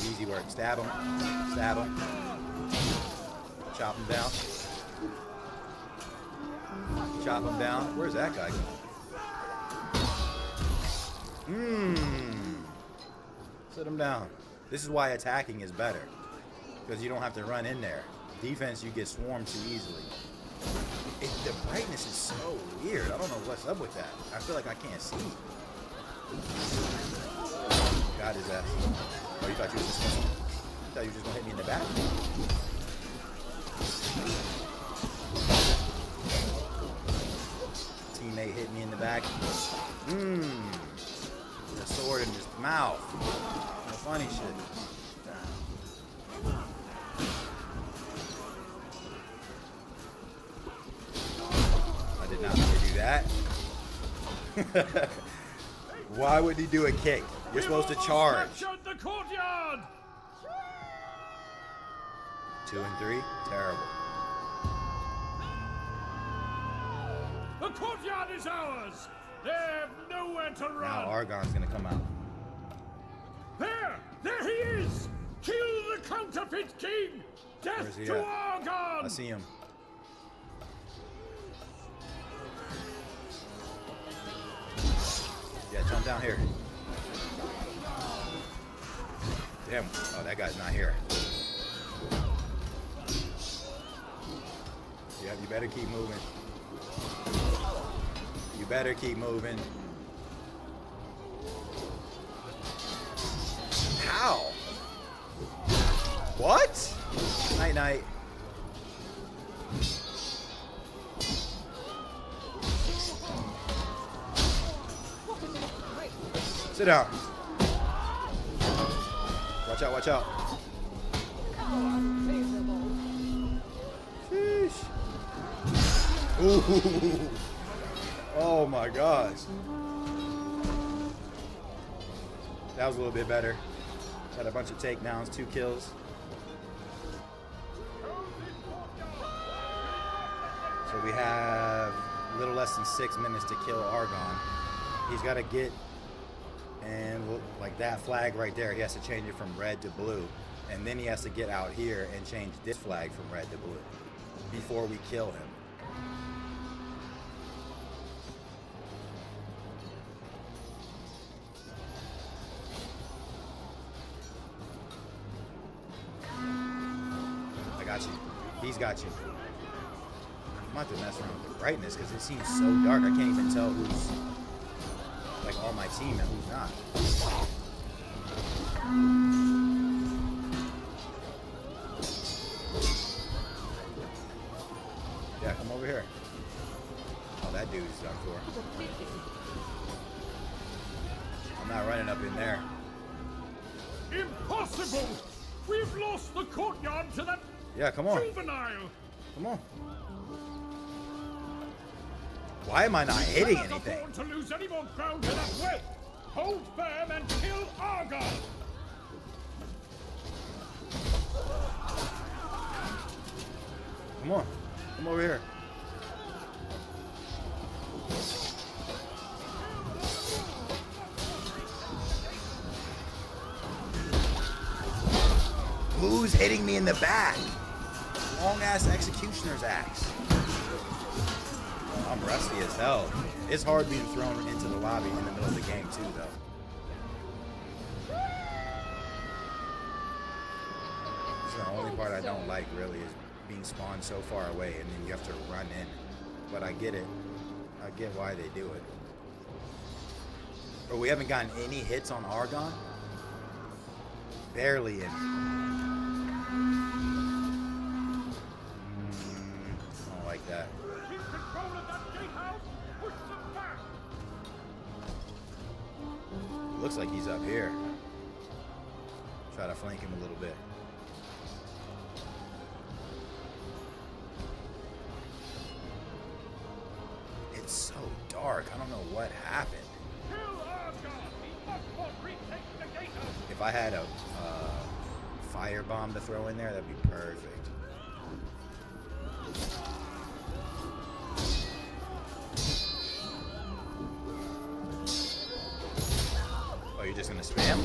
Speaker 3: Easy work. Stab him. Stab him. Chop him down. Chop him down. Where's that guy going? Sit him down. This is why attacking is better. Because you don't have to run in there. Defense, you get swarmed too easily. The brightness is so weird. I don't know what's up with that. I feel like I can't see. God is that. Oh, you thought you were just gonna hit me in the back? Teammate hit me in the back. The sword in his mouth. No funny shit. I did not mean to do that. Why would he do a kick? You're supposed to charge.
Speaker 11: The courtyard.
Speaker 3: 2 and 3, terrible.
Speaker 11: The courtyard is ours. They have nowhere to run.
Speaker 3: Now Argon's gonna come out.
Speaker 11: There he is. Kill the counterfeit king. Death to Argon.
Speaker 3: I see him. Yeah, jump down here. Damn. Oh, that guy's not here. Yeah, you better keep moving. You better keep moving. How? What? Night night. Sit down. Watch out, watch out. Sheesh. Ooh. Oh my gosh. That was a little bit better. Got a bunch of takedowns, 2 kills. So we have a little less than 6 minutes to kill Argon. He's got to get, and like that flag right there, he has to change it from red to blue. And then he has to get out here and change this flag from red to blue before we kill him. I got you. He's got you. I'm about to mess around with the brightness because it seems so dark. I can't even tell who's like on my team and who's not. Yeah, come over here. Oh, that dude's done for. I'm not running up in there.
Speaker 11: Impossible! We've lost the courtyard to that
Speaker 3: come on.
Speaker 11: juvenile.
Speaker 3: Come on. Why am I not hitting anything?
Speaker 11: To lose any more ground to that way. Hold firm and kill Argon.
Speaker 3: Come on. Come over here. Who's hitting me in the back? Long ass executioner's axe. I'm rusty as hell. It's hard being thrown into the lobby in the middle of the game too, though. This is the only part I don't like, really, is being spawned so far away and then you have to run in. But I get it. I get why they do it. But we haven't gotten any hits on Argon. Barely any. I don't like that. Looks like he's up here. Try to flank him a little bit. It's so dark. I don't know what happened. If I had a firebomb to throw in there, that'd be perfect. Oh, you're just gonna spam?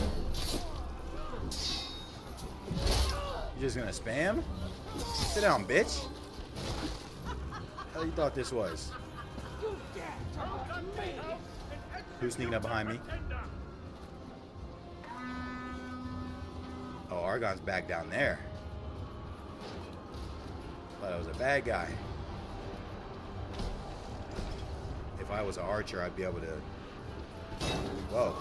Speaker 3: You're just gonna spam? Sit down, bitch. How you thought this was? Who's sneaking up behind me? Oh, Argon's back down there. Thought I was a bad guy. If I was an archer, I'd be able to... Whoa.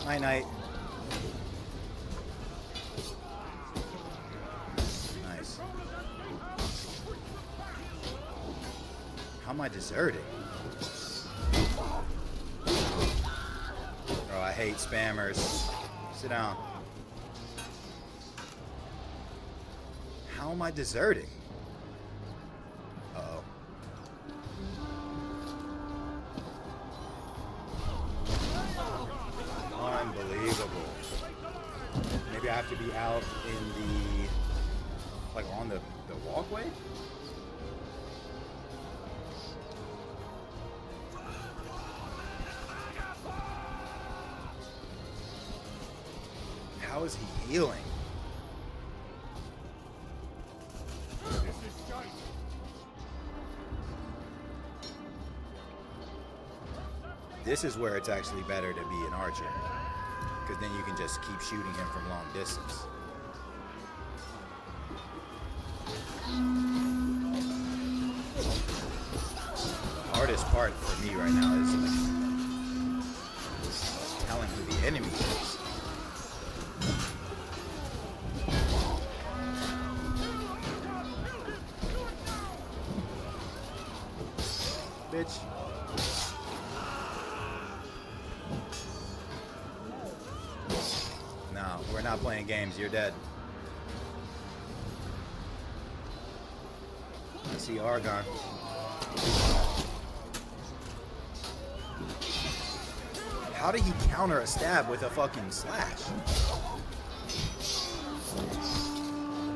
Speaker 3: Night night. Nice. How am I deserting? Oh, I hate spammers. Sit down. How am I deserting? Uh-oh. Unbelievable. Maybe I have to be out in the, like on the walkway? How is he healing? This is where it's actually better to be an archer, because then you can just keep shooting him from long distance. The hardest part for me right now is like telling who the enemy is. Bitch. No, we're not playing games. You're dead. I see Argon. How did he counter a stab with a fucking slash?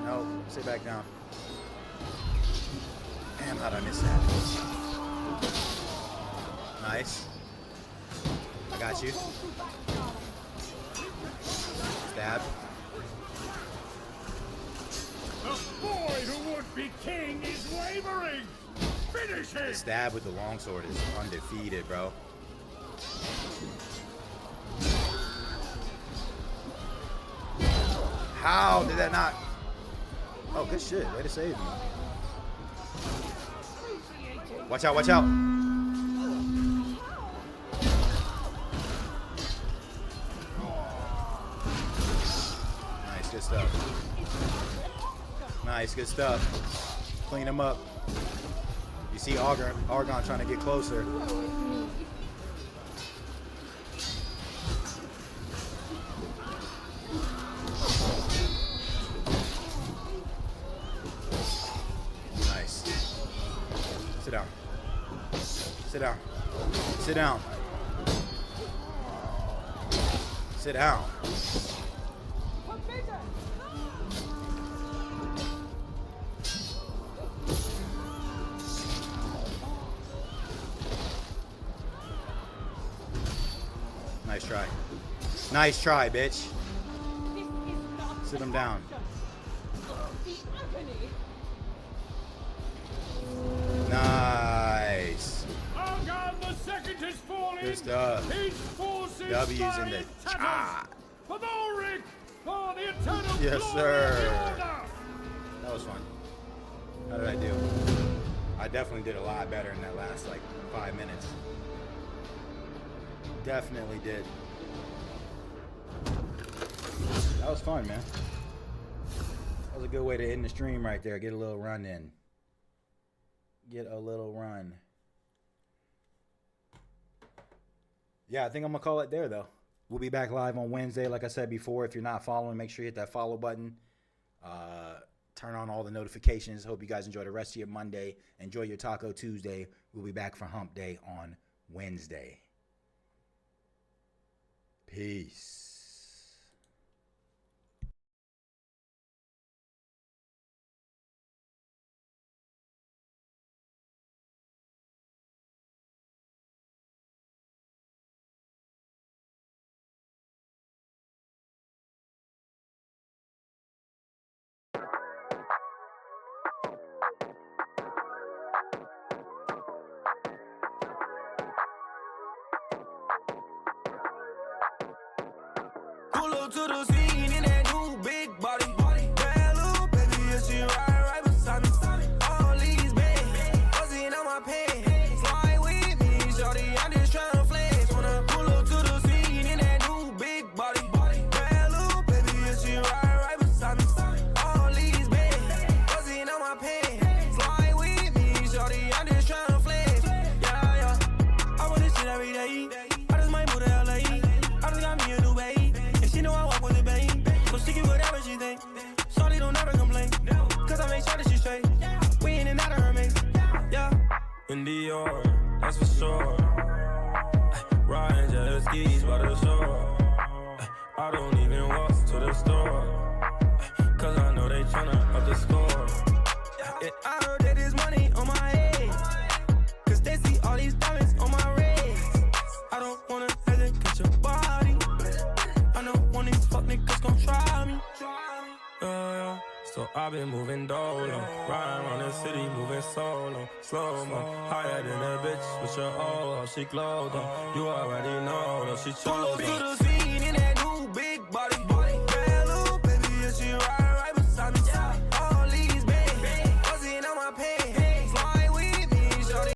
Speaker 3: No, sit back down. Damn, how'd I miss that? Nice. I got you. Stab.
Speaker 11: The boy who would be king is wavering. Finish him.
Speaker 3: The stab with the longsword is undefeated, bro. How did that not? Oh, good shit. Way to save me. Watch out, watch out. Nice, good stuff. Nice, good stuff. Clean him up. You see Argon trying to get closer. Nice. Sit down. Sit down. Sit down. Sit down. Nice try. Nice try, bitch. Sit him down. Nice. Good stuff. W's in the chat. Yes, sir. That was fun. How did I do? I definitely did a lot better in that last, like, 5 minutes. Definitely did. That was fun, man. That was a good way to end the stream right there. Get a little run in. Get a little run. Yeah, I think I'm going to call it there, though. We'll be back live on Wednesday. Like I said before, if you're not following, make sure you hit that follow button. Turn on all the notifications. Hope you guys enjoy the rest of your Monday. Enjoy your Taco Tuesday. We'll be back for Hump Day on Wednesday. Peace.
Speaker 1: Pull up to the scene in that new big body. Bad little baby, yeah, she ride right beside me. All these bands, buzzing on my pants. Slide with me, shorty, I'm just tryna flex. Wanna pull up to the scene in that new big body. Bad little baby, yeah, she ride right beside me. All these bands, buzzing on my pants. Slide with me, shorty, I'm just tryna flex. Yeah, yeah. I want this shit every day. I just might move to LA. I just got me a new baby. She know I walk with a bang, so she can whatever she think. Shorty don't never complain, cause I make sure that she's straight. We in and out of her maze, yeah. In Dior, that's for sure. Riding jet skis by the shore. I don't even walk to the store, cause I know they tryna up the score. And I heard that there's money on my head, cause they see all these diamonds on my wrist. I don't wanna hesitate your body. I know one of these fuck niggas gon' try me. Yeah. So I've been moving dolo, riding around the city, moving solo, slow-mo, higher than a bitch with your O, she glowed on. You already know, though she chose.